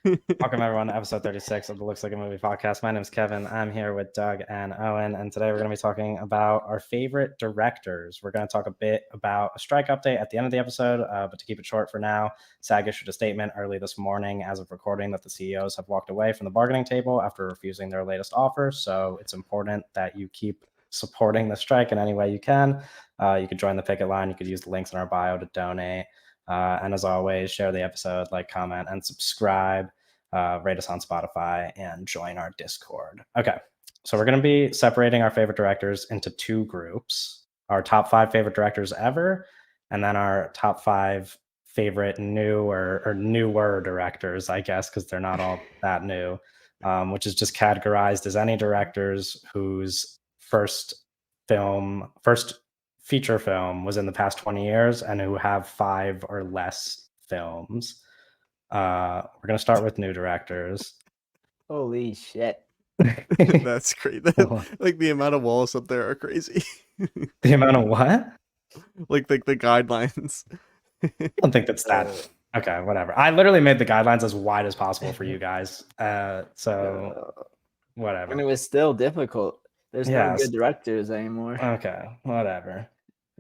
Welcome everyone to episode 36 of the Looks Like a Movie podcast. My name is Kevin. I'm here with Doug and Owen, and today we're going to be talking about our favorite directors. We're going to talk a bit about a strike update at the end of the episode, but to keep it short for now, SAG issued a statement early this morning as of recording that the CEOs have walked away from the bargaining table after refusing their latest offer, so it's important that you keep supporting the strike in any way you can. You could join the picket line. You could use the links in our bio to donate. And as always, share the episode, like, comment, and subscribe. Rate us on Spotify and join our Discord. Okay, so we're going to be separating our favorite directors into two groups: our top 5 favorite directors ever, and then our top 5 favorite new or newer directors, I guess, because they're not all that new, which is just categorized as any directors whose first feature film was in the past 20 years and who have 5 or less films. We're gonna start with new directors. Holy shit. That's great. Like the amount of walls up there are crazy. The amount of what? like the guidelines. I don't think that's that. Okay, whatever. I literally made the guidelines as wide as possible for you guys. So whatever. And it was still difficult. There's no good directors anymore. Okay, whatever.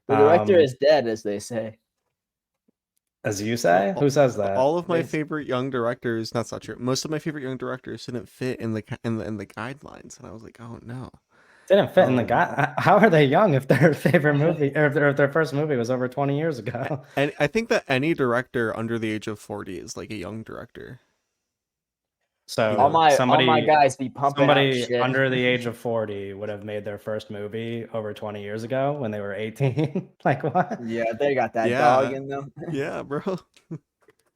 The director is dead, as they say. As you say? Who says that? All of my favorite young directors, that's not true. Most of my favorite young directors didn't fit in the guidelines, and I was like, oh no. Didn't fit in the guide. How are they young if their favorite movie or if their first movie was over 20 years ago? And I think that any director under the age of 40 is like a young director. So all my guys be pumping somebody out shit. under the age of 40 would have made their first movie over 20 years ago when they were 18. Like what? Yeah, they got that dog in them. Yeah, bro.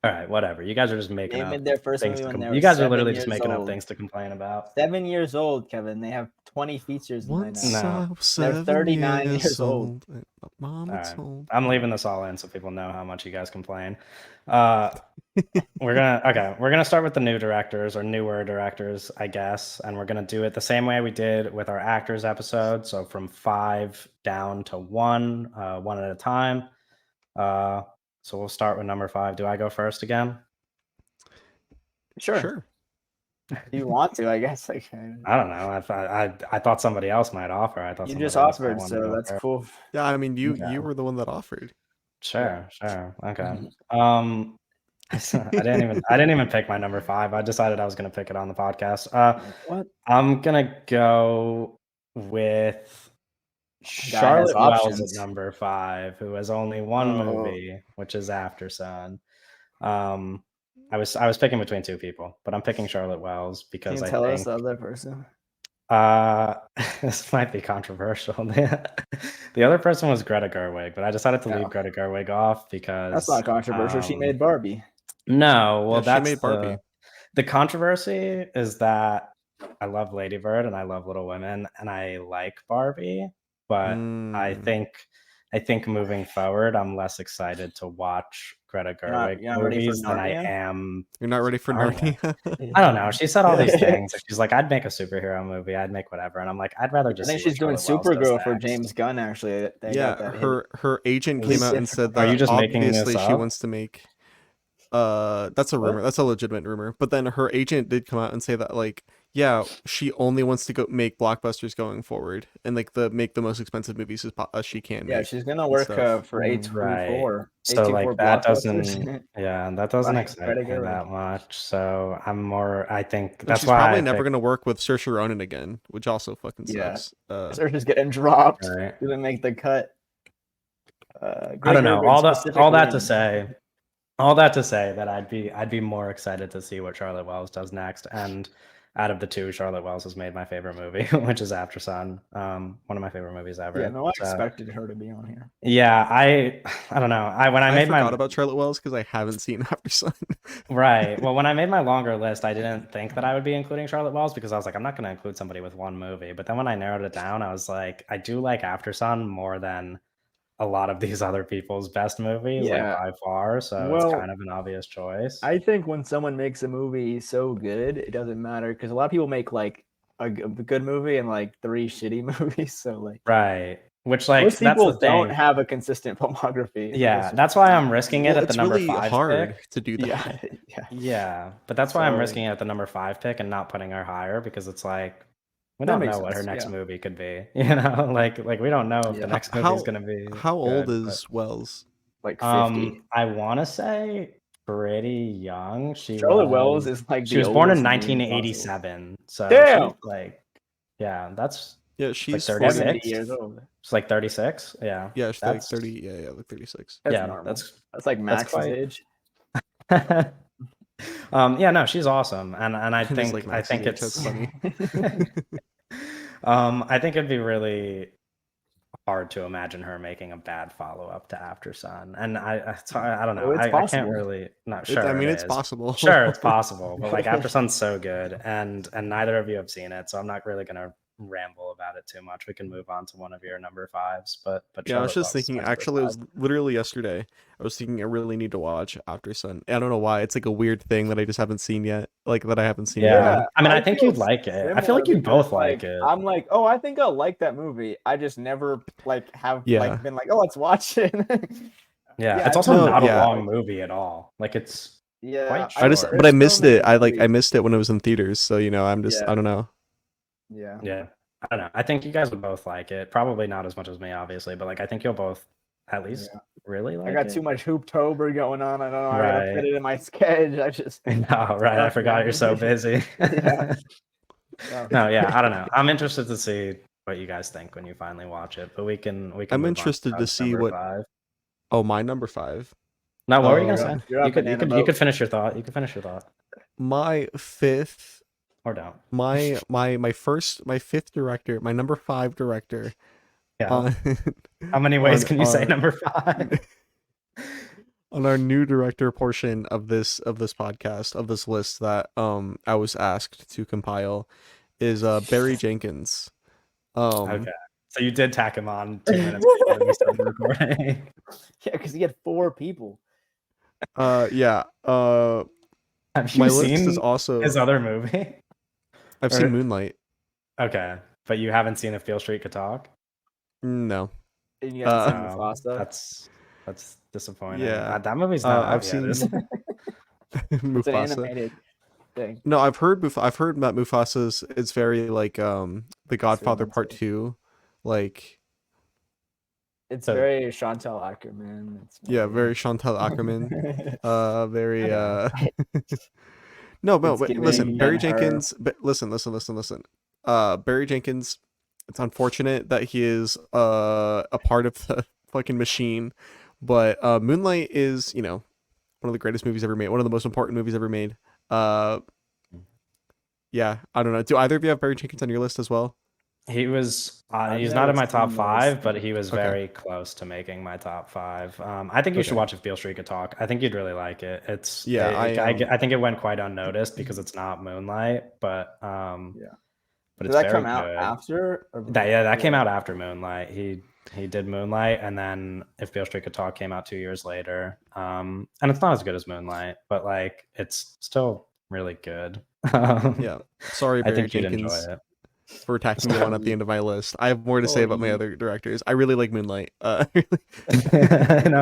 All right, whatever. You guys are just making up their first things. You guys are literally just making up things to complain about. 7 years old, Kevin. They have 20 features. Once no. They're 39 years old. Mom, it's old. I'm leaving this all in so people know how much you guys complain. We're gonna start with the new directors or newer directors, I guess, and we're gonna do it the same way we did with our actors episode. So from 5 down to 1, one at a time. So we'll start with number 5. Do I go first again? Sure. You want to, I guess. I don't know. I thought somebody else might offer. I thought you just offered, so that's cool. Yeah, I mean, you were the one that offered. Sure. Okay. I didn't even pick my number 5. I decided I was gonna pick it on the podcast. What? I'm gonna go with Charlotte Wells at number 5, who has only one movie, which is After Sun. I was picking between 2 people, but I'm picking Charlotte Wells because tell us the other person. This might be controversial. The other person was Greta Gerwig, but I decided to leave Greta Gerwig off because that's not controversial. She made Barbie. No, well, she made Barbie. The controversy is that I love Lady Bird and I love Little Women and I like Barbie, but I think moving forward, I'm less excited to watch Greta Gerwig movies than I am. You're not ready for Narnia? I don't know. She said all these things. She's like, I'd make a superhero movie. I'd make whatever. And I'm like, I'd rather just. I think she's doing Supergirl for James Gunn. Actually, her agent came out and said that. Are you just making this obviously up? She wants to make. That's a rumor. That's a legitimate rumor. But then her agent did come out and say that, like, yeah, she only wants to go make blockbusters going forward and like make the most expensive movies as she can. Yeah, she's gonna work for 824. So like that doesn't excite me that much. So I'm more. I think that's she's why probably never gonna work with Saoirse Ronan again, which also fucking sucks. Saoirse's getting dropped. Didn't make the cut. I don't know. All that to say that I'd be more excited to see what Charlotte Wells does next. And out of the 2, Charlotte Wells has made my favorite movie, which is After Sun. One of my favorite movies ever. Yeah, no, I expected her to be on here. Yeah, I don't know. I forgot about Charlotte Wells because I haven't seen After Sun. Right. Well, when I made my longer list, I didn't think that I would be including Charlotte Wells because I was like, I'm not going to include somebody with one movie. But then when I narrowed it down, I was like, I do like After Sun more than a lot of these other people's best movies, like by far. So it's kind of an obvious choice. I think when someone makes a movie so good, it doesn't matter because a lot of people make like a good movie and like 3 shitty movies. So like, right. which like Most that's people the don't thing. have a consistent filmography. Yeah, that's why I'm risking it Well, at the it's number really 5 hard pick. to do that. Yeah, yeah. Yeah, but that's why I'm So- risking it at the number 5 pick and not putting her higher because it's like we That don't makes know what her sense, next yeah. movie could be. You know, like we don't know if Yeah. the next movie is gonna be How old good, is Wells? Like 50. I want to say pretty young. Charlotte Wells is like she the was born in oldest name possible. 1987, so Damn! she's like, yeah, that's Yeah, she's 36. 70 years old. it's like 36. Yeah, Yeah, she's like that's 30. Yeah, like 36. That's yeah, normal. that's like Max's quite- age. yeah, no, she's awesome, and I Just think like I Max's think age, it's that's funny. I think it'd be really hard to imagine her making a bad follow-up to After Sun, and I don't know. Oh, it's I can't possible. really not sure. I mean, it it's is. possible. Sure, it's possible, but like After Sun's so good, and neither of you have seen it, so I'm not really gonna ramble about it too much. We can move on to one of your number 5s, but Yeah, I was Charlotte just Wells is thinking. my number Actually, it was 5. literally yesterday. I was thinking I really need to watch After Sun. I don't know why. It's like a weird thing that I just haven't seen yet. Like that I haven't seen. Yeah. Yet. I mean, I think feel you'd like it. I feel similar like you'd because, both like it. I'm like, oh, I think I'll like that movie. I just never like have Yeah. like been like, oh, let's watch it. Yeah, Yeah, it's also no, not yeah. a long movie at all. Like it's Yeah, quite I just, short. but I missed it. I I missed it when it was in theaters. So you know, I'm just, Yeah. I don't know. Yeah. Yeah, I don't know. I think you guys would both like it. Probably not as much as me, obviously, but like I think you'll both at least really like I got it. too much Hooptober going on. I don't know how to Right. fit it in my schedule. I just No, right. I forgot you're so busy. Yeah. No, yeah, I don't know. I'm interested to see what you guys think when you finally watch it, but we can I'm move on interested to Doug's see number what. 5. Oh, my number 5. No, what were you Oh, gonna say? you're up, banana You boat. could finish your thought. You could finish your thought, My 5th. or don't. My 5th director. My number 5 director. Yeah. How many ways on can you say our- number 5? On our new director portion of this podcast, of this list that I was asked to compile, is Barry Jenkins. Okay. So you did tack him on 2 minutes before we started recording. Yeah, because he had 4 people. Yeah. Have My you list seen is also. his other movie? I've or- seen Moonlight. Okay, but you haven't seen If Beale Street Could Talk? No. And you haven't seen Oh, Mufasa. that's disappointing. Yeah. That movie's not. I've out yet, seen is it? It's an Mufasa. animated thing. No, I've heard that Mufasa's. It's very like The Godfather That's Part it. 2, like It's So- very Chantal Ackerman. It's yeah, very Chantal Ackerman. Very know. No, but It's giving listen, Barry Ben-Hur. Jenkins. But listen. Barry Jenkins. It's unfortunate that he is a part of the fucking machine, but Moonlight is, you know, one of the greatest movies ever made, one of the most important movies ever made. Yeah, I don't know. Do either of you have Barry Jenkins on your list as well? He was. I've He's not never in my top seen 5, those. but he was Okay. very close to making my top 5. I think you should Okay. watch If Beale Street Could Talk. I think you'd really like it. It's Yeah, I think it went quite unnoticed because it's not Moonlight, but Yeah. but Did it's that very come out good. after? Or That came before? out after Moonlight. He did Moonlight, and then If Beale Street Could Talk came out 2 years later. And it's not as good as Moonlight, but like it's still really good. Yeah. Sorry, I Barry think you'd Jenkins, enjoy it. for tacking me on at the end of my list. I have more to say about my other directors. I really like Moonlight. No,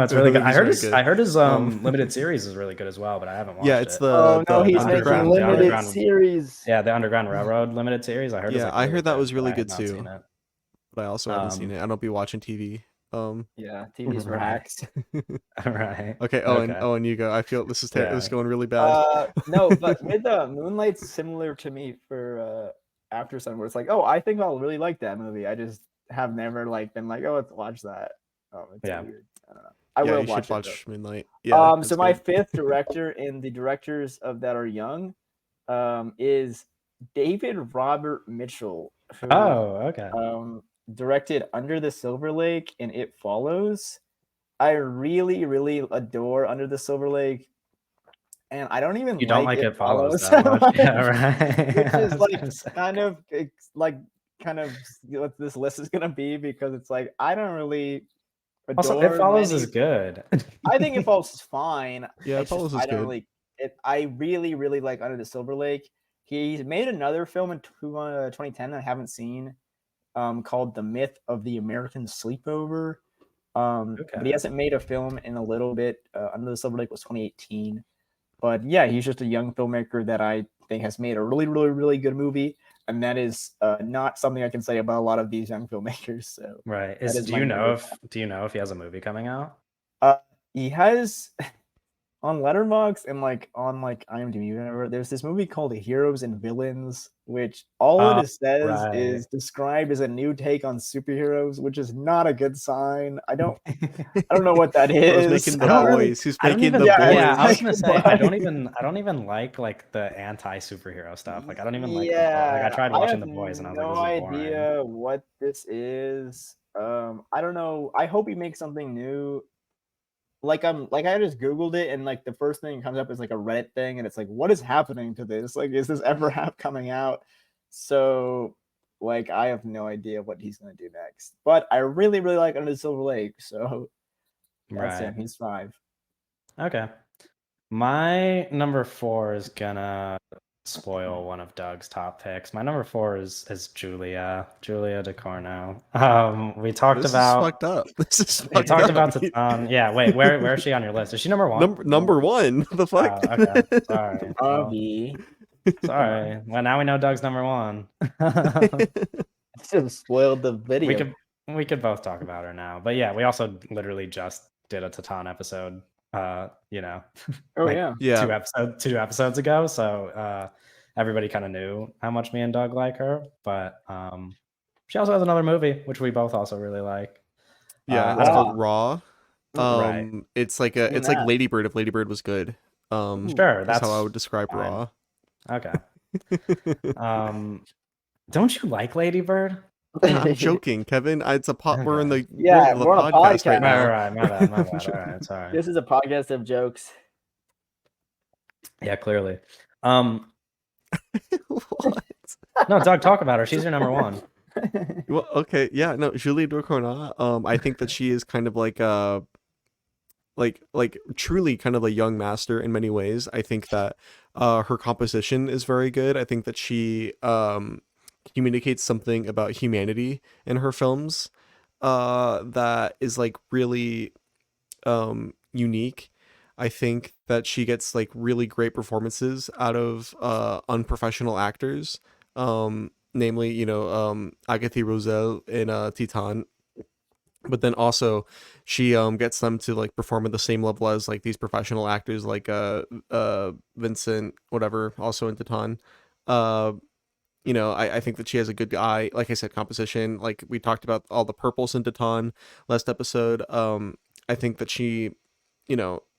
it's really good. I movie's very good. heard his limited series is really good as well, but I haven't watched Yeah, it. it's the. Oh no, the he's making underground. the limited Underground. series. Yeah, the Underground Railroad limited series. I heard. Yeah, It's, like, I really heard that good, was really but I have good not too. seen it. But I also haven't seen it. I don't be watching TV. Yeah, TV's for Right. hacks. Right. Okay, Owen, you go. I feel this is this is Yeah. going really bad. No, but with Moonlight's similar to me for After Sun, where it's like, oh, I think I'll really like that movie. I just have never like been like, oh, let's watch that. It's Yeah. weird. I don't know. I Yeah, will you should watch it. watch Moonlight. Yeah. So my 5th director in the directors of that are young, is David Robert Mitchell. Who, Oh, okay. directed Under the Silver Lake and It Follows. I really, really adore Under the Silver Lake, and I don't even You don't like It It Follows that much. Yeah, right. which I is was like gonna say. kind of what this list is gonna be, because it's like I don't really Also, adore It Follows many- is good. I think It Follows is fine. Yeah, It It's just Follows is I don't good. really. I really, really like Under the Silver Lake. He's made another film in 2010 that I haven't seen. called The Myth of the American Sleepover. But he Okay. hasn't made a film in a little bit. Under the Silver Lake was 2018. But yeah, he's just a young filmmaker that I think has made a really, really, really good movie. And that is not something I can say about a lot of these young filmmakers. So Right. that is Do my you know number if he has a movie coming out? he has on Letterboxd and on IMDb, whatever, there's this movie called Heroes and Villains, which all Oh, it says right. is described as a new take on superheroes, which is not a good sign. I don't know what that Bro, is. he's making I the don't really- boys. He's I don't making even, the Yeah, boys. yeah, I was like, gonna say I why? don't even like the anti-superhero stuff. Like I don't even like I Yeah, tried I watching have The Boys and I was like, no this is boring. idea what this is. I don't know. I hope he makes something new. I just googled it and the first thing that comes up is a Reddit thing and it's like, what is happening to this? Is this ever coming out? So I have no idea what he's gonna do next. But I really, really like Under the Silver Lake, so that's Right. him. He's 5. Okay. My number 4 is gonna spoil one of Doug's top picks. My number 4 is Julia DeCorno. We talked This is about fucked up. This is we fucked talked up. about yeah. Wait, where is she on your list? Is she number 1? Number one. The fuck? Oh, okay. Sorry. Well, Avi. sorry. Well, now we know Doug's number 1. Just spoiled the video. we could both talk about her now. But yeah, we also literally just did a Titan episode. You know, Oh like yeah. Yeah. two episodes ago. So everybody kind of knew how much me and Doug like her. But she also has another movie which we both also really like. Yeah, I it's don't know. called Raw. Right. It's like Seen it's like that. Lady Bird if Lady Bird was good. Sure, That's how I that's would describe fine. Raw. Okay. Don't you like Lady Bird? I'm joking, Kevin. It's a pot. We're in the Yeah, world of the we're on a podcast right podcast. now. Right. My bad. All right. Sorry. This is a podcast of jokes. Yeah, clearly. What? No, Doug, talk about her. She's your number 1. Well, okay, yeah, no, Julie Ducournau. I think that she is kind of like truly kind of a young master in many ways. I think that her composition is very good. I think that she communicates something about humanity in her films that is really unique. I think that she gets really great performances out of unprofessional actors. Namely, Agathe Rosel in Titan. But then also she gets them to perform at the same level as these professional actors Vincent, whatever, also in Titan. I think that she has a good eye. Like I said, composition. Like we talked about all the purples in Titan last episode. I think that she,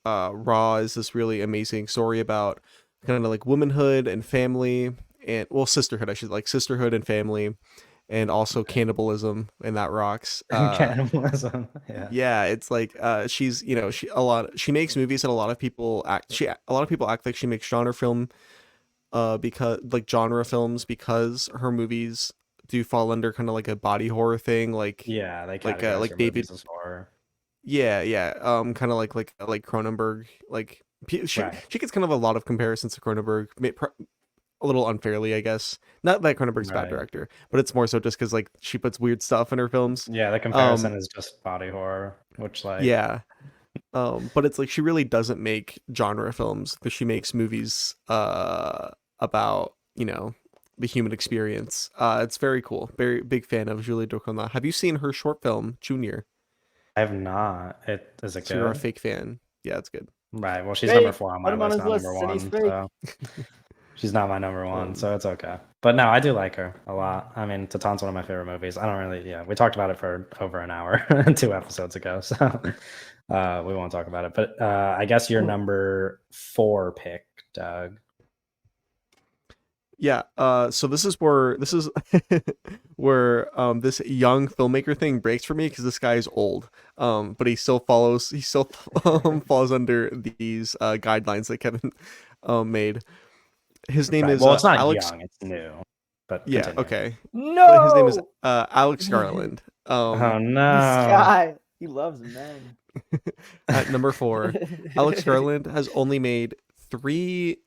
Raw is this really amazing story about kind of womanhood and family and sisterhood. I should sisterhood and family, and also cannibalism, and that rocks. Cannibalism. Yeah. Yeah, it's she's she makes movies that a lot of people act like she makes genre film because genre films because her movies do fall under kind of a body horror thing Yeah, they categorize her David. movies as horror. Yeah. Kind of like Cronenberg. She Right. she gets kind of a lot of comparisons to Cronenberg, a little unfairly, I guess. Not that Cronenberg's a bad Right. director, but it's more so just because she puts weird stuff in her films. Yeah, the comparison is just body horror, which Yeah. But it's she really doesn't make genre films, but she makes movies about the human experience. It's very cool. Very big fan of Julie Ducournau. Have you seen her short film Junior? I have not. Is it So you're a good? fake fan. Yeah, it's good. Right. Well, she's Fake. number 4 on my Put him on list, his not list, number and he's 1. fake. So she's not my number 1, so it's okay. But no, I do like her a lot. I mean, Titan's one of my favorite movies. I don't really. Yeah, we talked about it for over an hour 2 episodes ago, so we won't talk about it. But I guess your number 4 pick, Doug. Yeah, so this is where where this young filmmaker thing breaks for me because this guy is old, but he still falls under these guidelines that Kevin made. His name is it's not Alex. young; it's new. But Yeah, continue. okay. No. His name is Alex Garland. Oh This no! guy, he loves men. At number 4, Alex Garland has only directed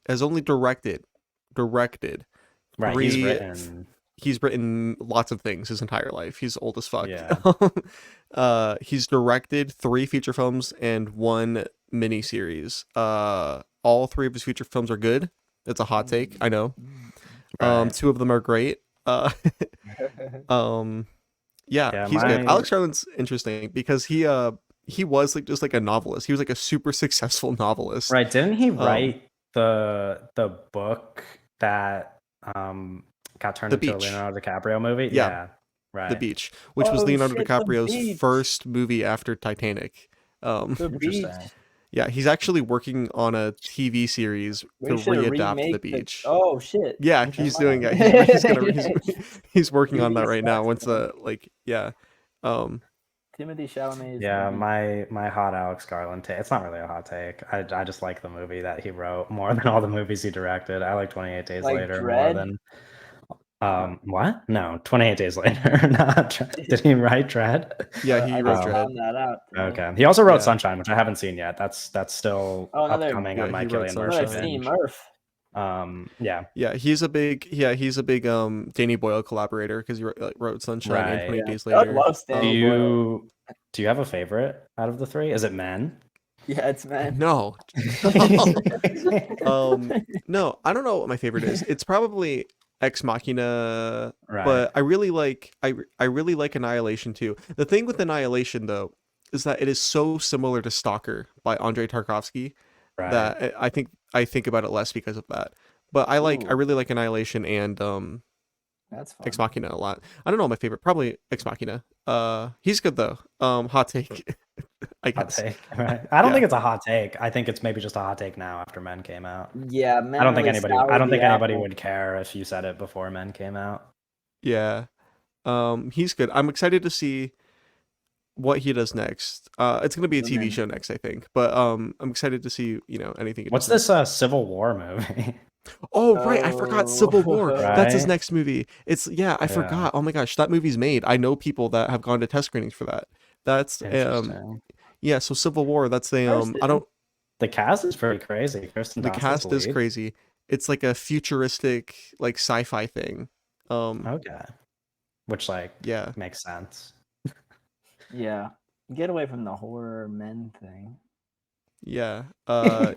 Right, he's three. written. he's written lots of things his entire life. He's old as fuck. Yeah. He's directed 3 feature films and 1 miniseries. All 3 of his feature films are good. It's a hot take, I know. Right. 2 of them are great. Yeah, Yeah, he's good. my Alex Garland's interesting because he was like just like a novelist. He was like a super successful novelist. right. Didn't he write the book that got turned The into a Beach. Leonardo DiCaprio movie? Yeah. Yeah. The Right. Beach, which was Oh, Leonardo shit, The DiCaprio's Beach. first movie after Titanic. The Beach. Interesting. Yeah, he's actually working on a TV series to We should readapt The remake Beach. Oh shit. Yeah, Okay. he's doing it. He's working on that right now. Once Timothy Chalamet. Yeah, my hot Alex Garland take. It's not really a hot take. I just like the movie that he wrote more than all the movies he directed. I like 28 Days Like Later Dread? more than what? No, 28 Days Later. Not did he write Dread? Yeah, he I wrote just Dread. found that out. today. Okay. He also wrote Yeah. Sunshine, which I haven't seen yet. That's still Oh, another- upcoming Yeah, on my he wrote Killian Sunshine. Murphy Another Steve binge. Murph. Yeah. Yeah, he's a big Danny Boyle collaborator because he wrote Sunshine and Right. 28 Yeah. Days Doug Later. loves Danny Boyle. Do you have a favorite out of the 3? Is it Men? Yeah, it's man. No. No, I don't know what my favorite is. It's probably Ex Machina, Right. but I really like Annihilation too. The thing with Annihilation though is that it is so similar to Stalker by Andrei Tarkovsky Right. that I think about it less because of that. But I Ooh. really like Annihilation and That's fun. Ex Machina a lot. I don't know my favorite, probably Ex Machina. He's good though. Hot take. I Hot guess. take. Right. I don't Yeah. think it's a hot take. I think it's maybe just a hot take now after Men came out. Yeah, man. I don't think really anybody soured the would care if you said it before Men came out. Yeah. He's good. I'm excited to see what he does next. It's gonna be a The TV Men. show next, I think. But I'm excited to see, anything he What's does this Civil War movie? Oh, right, I forgot Civil War. Oh. That's his Right? next movie. I forgot. Oh my gosh, that movie's made. I know people that have gone to test screenings for that. That's Interesting. yeah, so Civil War, that's a Kirsten. I don't The cast is pretty crazy. Kirsten the Dunst cast is lead. crazy. It's like a futuristic like sci-fi thing. Okay. Which Yeah. makes sense. Yeah. Get away from the horror men thing. Yeah.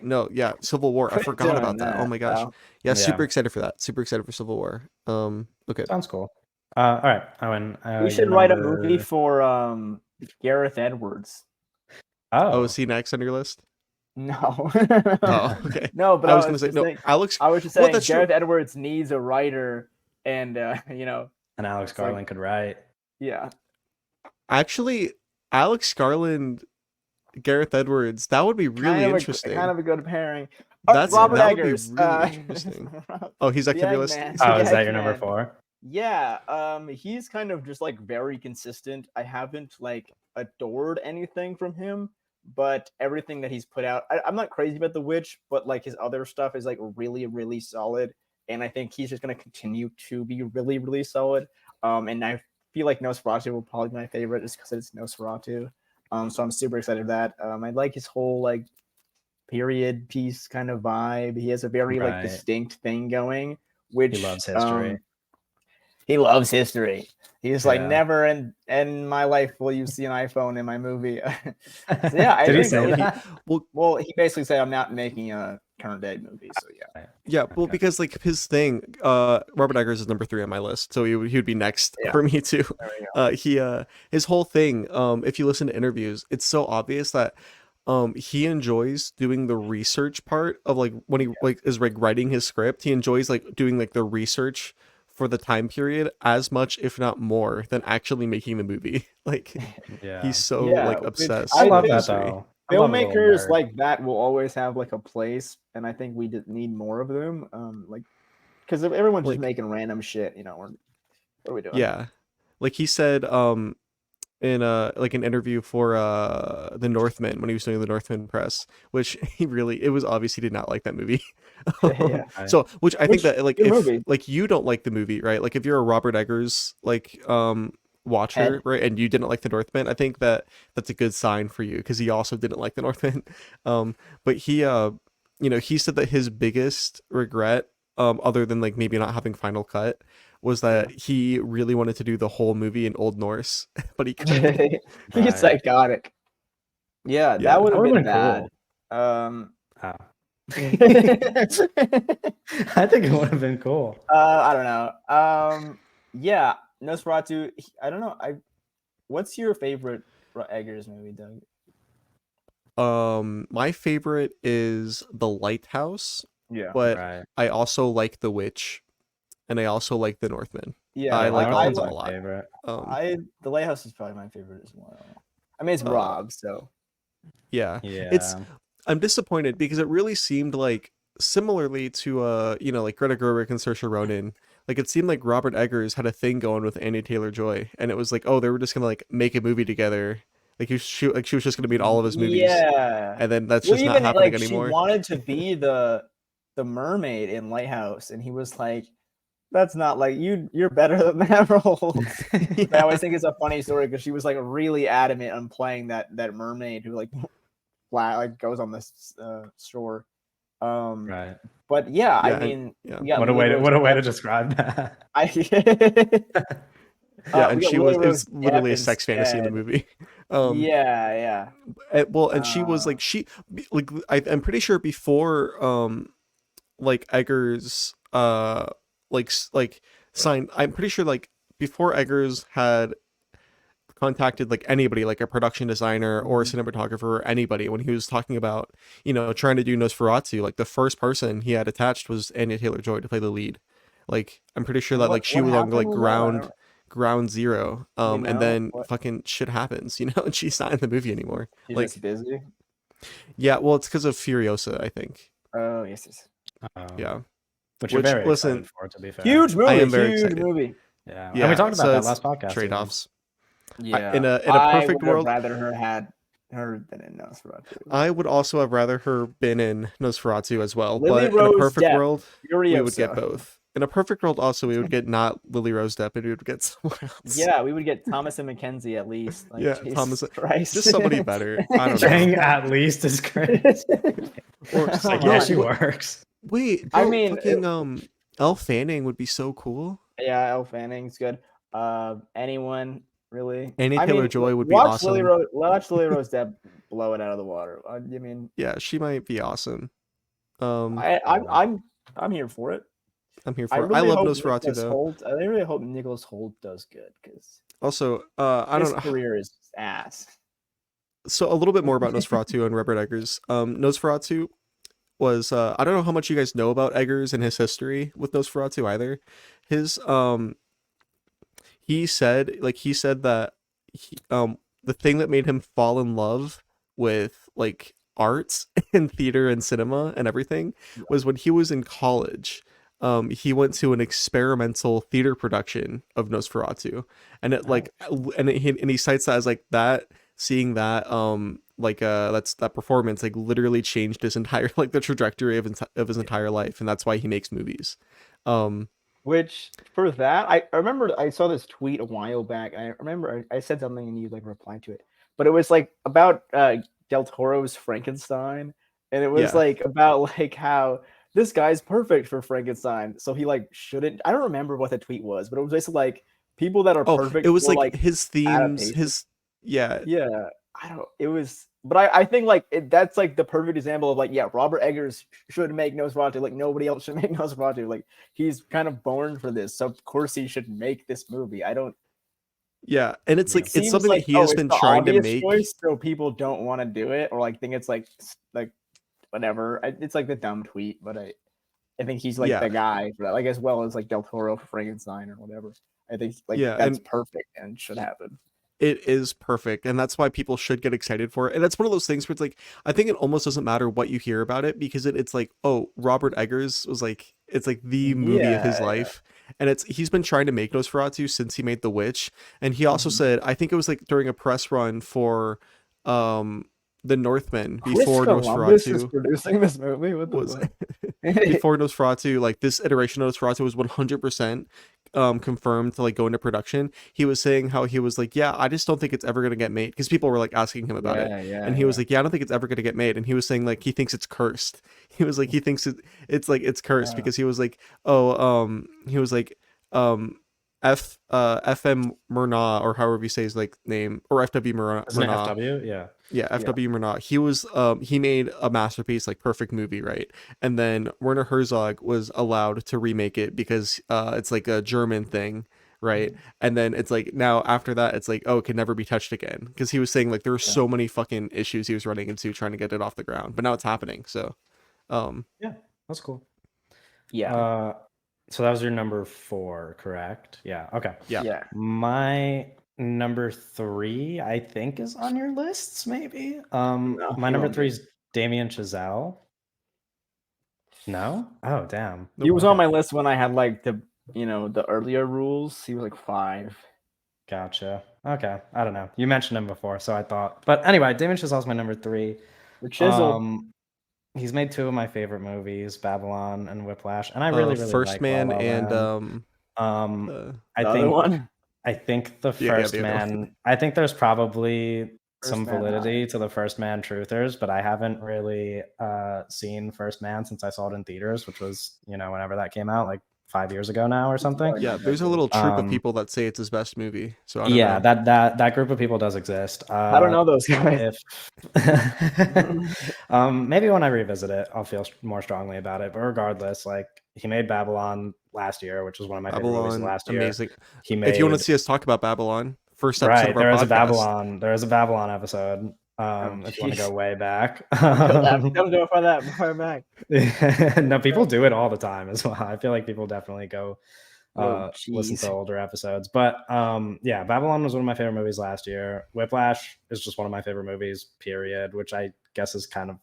No, yeah, Civil War. I Quit forgot doing about that. Oh that, my gosh. pal. Yeah, Yeah. super excited for that. Super excited for Civil War. Okay. Sounds cool. All right, Owen. We should write a movie for Gareth Edwards. Oh, Oh, is he next on your list? No. Oh, okay. No, but I was gonna say just no. saying- Alex. I was just Well, saying that's true. Gareth Edwards needs a writer, and and Alex it's like- Garland could write. yeah. Actually, Alex Garland, Gareth Edwards. That would be really interesting. Kind of a good pairing. That Robert would be Eggers. really interesting. Oh, he's next on your list. Eggman. Oh, is The that your number Eggman. 4? Yeah, he's kind of just very consistent. I haven't adored anything from him, but everything that he's put out, I'm not crazy about The Witch, but his other stuff is really, really solid, and I think he's just gonna continue to be really, really solid. And I feel like Nosferatu will probably be my favorite just because it's Nosferatu. So I'm super excited for that. I like his whole period piece kind of vibe. He has a very Right. distinct thing going, which He loves history. He loves history. He's Yeah. never in my life will you see an iPhone in my movie. So, yeah, I Did he think say it- that? Well, he basically said I'm not making a current day movie. So yeah. Yeah, well, Okay. because his thing, Robert Eggers is number 3 on my list, so he would be next Yeah. for me too. There we go. His whole thing, if you listen to interviews, it's so obvious that he enjoys doing the research part of when he is writing his script. He enjoys doing the research for the time period as much, if not more, than actually making the movie. Yeah. He's so Yeah, which obsessed. I with love think that history. though. I love a little Filmmakers nerd. like that will always have a place, and I think we just need more of them. Because if everyone's just making random shit, what are we doing? Yeah, he said in an interview for the Northman when he was doing the Northman press, which it was obvious he did not like that movie. Yeah. So which I think that good if movie. you don't like the movie, right, if you're a Robert Eggers watcher, Head. right, and you didn't like the Northman, I think that's a good sign for you because he also didn't like the Northman. But he he said that his biggest regret other than like maybe not having final cut, was that he really wanted to do the whole movie in Old Norse, but he couldn't. He's Right. psychotic. Yeah, Yeah. that would That have would've been been bad. Oh. I I think it would have been cool. don't know. Yeah, Nosferatu. I don't know. What's your favorite Eggers movie, Doug? My favorite is The Lighthouse, Yeah. but Right. I also like The Witch, and I also like The Northman. Yeah, I like all of Northman's them my a lot. favorite. The Lighthouse is probably my favorite as well. I mean, it's Rob, so Yeah. Yeah. I'm disappointed because it really seemed like similarly to like Greta Gerwig and Saoirse Ronan, like it seemed like Robert Eggers had a thing going with Anya Taylor-Joy, and it was like, oh, they were just gonna like make a movie together. Like she was just gonna be in all of his movies. Yeah. And then that's Well, just not even happening like anymore. she wanted to be the mermaid in Lighthouse, and he was like, "That's not like you're better than that role." I always think it's a funny story because she was like really adamant on playing that mermaid who like goes on this shore. Right. But yeah, I Yeah, mean, yeah. we got What a Lily way Rose to Depp. describe that. Yeah, We and got she Lily was Rose it's literally a Depp sex fantasy in the instead. movie. Yeah. Well, and she was like I'm pretty sure before like Eggers like signed, I'm pretty sure like before Eggers had contacted like anybody, like a production designer or a cinematographer or anybody, when he was talking about trying to do Nosferatu, like the first person he had attached was Anya Taylor-Joy to play the lead. Like I'm pretty sure that like she What was on like happened with that? I don't- ground zero, and then what? fucking shit happens, and she's not in the movie anymore. She's Like just busy. yeah, well, it's because of Furiosa, I think. Oh yes. Yeah, Which you're Which, very listen, excited for, to be fair. Huge movie. I am very huge excited. movie. Yeah. Yeah, And we talked about so that it's last podcast. trade-offs. Yeah. In a I perfect would have world, rather her had her than in Nosferatu. I would also have rather her been in Nosferatu as well. Lily But in a Rose perfect Depp, world, we would Furiosa. get both. In a perfect world, also we would get not Lily Rose Depp, and we would get someone else. Yeah, we would get Thomas and Mackenzie at least. Like, Yeah, Jesus Thomas, Christ. just somebody better. I don't Saying know. at least is great. Or Just like, no, yeah, she what- works. Wait, I no, mean, fucking Elle Fanning would be so cool. Yeah, Elle Fanning's good. Anyone really? Anya I mean, Taylor-Joy would be watch Lily awesome. Rose Depp blow it out of the water. I mean, Yeah, she might be awesome. I'm here for it. I'm here I for it. I really love hope Nosferatu Nicholas though. Hoult. I really hope Nicholas Hoult does good because Also, I his don't know. career is ass. So a little bit more about Nosferatu and Robert Eggers. Nosferatu was I don't know how much you guys know about Eggers and his history with Nosferatu either. His he said that the thing that made him fall in love with like arts and theater and cinema and everything was when he was in college. He went to an experimental theater production of Nosferatu, and it like and he cites that as like that seeing that that performance like literally changed his entire like the trajectory of his entire life, and that's why he makes movies. Which for that, I remember I saw this tweet a while back. And I remember I said something and you like replied to it, but it was like about Del Toro's Frankenstein, and it was Yeah. like about like how this guy's perfect for Frankenstein, so he like shouldn't. I don't remember what the tweet was, but it was basically like people that are perfect. It was for, like his themes, adaptation. his yeah. I don't. It was, but I think like that's like the perfect example of like Robert Eggers should make Nosferatu. Like nobody else should make Nosferatu. Like he's kind of born for this, so of course he should make this movie. I don't. Yeah, and it's like it's Seems something like, that he has it's been the trying to obvious make. choice, so people don't want to do it or like think it's like whatever. It's like the dumb tweet, but I think he's like the guy for that. Like as well as like Del Toro for Frankenstein or whatever. I think like that's perfect and should happen. It is perfect, and that's why people should get excited for it. And that's one of those things where it's like I think it almost doesn't matter what you hear about it because it's like, oh, Robert Eggers was like it's like the movie of his life. And he's been trying to make Nosferatu since he made The Witch. And he also said, I think it was like during a press run for The Northman before Nosferatu is producing this movie. What the before Nosferatu, like this iteration of Nosferatu was 100% confirmed to like go into production, he was saying how he was like, yeah, I just don't think it's ever gonna get made, because people were like asking him about it, and he was like, yeah, I don't think it's ever gonna get made, and he was saying like he thinks it's cursed. He was like, he thinks it's like it's cursed because he was like, he was like, um, FM Murnau, or however you say his like name, or FW Isn't it Murnau. FW? Yeah. Yeah, FW Murnau. He was he made a masterpiece, like perfect movie, right? And then Werner Herzog was allowed to remake it because it's like a German thing, right? And then it's like now after that it's like, oh, it can never be touched again, because he was saying like there were so many fucking issues he was running into trying to get it off the ground. But now it's happening. So Yeah, that's cool. Yeah. So that was your number 4, correct? Yeah. Okay. Yeah. My number 3, I think, is on your lists, maybe. No, my he number won't 3 be. is Damien Chazelle. No? Oh, damn. He was on my list when I had like the earlier rules. He was like 5. Gotcha. Okay. I don't know. You mentioned him before, so I thought. But anyway, Damien Chazelle's my number 3. The chisel. He's made 2 of my favorite movies, Babylon and Whiplash, and I really First like Man La La and Land. The I other think one. I think the Yeah, First the other one. Man. I think there's probably some First Man, validity to the First Man truthers, but I haven't really seen First Man since I saw it in theaters, which was whenever that came out, like 5 years ago now or something. Yeah, there's a little troop of people that say it's his best movie. So I don't know. that group of people does exist. I don't know those guys. Maybe when I revisit it, I'll feel more strongly about it. But regardless, like he made Babylon last year, which was one of my favorite movies of last year. Amazing. He made. If you want to see us talk about Babylon, first episode Right, of our there podcast. is a Babylon episode. If you want to go way back. Don't go far back. No, people do it all the time as well. I feel like people definitely go listen to older episodes. But yeah, Babylon was one of my favorite movies last year. Whiplash is just one of my favorite movies, period, which I guess is kind of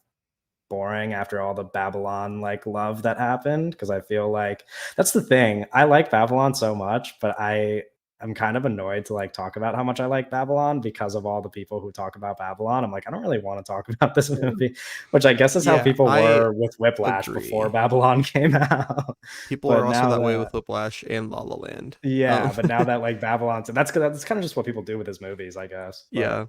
boring after all the Babylon like love that happened, because I feel like that's the thing. I like Babylon so much, but I'm kind of annoyed to like talk about how much I like Babylon because of all the people who talk about Babylon. I'm like, I don't really want to talk about this movie, which I guess is how people were with Whiplash before Babylon came out. People are also that way with Whiplash and La La Land. Yeah, but now that like Babylon's, that's kind of just what people do with his movies, I guess. But, yeah.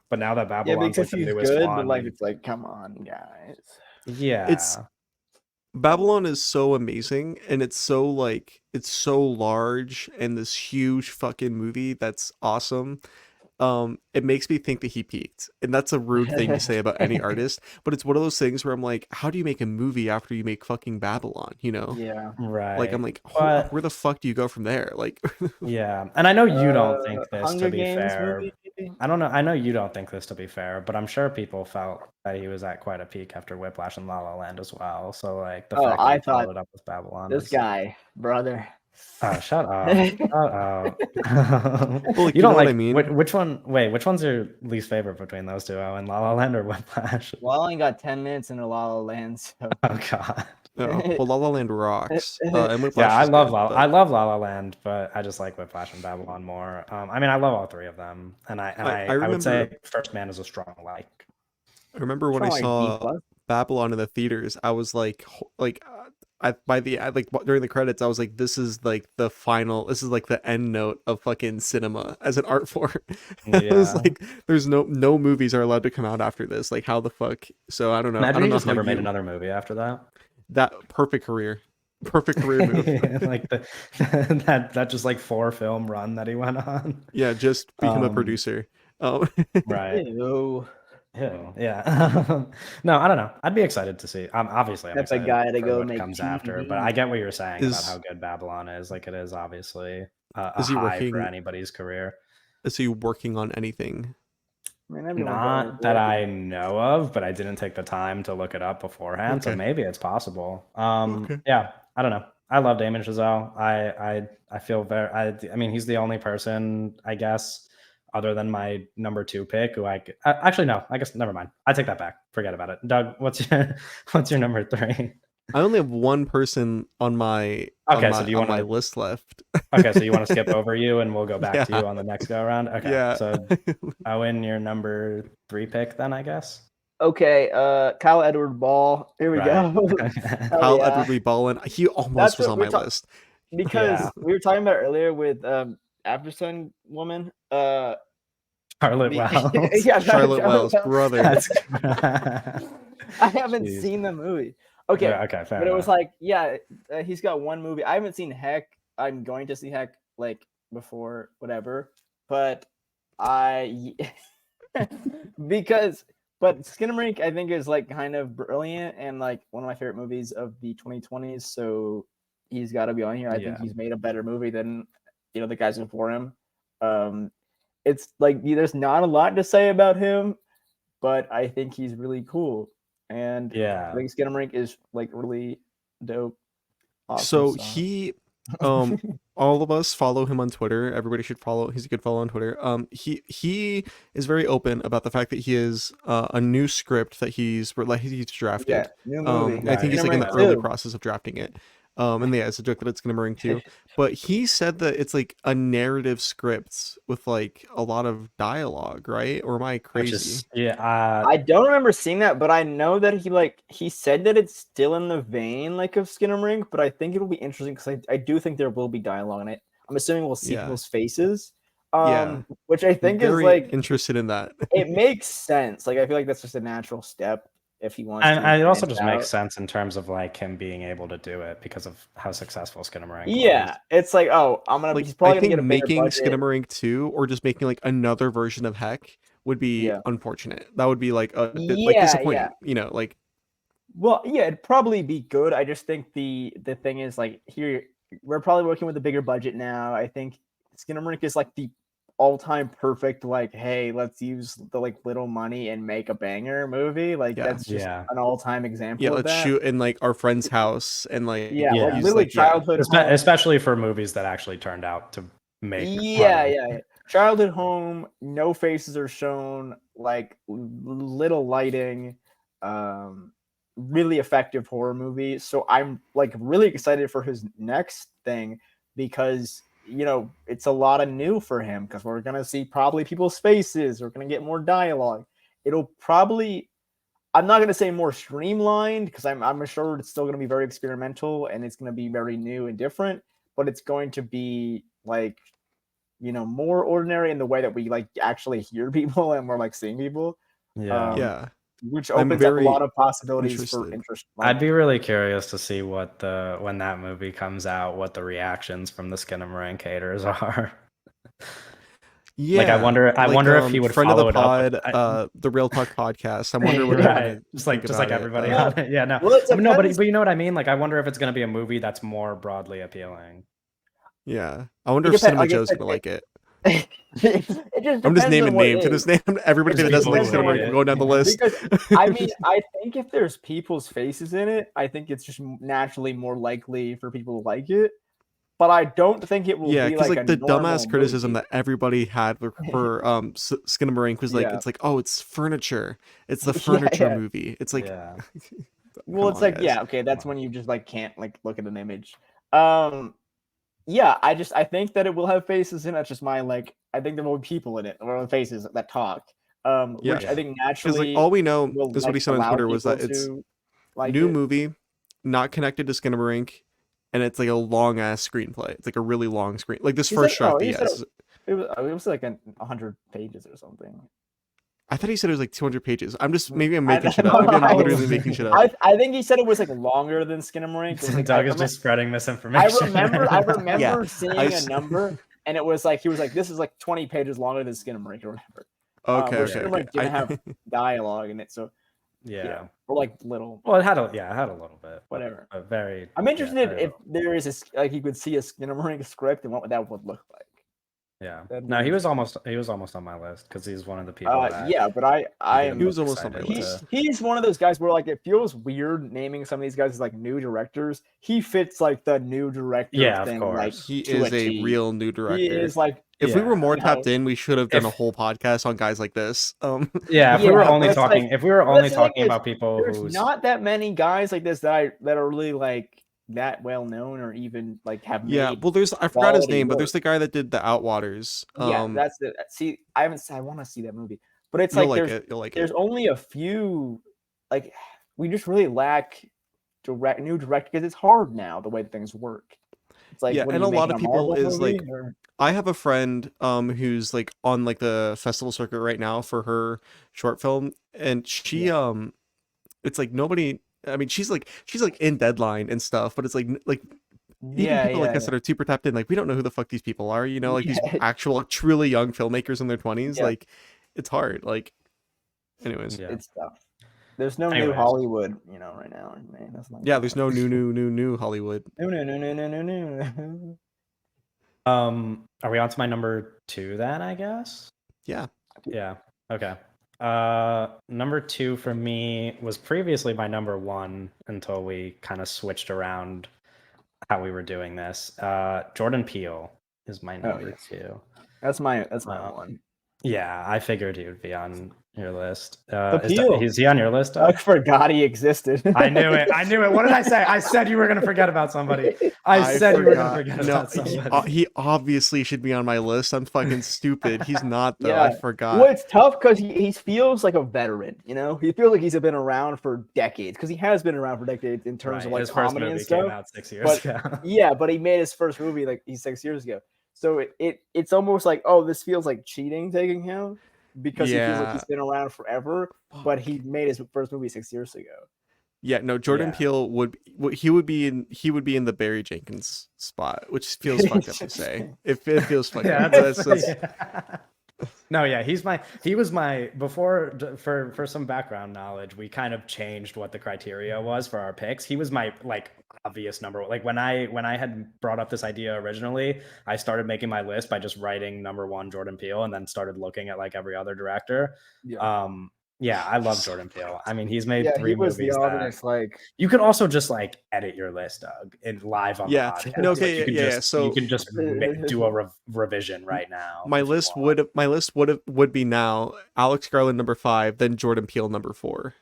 But now that Babylon's like the newest good, one, but like it's like, come on, guys. Yeah. Babylon is so amazing, and it's so large and this huge fucking movie that's awesome. It makes me think that he peaked, and that's a rude thing to say about any artist, but it's one of those things where I'm like, how do you make a movie after you make fucking Babylon, Yeah, right. Like I'm like, where the fuck do you go from there? Like yeah, and I know you don't think this Hunger to be Games fair. movie? I don't know. I know you don't think this to be fair, but I'm sure people felt that he was at quite a peak after Whiplash and La La Land as well. So like the fact that I he thought followed up with Babylon. This guy, brother. Oh, shut up! Shut up! Well, you don't like. what I mean? Which one? Wait, which one's your least favorite between those two? Owen, La La Land or Whiplash? Well, I only got 10 minutes in a La La Land, so. Oh god. Well, La La Land rocks. And Whiplash yeah, I love I love La La Land, but I just like Whiplash and Babylon more. I mean, I love all 3 of them, and I would say First Man is a strong like. I remember when I saw Babylon in the theaters, I was like during the credits, I was like, this is like the final, this is like the end note of fucking cinema as an art form. It was like, there's no movies are allowed to come out after this. Like, how the fuck? So I don't know. Imagine I don't know just never made another movie after that. That perfect career move. Like that just like 4-film run that he went on. Yeah, just become a producer. Right. Ew. Yeah. No, I don't know. I'd be excited to see. Obviously, I'm excited a guy to for go what make comes TV. after, but I get what you're saying about how good Babylon is. Like, it is obviously a high for anybody's career. Is he working on anything? Not that I know of, but I didn't take the time to look it up beforehand, so maybe it's possible. Yeah, I don't know. I love Damien Chazelle. I feel I mean, he's the only person, I guess, other than my number 2 pick who actually no, I guess never mind. I take that back. Forget about it. Doug, what's your number 3? I only have one person on my my list left. Okay, so you want to skip over you and we'll go back to you on the next go around? Okay. Yeah. So Owen, your number 3 pick then, I guess. Okay, Kyle Edward Ball. Here we go. Kyle Edward Ballin. He almost was on my list. because Yeah. we were talking about earlier with After Sun Woman. Charlotte Wells. Yeah, Charlotte Wells, brother. That's I haven't Jeez. seen the movie. Okay, Yeah, okay, fair but it was enough. like, yeah, he's got one movie. I haven't seen Heck. I'm going to see Heck like before whatever, but I because but Skinamarink I think is like kind of brilliant and like one of my favorite movies of the 2020s. So he's got to be on here. I think Yeah. he's made a better movie than the guys before him. It's like there's not a lot to say about him, but I think he's really cool, and Yeah. I think Skinamarink is like really dope. Awesome So song. he, all of us follow him on Twitter. Everybody should follow. He's a good follow on Twitter. He is very open about the fact that he is a new script that he's drafted. Yeah, new movie. I think he's like in the Skinamarink early 2. process of drafting it. And yeah, it's a joke that it's Skinamarink too. But he said that it's like a narrative script with like a lot of dialogue, right? Or am I Which crazy? is yeah. I don't remember seeing that, but I know that he said that it's still in the vein like of Skinamarink, but I think it'll be interesting because I do think there will be dialogue in it. I'm assuming we'll see Yeah. people's faces. Yeah. Which I think is Very like interested in that. it makes sense. Like I feel like that's just a natural step if he wants to. And it also branch just makes out. sense in terms of like him being able to do it because of how successful Skinamarink Yeah, was. it's like, oh, Like he's probably I gonna think get a bigger making budget. Skinamarink 2 or just making like another version of Heck would be Yeah. unfortunate. That would be like a bit Yeah, like disappointing, yeah. you know, like Well, yeah, it'd probably be good. I just think the thing is like here we're probably working with a bigger budget now. I think Skinamarink is like the all-time perfect like, hey, let's use the like little money and make a banger movie. Like Yeah. that's just Yeah. an all-time example yeah, of let's that. shoot in like our friend's house and like Yeah, Yeah. like use literally like yeah. childhood home. Especially for movies that actually turned out to make Yeah, money. yeah. Childhood home, no faces are shown, like little lighting, really effective horror movie. So I'm like really excited for his next thing because it's a lot of new for him because we're gonna see probably people's faces, we're gonna get more dialogue. It'll probably I'm not gonna say more streamlined because I'm sure it's still gonna be very experimental and it's gonna be very new and different, but it's going to be like more ordinary in the way that we like actually hear people and we're like seeing people. Yeah. Yeah. Which I'm opens up a very lot of possibilities for interested. interest. I'd be really curious to see what when that movie comes out, what the reactions from the Skinamarink haters are. Yeah. Like I wonder if he would friend of follow the it pod, up with, the Real Talk podcast. I wonder what they're right, gonna just think like about everybody it. on it. Yeah, no, Well, it I mean, no, but depends. you know what I mean. Like I wonder if it's gonna be a movie that's more broadly appealing. Yeah. I wonder It if depends- Cinema I guess Joe's it- gonna like it. It just I'm just depends naming on what names. it Just is. name everybody that doesn't like Because Cinema people We're going down the list. Because I mean, I think if there's people's faces in it, I think it's just naturally more likely for people to like it. But I don't think it will Yeah, be because like like a the dumbass normal criticism movie. that everybody had for Skinamarink was like, Yeah. it's like, oh, it's furniture. It's the furniture yeah. movie. It's like, Yeah, Well, come it's on, like, guys. yeah, okay, that's when you just like can't like look at an image. Yeah, I think that it will have faces in it. That's just my like. I think there will be people in it or faces that talk. Yeah. Which I think Because naturally like all we know will is what he like, said on allow Twitter was that people it's to like new it. movie, not connected to Skinamarink, and it's like a long ass screenplay. It's like a really long screen. Like this He first said- draft, he said yes. It was like 100 pages or something. I thought he said it was like 200 pages. I'm making I shit up. Maybe I'm know. literally making shit up. I think he said it was like longer than Skinamarink. It was, like, Doug is just spreading I misinformation. remember Yeah, seeing I a s- number, and it was like he was like, "This is like 20 pages longer than Skinamarink or whatever." Okay, Which okay, Skinamarink okay. didn't have dialogue in it, so Yeah. or like little. Well, it had a little bit. Whatever. But very. I'm interested very if there is like you could see a Skinamarink script and what that would look like. Yeah. That'd No, be he was almost on my list because he's one of the people. That Yeah, but I I'd be am. He was most almost on my excited list. to- He's one of those guys where like it feels weird naming some of these guys as like new directors. He fits like the new director Yeah, of thing. course. Like He to is a T. real new director. He is like If we Yeah. were more you know, tapped in, we should have done a if- whole podcast on guys like this. Yeah, if we were Yeah, only but it's like- talking, if we were but only the thing talking is, about people there's who's not that many guys like this that are really like that well known or even like have yeah, made. well, I forgot his quality name, but there's work. the guy that did the Outwaters. Yeah, that's the see. I want to see that movie, but it's you'll like like there's it. You'll like there's it. only a few. Like we just really lack new direct because it's hard now the way things work. It's like, Yeah, what are and you a lot making of a people Marvel is movie? like, Or... I have a friend who's like on like the festival circuit right now for her short film, and she it's like nobody. I mean, she's like in deadline and stuff, but it's like even Yeah, people like yeah, us that are super tapped in, like we don't know who the fuck these people are. You know, like these yeah, actual truly young filmmakers in their 20s. yeah. Like it's hard. Like, anyways, Yeah. It's tough. There's no new Anyways, Hollywood, right now. Man, that's not yeah. There's no new Hollywood. no. are we on to my number 2 then, I guess? Yeah. Yeah. Okay. Number 2 for me was previously my number 1 until we kind of switched around how we were doing this. Jordan Peele is my number 2. That's my Uh, one. Yeah, I figured he would be on your list. The Peele. Is he on your list? I forgot he existed. I knew it. What did I say? I said you were going to forget about somebody. I said you were going to forget about somebody. He obviously should be on my list. I'm fucking stupid. He's not though. Yeah. I forgot. Well, it's tough because he feels like a veteran. He feels like he's been around for decades because he has been around for decades in terms of like his first comedy movie and stuff. came out 6 years ago. Yeah, but he made his first movie like 6 years ago. So it's almost like, oh, this feels like cheating taking him because he feels like he's been around forever, but he made his first movie 6 years ago. Yeah, no, Jordan Peele would be in the Barry Jenkins spot, which feels fucked up to say. It feels fucked up. No, yeah, he was my before for some background knowledge, we kind of changed what the criteria was for our picks. He was my like obvious number one. Like when I had brought up this idea originally, I started making my list by just writing number 1 Jordan Peele and then started looking at like every other director. Yeah, I love Jordan Peele. I mean, he's made 3 movies. The obvious, like you could also just like edit your list, Doug, and live on the podcast. No, okay, you can just do a revision right now. My list would be now Alex Garland number 5, then Jordan Peele number 4.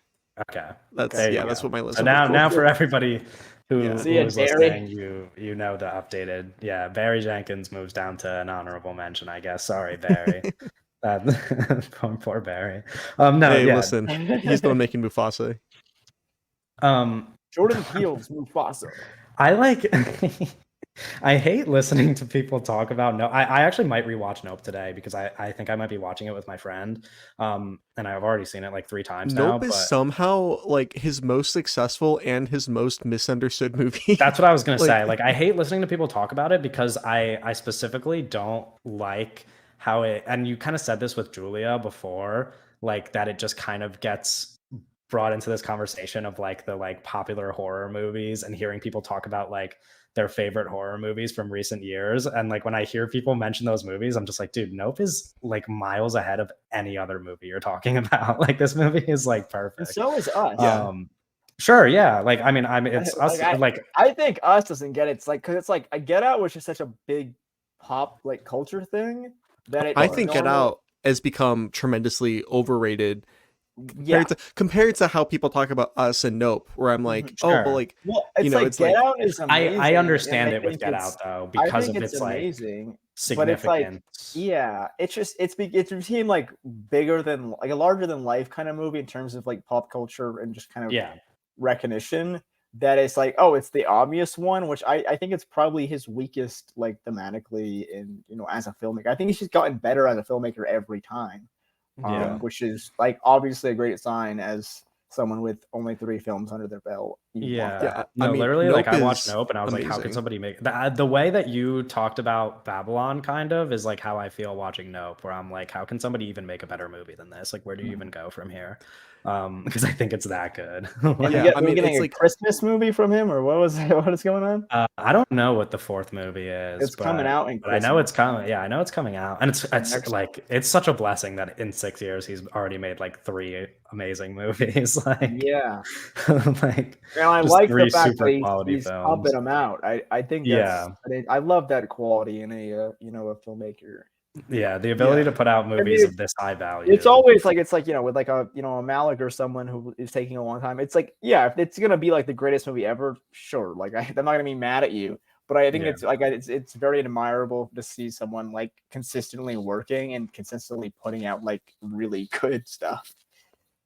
Okay, that's what my list. So now for everybody who is listening, you know the updated. Yeah, Barry Jenkins moves down to an honorable mention, I guess. Sorry, Barry. Poor Barry. Listen, he's the one making Mufasa. Jordan Peele's Mufasa. I hate listening to people talk about Nope. I actually might rewatch Nope today because I think I might be watching it with my friend. And I've already seen it like 3 times now. Nope is somehow like his most successful and his most misunderstood movie. That's what I was gonna say. Like I hate listening to people talk about it because I specifically don't like how it, and you kind of said this with Julia before, like that it just kind of gets brought into this conversation of like the like popular horror movies and hearing people talk about like their favorite horror movies from recent years. And like when I hear people mention those movies, I'm just like, dude, Nope is like miles ahead of any other movie you're talking about. Like this movie is like perfect. And so is Us. Sure, yeah. Like I mean it's Us. I think Us doesn't get it. It's like because it's like a Get Out, which is such a big pop like culture thing. I think Get Out has become tremendously overrated compared to how people talk about Us and Nope, where I'm like, sure. but like, it's Get Out is amazing. I understand it with Get Out though because of its amazing, like significance. But it's like, it became like bigger than like a larger than life kind of movie in terms of like pop culture and just kind of recognition. That it's like, oh, it's the obvious one, which I think it's probably his weakest, like thematically and as a filmmaker. I think he's just gotten better as a filmmaker every time, which is like obviously a great sign as someone with only 3 films under their belt. I mean, literally, Nope like I watched Nope and I was amazing. like, how can somebody make the way that you talked about Babylon kind of is like how I feel watching Nope, where I'm like, how can somebody even make a better movie than this? Like, where do you even go from here? Because I think it's that good. I mean, it's like a Christmas movie from him, or what is going on? I don't know what the 4th movie is. It's coming out, but I know it's coming. Yeah, I know it's coming out, and it's like it's such a blessing that in 6 years he's already made like 3 amazing movies. Like like. And I like the fact that he's pumping them out. I think I love that quality in a a filmmaker. Yeah, the ability to put out movies of this high value. It's always like with like a a Malik or someone who is taking a long time. It's like if it's gonna be like the greatest movie ever, sure. Like I'm not gonna be mad at you, but I think it's like it's very admirable to see someone like consistently working and consistently putting out like really good stuff.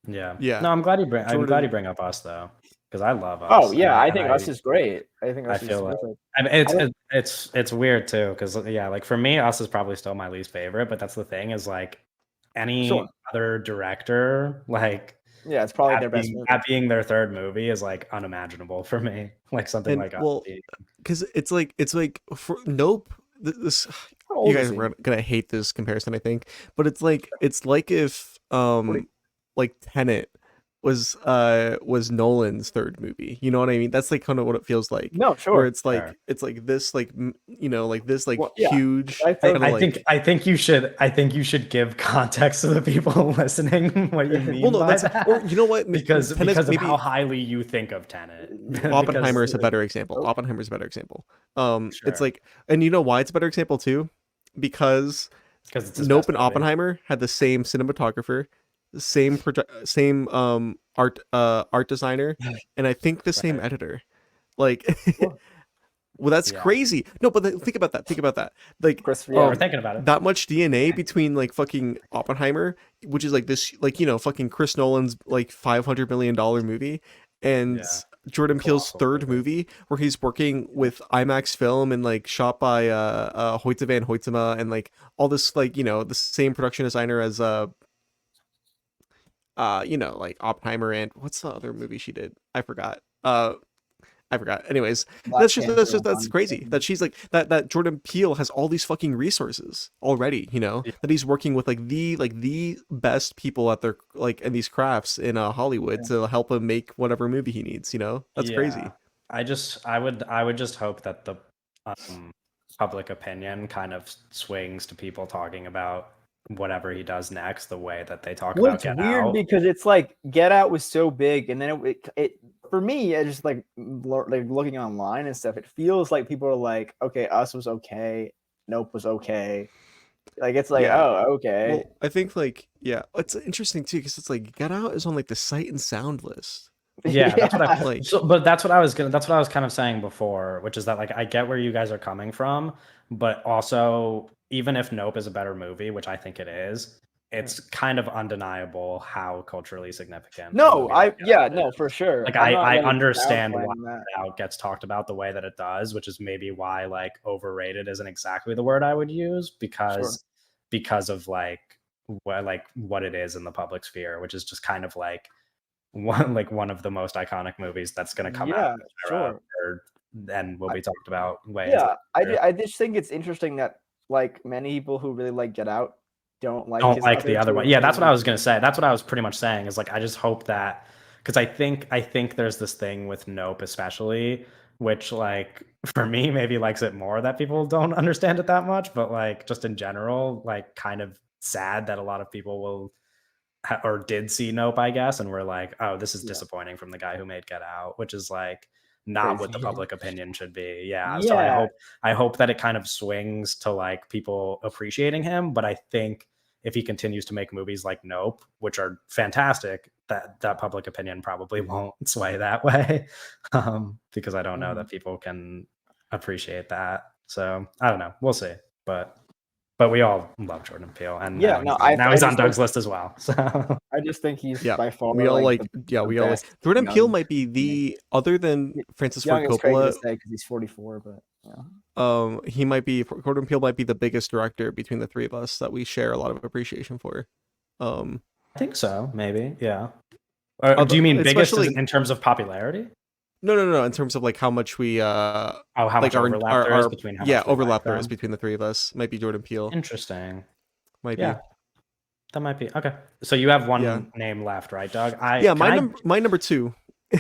Yeah. No, I'm glad you bring up Us though, because I love Us. Oh yeah, I think Us is great. I think Us is like, perfect. I mean, It's weird too, because yeah, like for me, Us is probably still my least favorite, but that's the thing is like any Sure. other director, like Yeah, it's probably their best movie. that being their third movie is like unimaginable for me. Like something And like Us well, being- because it's like for Nope. This How you old guys is he? are gonna hate this comparison, I think, but it's like if like Tenet was Nolan's third movie. You know what I mean? That's like kind of what it feels like. No, Where sure. it's Sure. like this like like this like Well, yeah, huge I kind of I like. think you should give context to the people listening what you mean Well, no, by that's that. or you know what? because Tenet's of how maybe highly you think of Tenet. Oppenheimer Because is a better example. Oh. Oppenheimer's a better example. It's sure, like, and you know why it's a better example too? Because it's his Nope best and movie. Oppenheimer had the same cinematographer, same art designer, and I think the same Right. editor. Like, Well, well, that's Yeah. crazy. No, but think about that. Think about that. Like, Chris, Yeah, we're yeah. thinking about it. that much DNA between like fucking Oppenheimer, which is like this, like fucking Chris Nolan's like $500 million movie, and Yeah. Jordan Peele's Colossal third movie. movie, where he's working with IMAX film and like shot by Hoyte van Hoytema and like all this like the same production designer as like Oppenheimer and what's the other movie she did? I forgot. Anyways, Black Panther that's one. crazy. That she's like that Jordan Peele has all these fucking resources already, Yeah. that he's working with like the best people at their like in these crafts in Hollywood to help him make whatever movie he needs, That's crazy. I would just hope that the public opinion kind of swings to people talking about whatever he does next the way that they talk Well, about it's Get weird Out. because it's like Get Out was so big, and then it for me, I just like looking online and stuff. It feels like people are like, okay, Us was okay, Nope was okay. Like it's like, Yeah. oh, okay. Well, I think like it's interesting too because it's like Get Out is on like the Sight and Sound list. Yeah, that's what I Like, but that's what I was kind of saying before, which is that like I get where you guys are coming from, but also even if Nope is a better movie, which I think it is, it's kind of undeniable how culturally significant. a No, movie like Get Out no, is. for sure. Like I'm not I like understand why downplaying that. Get Out gets talked about the way that it does, which is maybe why like overrated isn't exactly the word I would use because of like what it is in the public sphere, which is just kind of like one of the most iconic movies that's going to come out Yeah, of this era, sure. and will be talked about way. Yeah, into the I just think it's interesting that like many people who really like Get Out don't like don't his like the other two one. Yeah, that's what I was movies. going to say. That's what I was pretty much saying is like I just hope that because I think there's this thing with Nope especially, which like for me maybe likes it more that people don't understand it that much, but like just in general, like kind of sad that a lot of people will or did see Nope, I guess, and we're like, oh, this is Yeah. disappointing from the guy who made Get Out, which is like not what the Crazy. public opinion should be. Yeah. So Yeah. I hope that it kind of swings to like people appreciating him, but I think if he continues to make movies like Nope, which are fantastic, that public opinion probably won't sway that way. Because I don't know that people can appreciate that. So I don't know. We'll see. But we all love Jordan Peele, and Yeah, now he's on just Doug's think, list as well. So I just think he's yeah, by far we all like like the we all like best Jordan Peele young might be the other than Francis Ford young is crazy to Coppola. say because he's 44, but yeah. He might be Jordan Peele might be the biggest director between the three of us that we share a lot of appreciation for. I think so, maybe, yeah. Or do you mean biggest especially in terms of popularity? No. In terms of like how much we how like much overlap there is between how much we overlap like there is them? between the three of us might be Jordan Peele. Interesting. Might Yeah, be. that might be okay. So you have one Yeah. name left, right, Doug? My number two.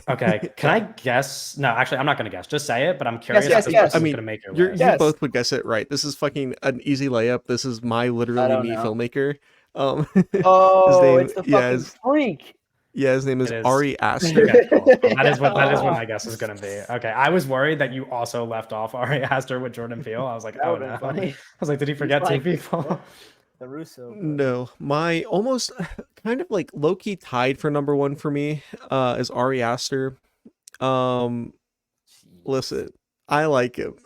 Okay, can I guess? No, actually, I'm not going to guess. Just say it. But I'm curious yes, if this yes. person's I mean, going to make your you list. Yes. both would guess it right. This is fucking an easy layup. This is my literally me know. filmmaker. Oh, his name, it's the fucking freak. Yeah, his name is It is. Ari Aster. Okay, cool. That is what my guess is going to be. Okay, I was worried that you also left off Ari Aster with Jordan Peele. I was like, That oh would've no. been funny. I was like, did he forget two like, people? The Russo. No, my almost kind of like low key tied for number one for me is Ari Aster. Listen, I like him.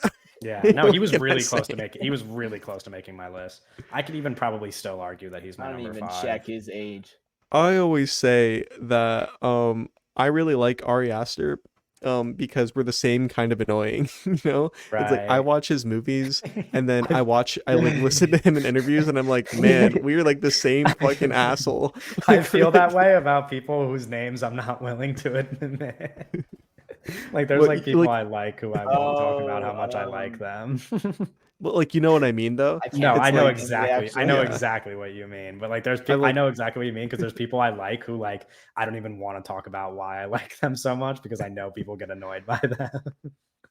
Yeah, no, he was What can I really close say? to making. He was really close to making my list. I could even probably still argue that he's my I don't number even 5. check his age. I always say that I really like Ari Aster because we're the same kind of annoying. It's like I Right. watch his movies and then I like listen to him in interviews and I'm like, man, we're like the same fucking asshole. I Like, feel that way about people whose names I'm not willing to admit. Like there's what like people like I like who I won't talk about how much I like um, them. but like you know what I mean though. I No, can't It's I know think like of any exactly. I know actually. Yeah. exactly what you mean. But like there's I I like know exactly what you mean because there's people I like who like I don't even want to talk about why I like them so much because I know people get annoyed by them.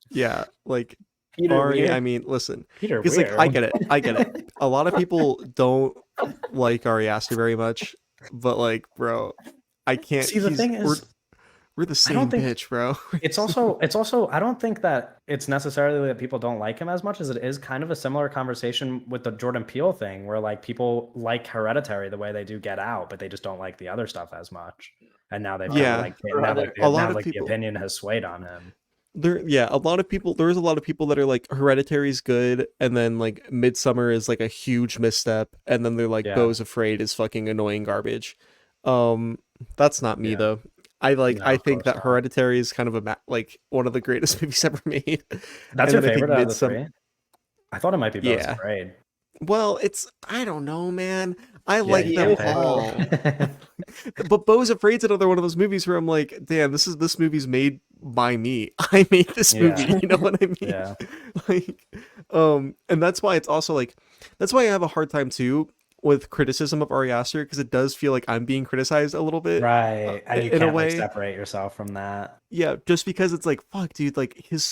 yeah, like Peter Ari, I Weir. mean, listen, Peter because like Weir. I get it. I get it. A lot of people don't like Ari Aster very much, but like, bro, I can't. See, the thing is, We're the I don't same think bitch, bro. it's also I don't think that it's necessarily that people don't like him as much as it is kind of a similar conversation with the Jordan Peele thing where like people like Hereditary the way they do Get Out, but they just don't like the other stuff as much. And now they've kind of Yeah, like now like a lot now of like the people. opinion has swayed on him. A lot of people. There's a lot of people that are like Hereditary's good, and then like Midsummer is like a huge misstep, and then they're like Yeah. Beau's Afraid is fucking annoying garbage. Um, that's not me Yeah. though. No, I of think course that not. Hereditary is kind of like one of the greatest movies ever made, That's and your then I think favorite out of the Midsummer. three? I thought it might be Beau's Yeah. Afraid. Well, it's I don't know, man. I Yeah, like you He them can't is all. pick. But Beau's Afraid's another one of those movies where I'm like, damn, this movie's made by me. I made this Yeah. movie. You know what I mean? Yeah. Like, and that's why it's also like, that's why I have a hard time too with criticism of Ari Aster because it does feel like I'm being criticized a little bit, Right. And you in a can't like way. separate yourself from that. Yeah, just because it's like, fuck, dude, like his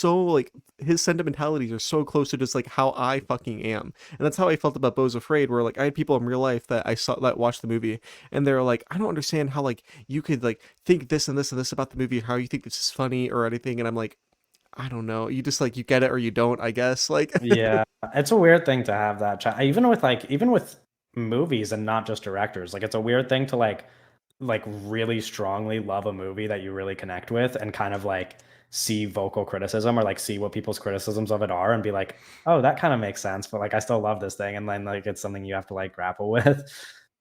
sentimentalities are so close to just like how I fucking am. And that's how I felt about Beau's Afraid, where like I had people in real life that I saw that watched the movie and they're like, I don't understand how like you could like think this and this and this about the movie, how you think this is funny or anything. And I'm like, I don't know. You just like you get it or you don't, I guess. Like Yeah, it's a weird thing to have that chat. Even with movies and not just directors. Like it's a weird thing to like really strongly love a movie that you really connect with and kind of like see vocal criticism or like see what people's criticisms of it are and be like, "Oh, that kind of makes sense, but like I still love this thing." And then like it's something you have to like grapple with.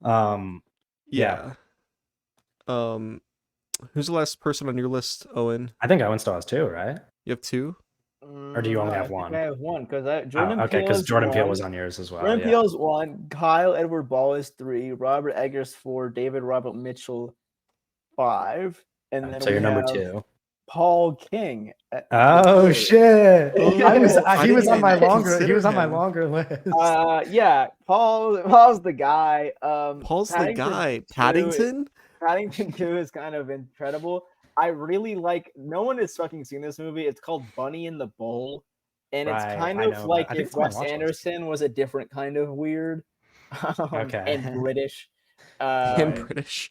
Yeah. yeah. Um who's the last person on your list, Owen? I think Owen still has two, right? You have two? Or do you only No, have I think one? I have one because Oh, Jordan okay, Peele because is Jordan Peele was one. on yours as well. Jordan Yeah. Peele is one. Kyle Edward Ball is three. Robert Eggers four. David Robert Mitchell five. And then So you're we number have two. Paul King. At Oh third. shit! I was Oh, I he was didn't on my even longer he consider was on my him. longer list. Yeah, Paul's the guy. Paul's the Paddington guy. 2 Paddington? Paddington 2 is kind of incredible. I really like. No one has fucking seen this movie. It's called Bunny in the Bowl, and it's Right, kind I of know like that. I think if it's on my Wes watch list. Anderson was a different kind of weird, Okay. and British. I'm Right. British.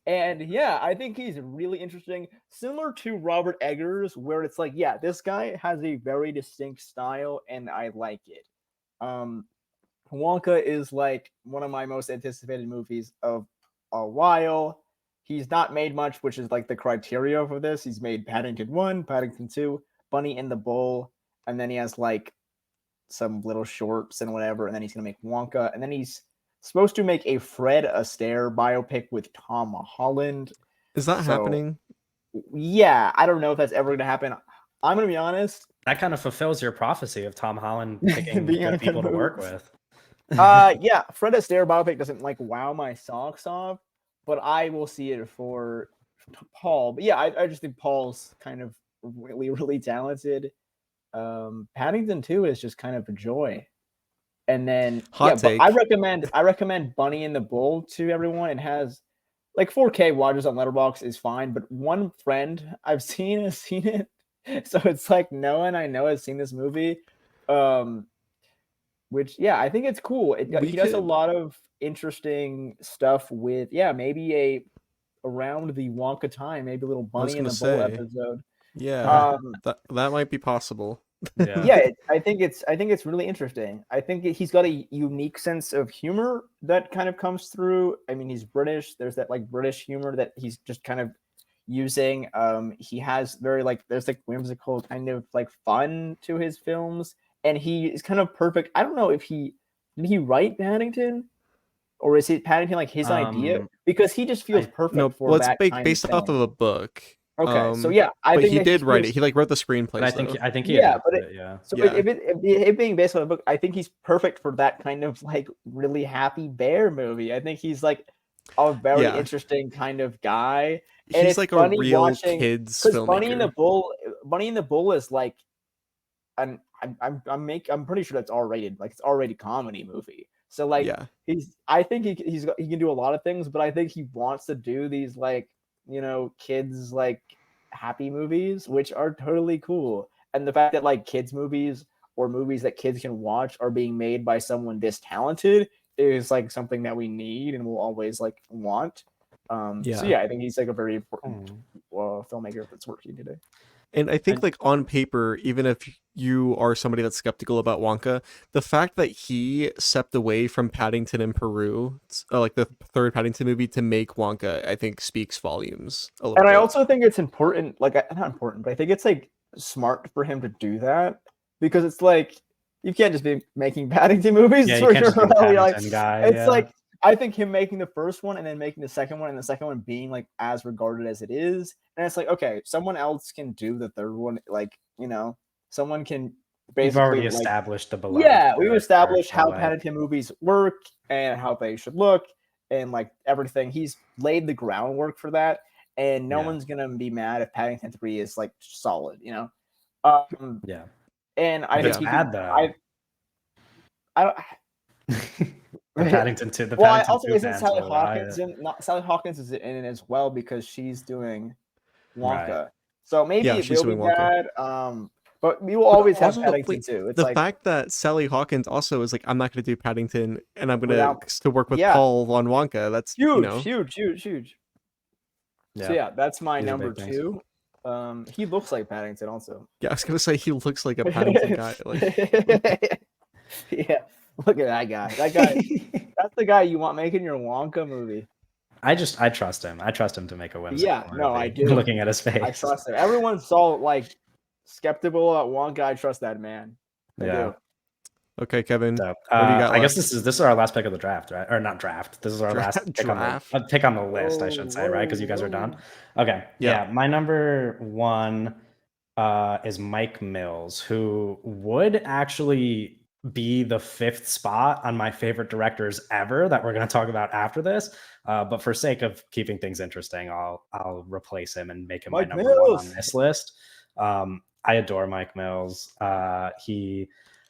And yeah, I think he's really interesting. Similar to Robert Eggers, where it's like, yeah, this guy has a very distinct style, and I like it. Um, Wonka is like one of my most anticipated movies of a while. He's not made much, which is like the criteria for this. He's made Paddington 1, Paddington 2, Bunny in the Bowl, and then he has like some little shorts and whatever, and then he's gonna make Wonka, and then he's supposed to make a Fred Astaire biopic with Tom Holland. Is that So happening? yeah, I don't know if that's ever gonna happen. I'm gonna be honest. That kind of fulfills your prophecy of Tom Holland picking Being on a good good people to work move. with. Yeah, Fred Astaire biopic doesn't like wow my socks off, but I will see it for Paul. But yeah, I just think Paul's kind of really talented. Paddington 2 is just kind of a joy. And then Hot but take. I recommend Bunny in the Bowl to everyone. It has like 4K watches on Letterboxd is fine, but one friend I've seen has seen it. So it's like no one I know has seen this movie. Which yeah, I think it's cool. He does a lot of interesting stuff with maybe around the Wonka time, maybe a little I was Bunny in gonna the Bowl say, episode. yeah, that might be possible. Yeah. I think it's really interesting. I think he's got a unique sense of humor that kind of comes through. I mean, he's British. There's that like British humor that he's just kind of using. He has very like there's like whimsical kind of like fun to his films, and he is kind of perfect. I don't know if did he write Paddington, or is it Paddington like his idea? Because he just feels perfect No, for well, it's that kind based of off thing. of a book. Okay, so yeah, I but think he that did write he's- it. He like wrote the screenplay. But I think he Yeah, adapted it. Yeah. So Yeah. if it being based on a book, I think he's perfect for that kind of like really happy bear movie. I think he's like a very Yeah. interesting kind of guy. And he's it's like a funny real watching kids because Bunny and the filmmaker. Bull is like an I'm pretty sure that's R-rated. Like it's R-rated comedy movie. So like Yeah. I think he can do a lot of things, but I think he wants to do these like, you know, kids like happy movies, which are totally cool. And the fact that like kids movies or movies that kids can watch are being made by someone this talented is like something that we need and will always like want. So yeah, I think he's like a very important filmmaker that's working today. And I think like on paper, even if you are somebody that's skeptical about Wonka, the fact that he stepped away from Paddington in Peru, like the third Paddington movie, to make Wonka, I think speaks volumes a little And bit. I also think it's important, like not important, but I think it's like smart for him to do that because it's like you can't just be making Paddington movies. Yeah, you can't just be the really, Paddington guy. It's Yeah. like I think him making the first one and then making the second one and the second one being like as regarded as it is, and it's like okay, someone else can do the third one. Like you know, someone can basically You've already like, established the beloved. yeah, we've established how like, Paddington movies work and how they should look and like everything. He's laid the groundwork for that, and no one's gonna be mad if Paddington 3 is like solid, you know. yeah. And I If think it's bad though. I don't. The Paddington 2. The Well, Paddington also 2 isn't fans Sally will Hawkins riot. in? Not Sally Hawkins is in it as well because she's doing Wonka. Right. So maybe Yeah, it she's will be doing Wonka. bad. But we will always have Also, Paddington like, too. It's the like fact that Sally Hawkins also is like, I'm not going to do Paddington, and I'm going Without- to work with yeah. Paul on Wonka. That's huge, you know, huge. Yeah. So yeah, that's my These are number big things. 2. He looks like Paddington also. yeah. I was going to say he looks like a Paddington guy. Like, yeah, look at that guy. That guy. That's the guy you want making your Wonka movie. I trust him. I trust him to make a whimsical Yeah, movie. no, I do. Looking at his face. I trust him. Everyone's so like skeptical about Wonka. I trust that man. I do. okay, Kevin. So, what do you got I guess left? this is our last pick of the draft, right? Or not draft. This is our last pick on the list, I should say, right? Because you guys are done. Okay. Yeah. My number 1 is Mike Mills, who would actually be the 5th spot on my favorite directors ever that we're going to talk about after this. But for sake of keeping things interesting, I'll replace him and make him my number 1 on this list. I adore Mike Mills.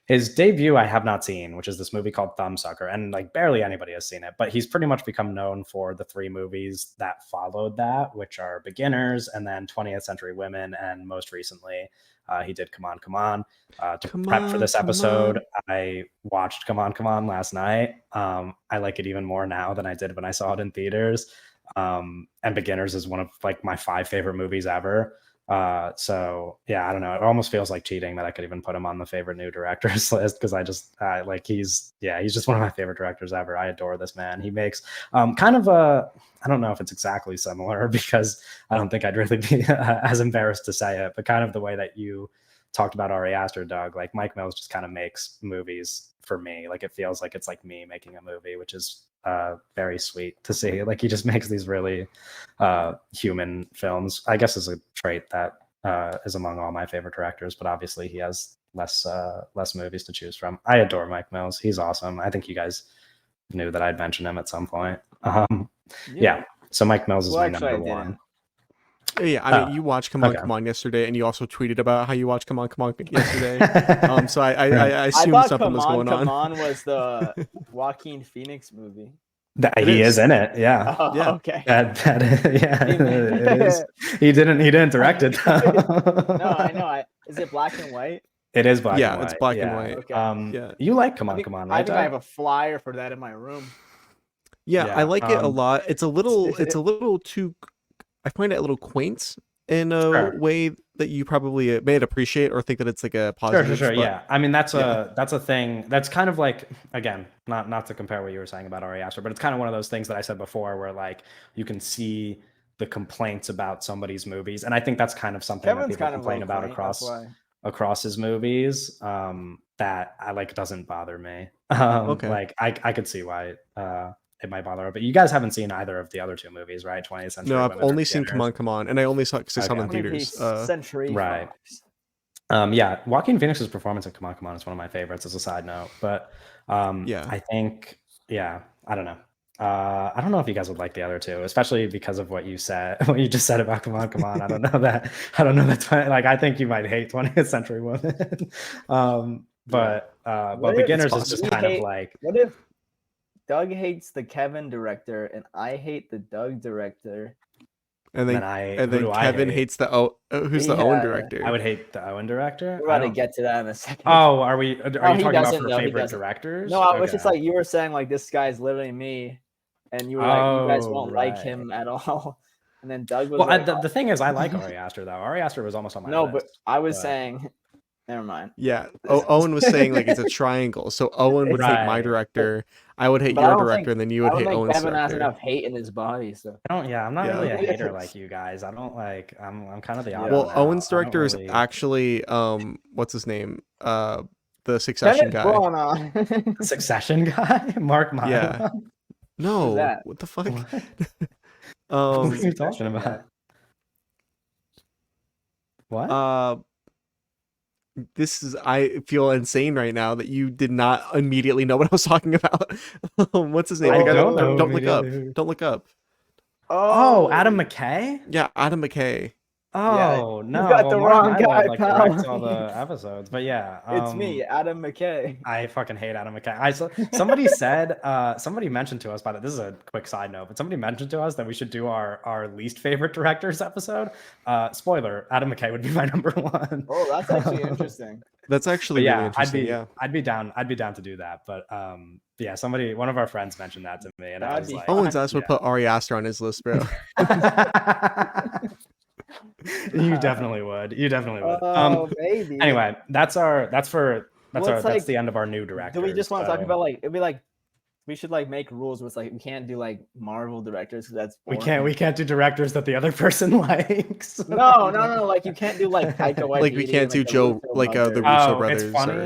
His debut I have not seen, which is this movie called Thumbsucker, and like barely anybody has seen it, but he's pretty much become known for the 3 movies that followed that, which are Beginners and then 20th Century Women, and most recently he did Come On, Come On. Prep for this episode, I watched Come On, Come On last night. I like it even more now than I did when I saw it in theaters. And Beginners is one of like my 5 favorite movies ever. So yeah, I don't know. It almost feels like cheating that I could even put him on the favorite new directors list because I just like he's just one of my favorite directors ever. I adore this man. He makes kind of I don't know if it's exactly similar because I don't think I'd really be as embarrassed to say it, but kind of the way that you talked about Ari Aster, Doug, like Mike Mills just kind of makes movies for me. Like it feels like it's like me making a movie, which is very sweet to see. Like he just makes these really human films. I guess is a trait that is among all my favorite directors, but obviously he has less movies to choose from. I adore Mike Mills. He's awesome. I think you guys knew that I'd mention him at some point. Yeah. So Mike Mills is my number 1. Yeah, I mean, you watched Come On, Come On yesterday, and you also tweeted about how you watched Come On, Come On yesterday. So I assumed something was going on. Come On was the Joaquin Phoenix movie. He is in it. Yeah. Oh, yeah. Okay. It is. He didn't direct it. No, I know. Is it black and white? It is black and white. Yeah, it's black and white. Okay. You like Come On, Come On, right? I think I have a flyer for that in my room. Yeah, I like it a lot. It's a little too. I find it a little quaint in a way that you probably may appreciate or think that it's like a positive. Sure. Yeah, I mean that's a thing. That's kind of like, again, not to compare what you were saying about Ari Aster, but it's kind of one of those things that I said before, where like you can see the complaints about somebody's movies, and I think that's kind of something that people complain about across his movies. That I like doesn't bother me. Okay. Like I could see why it might bother her. But you guys haven't seen either of the other two movies, right? 20th Century. No, I've Women in only seen Theaters. Come On, and I only saw it because I saw it in Okay. theaters. 20th Century right. Fox. Yeah, Joaquin Phoenix's performance in Come On is one of my favorites as a side note. But Yeah. I think, I don't know. I don't know if you guys would like the other two, especially because of what you said, what you just said about Come On. I don't know that. Like, I think you might hate 20th Century Women. But Beginners is just kind of like. What if Doug hates the Kevin director and I hate the Doug director? And then Kevin hates the who's the Owen director. I would hate the Owen director. We're about to get to that in a second. Oh, are you talking about for no, favorite directors? No, it was just like you were saying, like, this guy's literally me, and you were like, you guys won't like him at all. And then Doug was like, the thing is, I like Ari Aster though. Ari Aster was almost on my list. No, but I was saying, never mind. Yeah, Owen was saying like it's a triangle. So Owen would hate my director, I would hate your director, and then you would hate Owen's Kevin director. has enough hate in his body, so I'm not really a hater like you guys. I don't like. I'm kind of the opposite. Well, Owen's director is actually what's his name? The Succession guy. Succession guy, Mark Mylod. Yeah. No, what the fuck? What are you talking about? What? I feel insane right now that you did not immediately know what I was talking about. What's his name? Don't look up. Oh, Adam McKay? Yeah, Adam McKay. Oh, no. You got the wrong guy, pal. Directs all the episodes. But yeah. It's me, Adam McKay. I fucking hate Adam McKay. Somebody mentioned to us, by the way, this is a quick side note, but somebody mentioned to us that we should do our least favorite directors episode. Spoiler, Adam McKay would be my number one. Oh, that's actually interesting. That's actually really interesting. I'd be down to do that. But yeah, one of our friends mentioned that to me, and I was like, Owen's asked to put Ari Aster on his list, bro. You definitely would. Oh, baby. Anyway, that's the end of our new director. Do we just want to talk about it'd be like we should like make rules where it's like we can't do like Marvel directors because that's boring. We can't do directors that the other person likes. No. Like you can't do like Taika Waititi, like we can't do Joe the Russo brothers. It's funny. Or...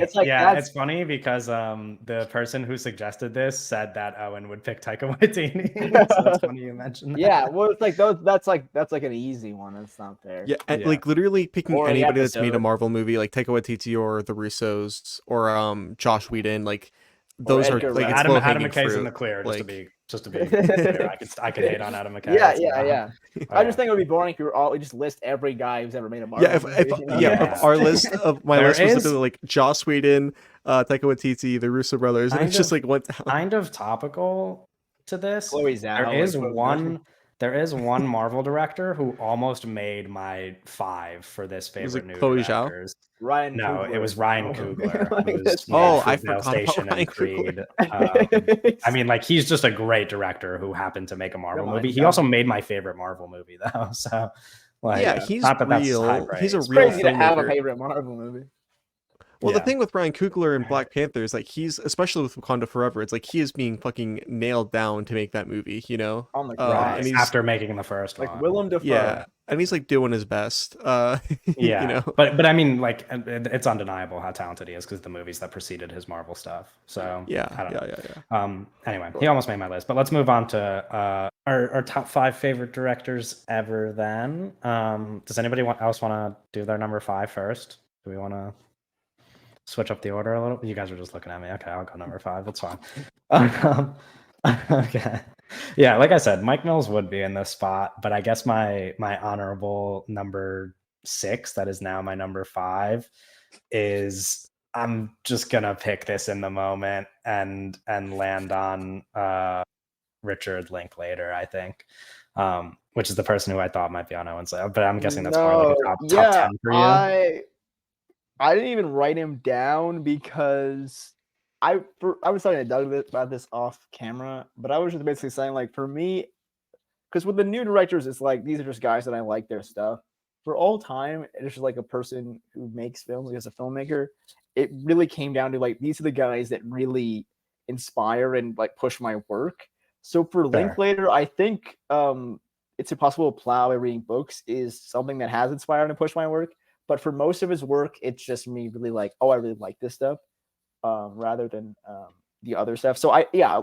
It's funny because the person who suggested this said that Owen would pick Taika Waititi. So that's funny you mentioned that. Yeah, well, it's like those. That's like an easy one. That's not fair. Yeah, and like literally picking anybody that's made a Marvel movie, like Taika Waititi or the Russos or Josh Whedon, like. Those are like Adam McKay's in the clear, just to be clear. I could hate on Adam McKay. Yeah. I just think it would be boring if we just list every guy who's ever made a Marvel movie. If our list of my list was like Joss Whedon, Taika Waititi, the Russo brothers, and it's just like went down. Kind of topical to this. Chloe Zhao. There is one Marvel director who almost made my 5 for this favorite new directors. Ryan Coogler. It was Ryan Coogler. I forgot about Ryan Creed. I mean, like, he's just a great director who happened to make a Marvel movie. He also made my favorite Marvel movie, though. So, like, he's not that real. He's a real crazy to have a favorite Marvel movie. Well, the thing with Ryan Coogler and Black Panther is like he's, especially with Wakanda Forever, it's like he is being fucking nailed down to make that movie, you know? On the grind. And he's, after making the first one. Like Willem Dafoe. Yeah, and he's like doing his best. You know? But I mean, like, it's undeniable how talented he is because the movies that preceded his Marvel stuff. So yeah. Anyway, he almost made my list. But let's move on to our top 5 favorite directors ever. Then, does anybody else want to do their number 5 first? Do we want to switch up the order a little? You guys are just looking at me. Okay, I'll go number 5. That's fine. Okay. Yeah, like I said, Mike Mills would be in this spot, but I guess my honorable number 6, that is now my number 5, is I'm just gonna pick this in the moment and land on Richard Linklater, I think. Which is the person who I thought might be on Owen's list, but I'm guessing that's probably like a top 10 for you. I didn't even write him down because I was talking to Doug about this off camera, but I was just basically saying, like, for me, because with the new directors, it's like these are just guys that I like their stuff. For all time, it's just like a person who makes films, like as a filmmaker. It really came down to like these are the guys that really inspire and like push my work. So for Linklater, I think It's Impossible to Plow by Reading Books is something that has inspired and pushed my work. But for most of his work, it's just me really like, oh, I really like this stuff, rather than the other stuff. So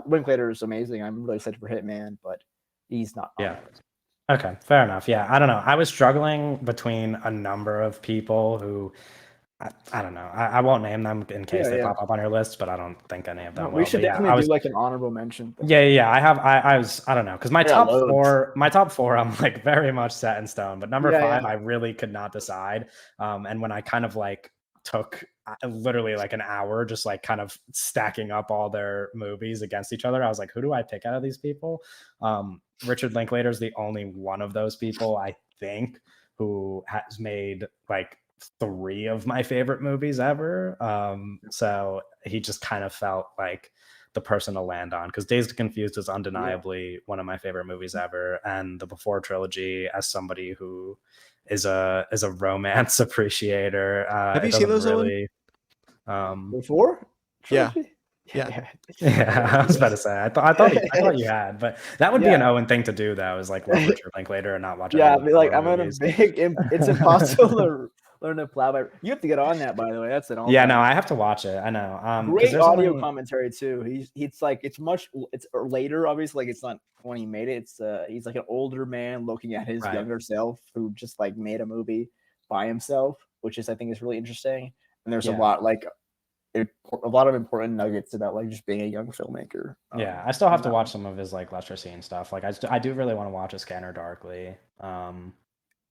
Linklater is amazing. I'm really excited for Hitman, but he's not on Yeah. my list. Okay, fair enough. Yeah, I don't know. I was struggling between a number of people who I don't know. I won't name them in case they pop up on your list, but I don't think any of them will. We should But yeah, definitely do like an honorable mention thing. Yeah. I don't know, because my I got top four, I'm like very much set in stone. But number Yeah, five, yeah. I really could not decide. And when I kind of like took literally like an hour just like kind of stacking up all their movies against each other, I was like, who do I pick out of these people? Richard Linklater is the only one of those people, I think, who has made like 3 of my favorite movies ever. So he just kind of felt like the person to land on, because Dazed and Confused is undeniably one of my favorite movies ever, and the Before trilogy, as somebody who is a romance appreciator, Have you seen those, Owen? Before? Yeah. Yeah, I was about to say. I thought you had, but that would be an Owen thing to do, though. Is like love Richard Linklater and not watch. Yeah, like I'm on a big. It's impossible to learn to plow by. You have to get on that, by the way. That's an all. Yeah, no, I have to watch it. I know. Great audio commentary too. It's like it's later. Obviously, like it's not when he made it. It's he's like an older man looking at his younger self who just like made a movie by himself, which I think is really interesting. And there's a lot of important nuggets about like just being a young filmmaker. Yeah, I still have to watch some of his like lesser seen stuff. Like I do really want to watch A Scanner Darkly. And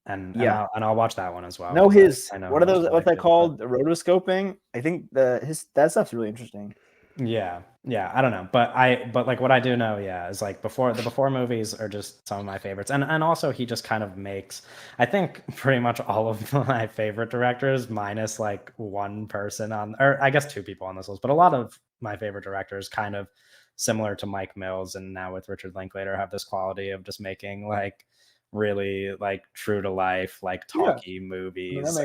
I'll watch that one as well. No, what are those? What's that called? The rotoscoping. I think that stuff's really interesting. Yeah, I don't know, but like what I do know, is like the Before movies are just some of my favorites, and also he just kind of makes, I think, pretty much all of my favorite directors minus like one person or I guess 2 people on this list, but a lot of my favorite directors, kind of similar to Mike Mills and now with Richard Linklater, have this quality of just making like really like true to life, like talky movies,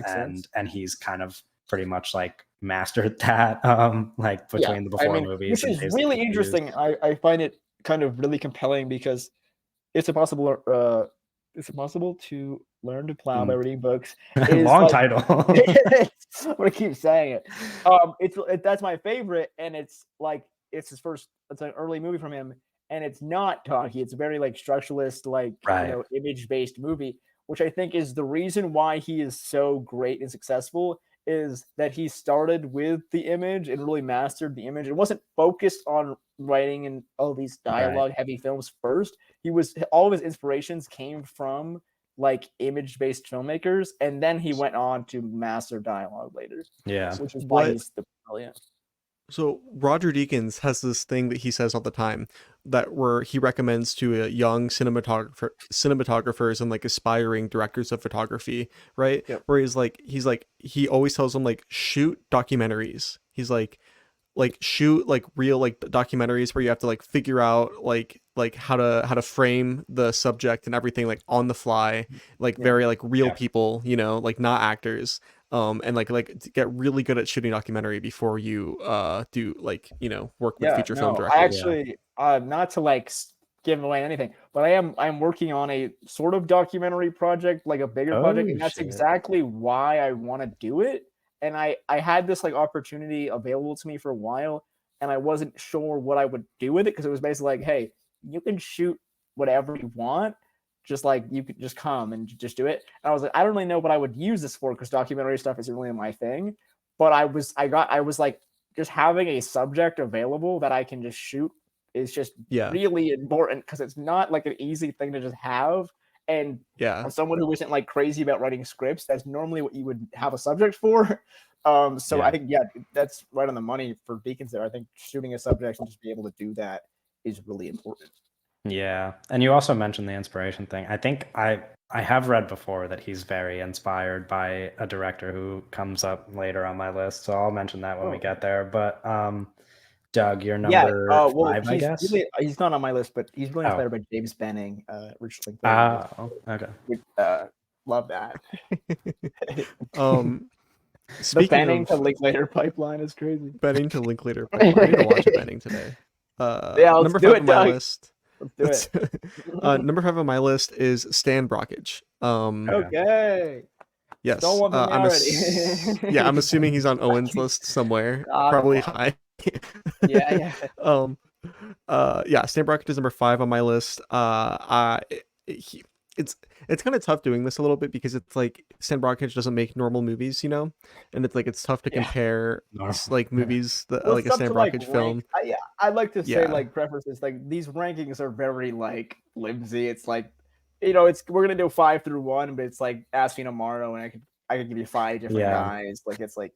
and he's kind of pretty much like mastered that like between the Before movies, which is really interesting. I find it kind of really compelling because it's impossible to learn to plow by reading books. Long title. I'm gonna keep saying it. That's my favorite, and it's like it's an early movie from him, and it's not talky. It's very like structuralist, like image-based movie, which I think is the reason why he is so great and successful, is that he started with the image and really mastered the image. It wasn't focused on writing and all these dialogue-heavy films first. All of his inspirations came from like image-based filmmakers, and then he went on to master dialogue later. Yeah, which is why he's the brilliant. So Roger Deakins has this thing that he says all the time, that where he recommends to young cinematographers and like aspiring directors of photography, right? Yep. Where he always tells them like, shoot documentaries. He's like shoot like real like documentaries where you have to like figure out like how to frame the subject and everything like on the fly, like very like real people, like not actors. And like get really good at shooting documentary before you do like work with feature film directors. I actually not to like give away anything, but I'm working on a sort of documentary project, like a bigger project, and that's exactly why I want to do it. And I had this like opportunity available to me for a while, and I wasn't sure what I would do with it, because it was basically like, hey, you can shoot whatever you want. Just like you could just come and just do it. And I was like, I don't really know what I would use this for, because documentary stuff isn't really my thing. But I was like, just having a subject available that I can just shoot is just really important, because it's not like an easy thing to just have. And for someone who isn't like crazy about writing scripts, that's normally what you would have a subject for. So I think that's right on the money for Deakins there. I think shooting a subject and just be able to do that is really important. Yeah, and you also mentioned the inspiration thing. I think I have read before that he's very inspired by a director who comes up later on my list, so I'll mention that when we get there. But Doug, you're number 5, I guess. He's not on my list, but he's really inspired by James Benning, Richard Linklater. Okay. Love that. The Benning to Linklater pipeline is crazy. Benning to Linklater pipeline. I need to watch Benning today. Number 5 on my list. Let's do it. Number 5 on my list is Stan Brockage. Okay. Yes. I'm I'm assuming he's on Owen's list somewhere. Probably high. Yeah. Yeah, Stan Brakhage is number 5 on my list. He, it's it's kind of tough doing this a little bit because it's like Stan Brakhage doesn't make normal movies, and it's like it's tough to Yeah. compare Normal. like movies that Well, like it's a tough Stan to like Brakhage rank. film. I'd like to say Yeah. like preferences. Like these rankings are very like flimsy. It's like, it's we're gonna do 5 through 1, but it's like ask me tomorrow, and I could give you 5 different Yeah. guys. Like it's like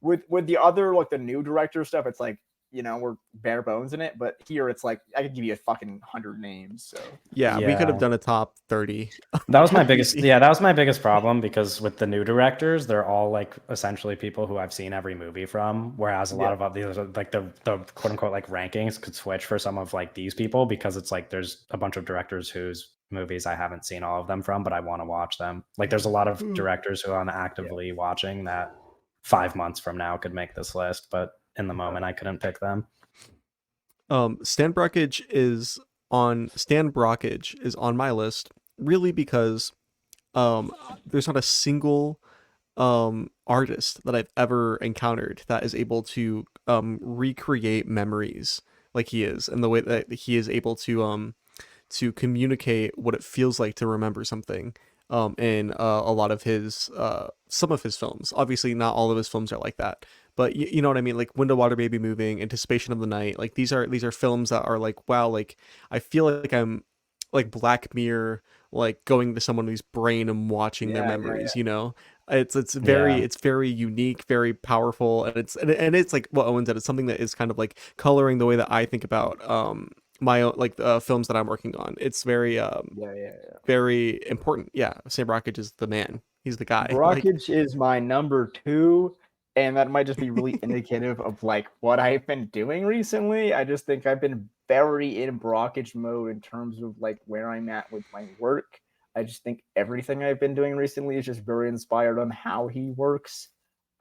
with the other like the new director stuff, it's like we're bare bones in it. But here it's like I could give you a fucking 100 names. So Yeah, we could have Yeah. done a top 30. That was my biggest, Easy. yeah, that was my biggest problem because with the new directors, they're all like essentially people who I've seen every movie from. Whereas a lot of these, like the quote unquote like rankings could switch for some of like these people because it's like there's a bunch of directors whose movies I haven't seen all of them from, but I want to watch them. Like there's a lot of directors who I'm actively watching that 5 months from now could make this list, but in the moment I couldn't pick them. Stan Brakhage is on my list really because there's not a single artist that I've ever encountered that is able to recreate memories like he is, and the way that he is able to communicate what it feels like to remember something in a lot of his some of his films. Obviously not all of his films are like that, but you know what I mean, like Window Water Baby Moving, Anticipation of the Night, like these are films that are like, wow, like I feel like I'm like Black Mirror, like going to someone's brain and watching their memories, it's Yeah. very unique, very powerful, and it's like what Owen said, it's something that is kind of like coloring the way that I think about my own like films that I'm working on. It's very very important. Yeah, Sam Rockage is the man. He's the guy. Like, Brockage is my number 2, and that might just be really indicative of like what I've been doing recently. I just think I've been very in Brockage mode in terms of like where I'm at with my work. I just think everything I've been doing recently is just very inspired on how he works.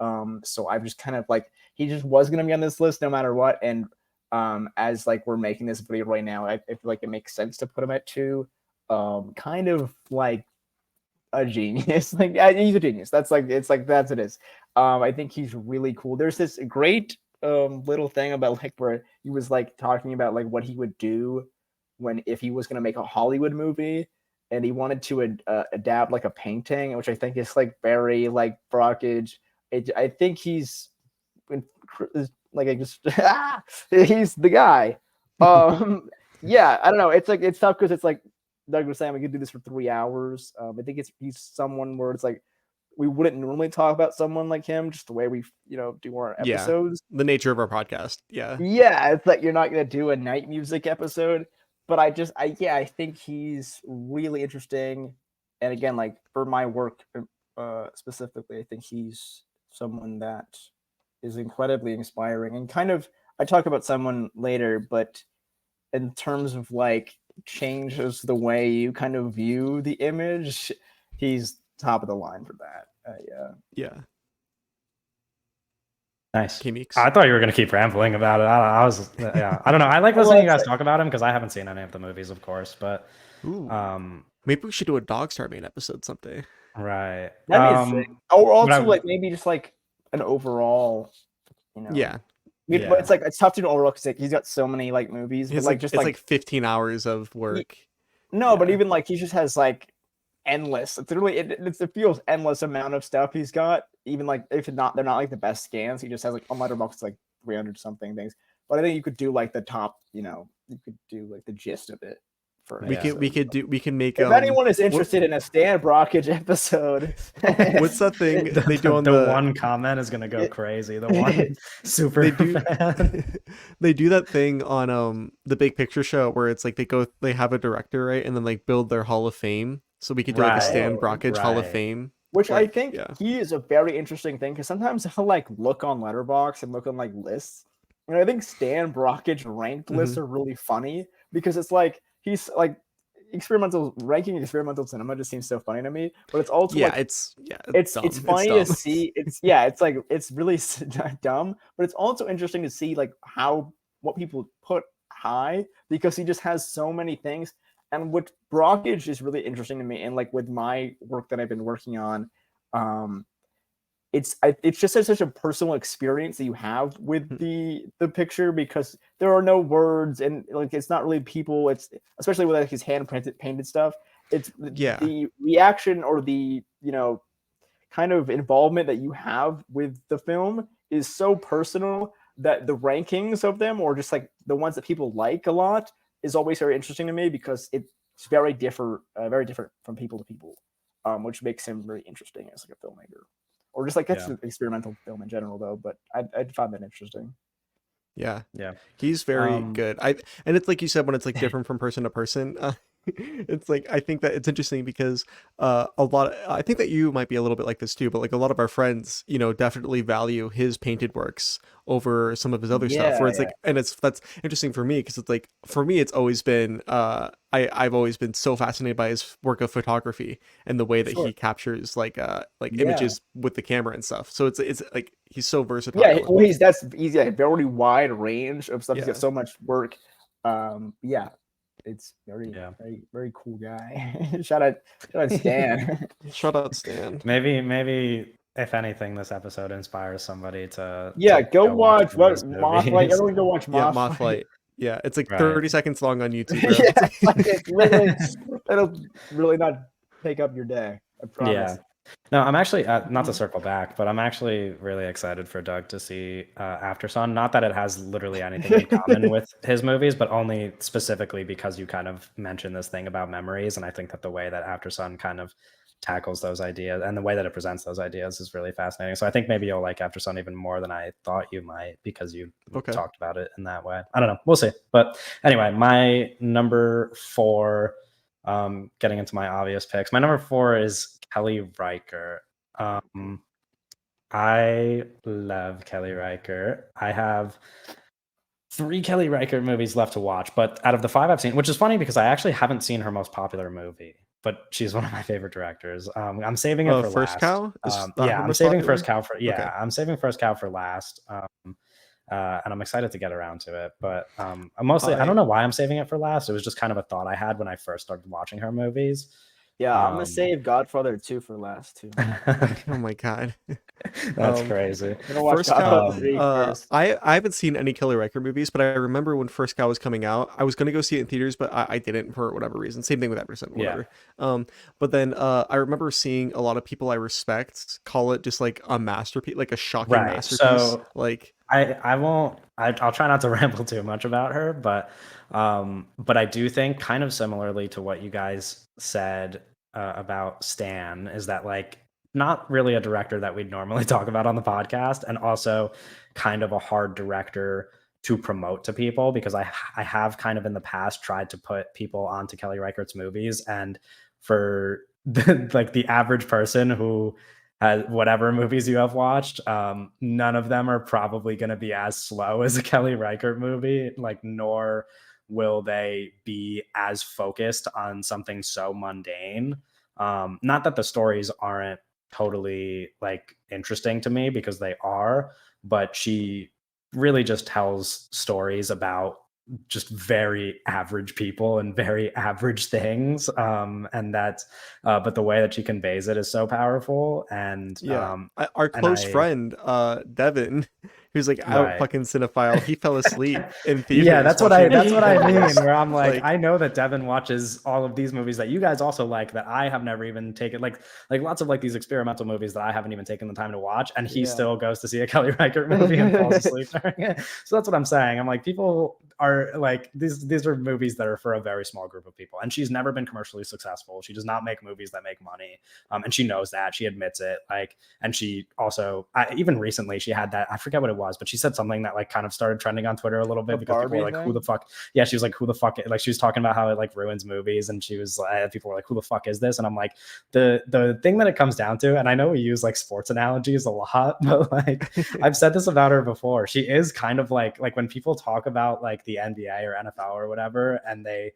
So I've just kind of like he just was gonna be on this list no matter what. And as like we're making this video right now, I feel like it makes sense to put him at 2. Kind of like a genius. Like he's a genius. That's like that's it is. I think he's really cool. There's this great little thing about like where he was like talking about like what he would do when if he was gonna make a Hollywood movie and he wanted to adapt like a painting, which I think is like very like Brockage. I think he's like I just he's the guy. Yeah, I don't know. It's like it's tough because it's like Doug was saying we could do this for 3 hours. I think he's someone where it's like we wouldn't normally talk about someone like him, just the way we do our yeah, episodes. the nature of our podcast. Yeah. Yeah, it's like you're not gonna do a night music episode, but I think he's really interesting. And again, like for my work specifically, I think he's someone that is incredibly inspiring and kind of I talk about someone later, but in terms of like changes the way you kind of view the image, he's top of the line for that. Yeah. Nice. K-Meeks. I thought you were going to keep rambling about it. I was, yeah. I don't know. I like listening to you guys talk about him because I haven't seen any of the movies, of course. But Ooh. Maybe we should do a Dog Star main episode someday. Right. That'd be sick. Or also like maybe just like an overall, Yeah. But it's like it's tough to do overall because he's got so many like movies. But It's like 15 hours of work. But even like he just has like endless. It's really it feels endless amount of stuff he's got. Even like if they're not like the best scans, he just has like on Letterboxd like 300 something things. But I think you could do like the top. You could do like the gist of it. We can make. If anyone is interested in a Stan Brockage episode, what's that thing they do on the one comment is gonna go crazy. The one super fan. They do that thing on the Big Picture Show where it's like they have a director, right, and then like build their Hall of Fame. So we could do like a Stan Brockage Hall of Fame. Which I think he is a very interesting thing because sometimes I'll like look on Letterboxd and look on like lists. And I think Stan Brockage ranked lists are really funny because it's like he's like ranking experimental cinema just seems so funny to me. But it's also it's funny to see. It's really dumb, but it's also interesting to see like what people put high because he just has so many things. And what Brockage is really interesting to me, and like with my work that I've been working on, it's just such a personal experience that you have with Hmm. the picture, because there are no words, and like it's not really people. It's especially with like his hand painted stuff. It's Yeah. the reaction or the kind of involvement that you have with the film is so personal that the rankings of them, or just like the ones that people like a lot, is always very interesting to me, because it's very different from people to people, which makes him very interesting as like a filmmaker, or just like that's Yeah. an experimental film in general, though. But I find that interesting. Yeah. Yeah. He's very Um, good. And it's like you said, when it's like different from person to person, it's like I think that it's interesting because I think that you might be a little bit like this too, but like a lot of our friends, definitely value his painted works over some of his other stuff. Where Yeah, it's yeah, like, and that's interesting for me because it's like for me, it's always been I've always been so fascinated by his work of photography and the way that sure. he captures like Yeah, images with the camera and stuff. So it's like he's so yeah. versatile. Well, he's a very wide range of stuff. He's got Yeah. so much work. Yeah, it's yeah. very cool guy. Shout out Stan. Shout out Stan. Maybe if anything, this episode inspires somebody Yeah, to go go watch watch one of what his Mothlight. movies. Everyone go watch Yeah, Mothlight. Mothlight. Yeah, it's like Right. 30 seconds long on YouTube, bro. Yeah, It's like- it's literally it'll really not take up your day. I promise. Yeah. No, I'm actually not to circle back, but I'm actually really excited for Doug to see After Sun. Not that it has literally anything in common with his movies, but only specifically because you kind of mentioned this thing about memories, and I think that the way that After Sun kind of tackles those ideas and the way that it presents those ideas is really fascinating. So I think maybe you'll like After Sun even more than I thought you might, because you Okay. talked about it in that way. I don't know. We'll see. But anyway, my number 4. Getting into my obvious picks. My number 4 is Kelly Riker. I love Kelly Riker. I have 3 Kelly Riker movies left to watch, but out of the 5 I've seen, which is funny because I actually haven't seen her most popular movie, but she's one of my favorite directors. I'm saving it for First last. Cow? Yeah, I'm saving First Cow for Okay. I'm saving First Cow for last. And I'm excited to get around to it. But I don't know why I'm saving it for last. It was just kind of a thought I had when I first started watching her movies. Yeah, I'm gonna save Godfather 2 for last too. Oh my god. That's crazy. I'm gonna watch First Cow, Godfather 3 first. I haven't seen any Kelly Riker movies, but I remember when First Cow was coming out, I was gonna go see it in theaters, but I didn't for whatever reason. Same thing with Everson, whatever. Yeah. But then I remember seeing a lot of people I respect call it just like a masterpiece, like a shocking masterpiece. So like I'll try not to ramble too much about her, but I do think kind of similarly to what you guys said about Stan, is that like not really a director that we'd normally talk about on the podcast, and also kind of a hard director to promote to people, because I have kind of in the past tried to put people onto Kelly Reichardt's movies, and for like the average person who whatever movies you have watched, none of them are probably going to be as slow as a Kelly Reichardt movie, like, nor will they be as focused on something so mundane. Not that the stories aren't totally like interesting to me, because they are, but she really just tells stories about just very average people and very average things, and that's but the way that she conveys it is so powerful. And our close friend Devin, who's like out fucking cinephile, he fell asleep in theaters. Yeah, that's what I mean, where I'm like, I know that Devin watches all of these movies that you guys also like, that I have never even taken, like lots of like these experimental movies that I haven't even taken the time to watch, and he still goes to see a Kelly Reichardt movie and falls asleep during it. So that's what I'm saying. I'm like, people are like, these are movies that are for a very small group of people, and she's never been commercially successful. She does not make movies that make money, and she knows that. She admits it. Like, and she also, even recently, she had that, I forget what it was, but she said something that like kind of started trending on Twitter a little bit, because people were like, who the fuck? Yeah, she was like, who the fuck? Like, she was talking about how it like ruins movies, and she was like, people were like, who the fuck is this? And I'm like, the thing that it comes down to, and I know we use like sports analogies a lot, but like I've said this about her before, she is kind of like when people talk about like the NBA or NFL or whatever, and they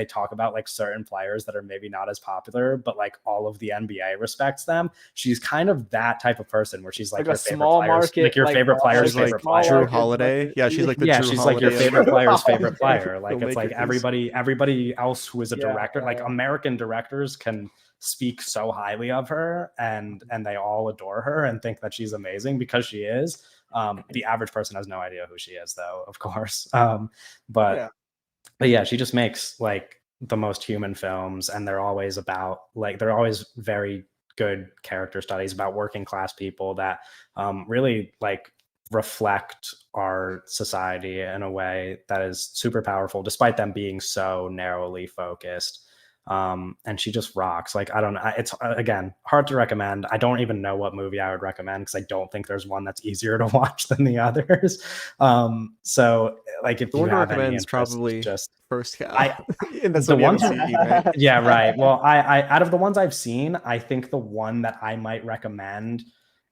talk about like certain players that are maybe not as popular, but like all of the NBA respects them. She's kind of that type of person, where she's like your small favorite players, market, like your favorite player's favorite player. Drew Holiday. Yeah, she's like the Drew she's Holiday like your favorite player's favorite of player. Like, it's like filmmakers. everybody else who is a director, like American directors can speak so highly of her, and they all adore her and think that she's amazing because she is. The average person has no idea who she is, though, of course. But yeah, she just makes like the most human films, and they're always about like they're always very good character studies about working class people that really like reflect our society in a way that is super powerful, despite them being so narrowly focused. And she just rocks. Like, I don't know. It's again hard to recommend. I don't even know what movie I would recommend because I don't think there's one that's easier to watch than the others. So like if The you one to have any recommend is interest, probably just First Cow. I And that's the what you haven't ones seen, right? yeah, right. Well, I out of the ones I've seen, I think the one that I might recommend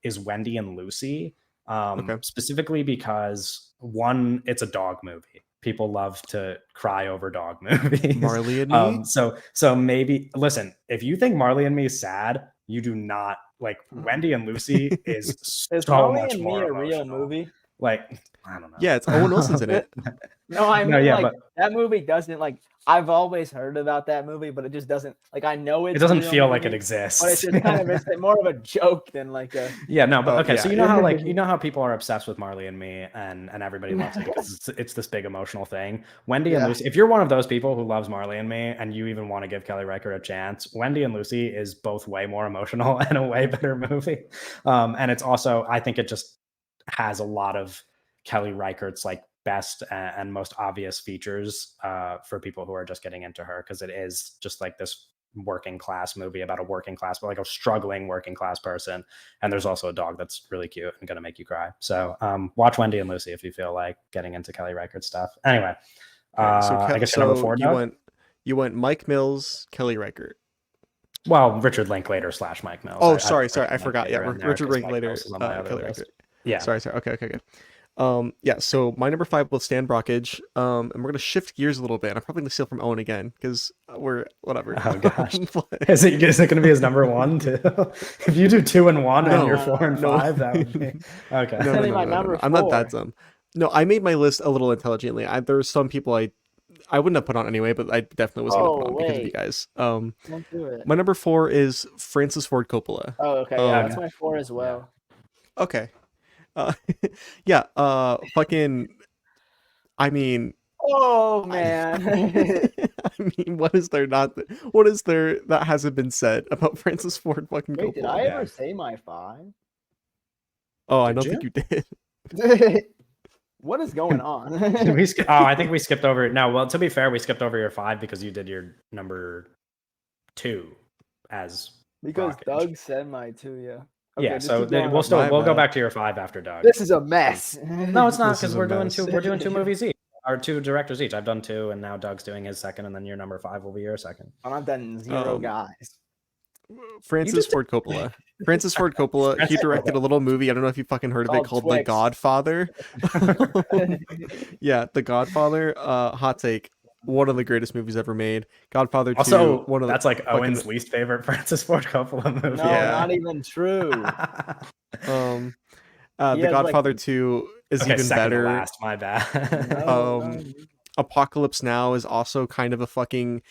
is Wendy and Lucy. Okay. Specifically because one, it's a dog movie. People love to cry over dog movies. Marley and Me. So maybe listen, if you think Marley and Me is sad, you do not like Wendy and Lucy is Is so Marley much and more Me a emotional. real movie? Like, I don't know. Yeah, it's Owen Wilson's in it. No, I mean, No, yeah, like, but that movie doesn't, like, I've always heard about that movie, but it just doesn't, like, I know it's it doesn't a real feel like it movie, exists. but it's just kind of, it's more of a joke than like a. Yeah, no, but Oh, okay. So yeah. you know how like you know how people are obsessed with Marley and Me, and everybody loves it because it's this big emotional thing. Wendy and Yeah. Lucy. If you're one of those people who loves Marley and Me, and you even want to give Kelly Reichardt a chance, Wendy and Lucy is both way more emotional and a way better movie. And it's also, I think it just has a lot of Kelly Reichardt's like best and most obvious features for people who are just getting into her, because it is just like this working class movie about a working class, but like a struggling working class person. And there's also a dog that's really cute and gonna make you cry. So watch Wendy and Lucy if you feel like getting into Kelly Reichardt stuff. Anyway, I guess your number 4. You went Mike Mills, Kelly Reichardt. Well, Richard Linklater / Mike Mills. Oh, sorry, I forgot. Yeah, Richard Linklater, Kelly Reichardt. Reichardt. Yeah. Sorry. Okay. Yeah, so my number 5 will Stan Brockage. And we're gonna shift gears a little bit. I'm probably gonna steal from Owen again because we're whatever. Oh gosh, is it gonna be his number 1 too? If you do 2 and 1 and you're 4 and 5, that would be okay. No. I'm not that dumb. No, I made my list a little intelligently. There's some people I wouldn't have put on anyway, but I definitely was gonna put on because of you guys. Don't do it. My number 4 is Francis Ford Coppola. Oh, okay. Yeah, that's my 4 as well. Okay. Yeah, fucking, I mean, oh man. I mean, what is there that hasn't been said about Francis Ford fucking Coppola? Wait, did I ever say my 5? Oh, I don't think you did. What is going on? I think we skipped over. No, well, to be fair, we skipped over your 5 because you did your number 2 as because Brockage. Doug said my 2, yeah. Okay, yeah, so we'll go back to your 5 after Doug. This is a mess. No, it's not, because we're doing 2 movies each, or 2 directors each. I've done 2, and now Doug's doing his second, and then your number 5 will be your second. And I've done 0 guys. Francis Ford Coppola. Francis Ford Coppola. He directed a little movie. I don't know if you fucking heard of it, called The Godfather. Yeah, The Godfather. Hot take. One of the greatest movies ever made. Godfather 2. Also, one of that's like Owen's least favorite Francis Ford Coppola movie. No, not even true. The Godfather 2 is even better. Last, my bad. Apocalypse Now is also kind of a fucking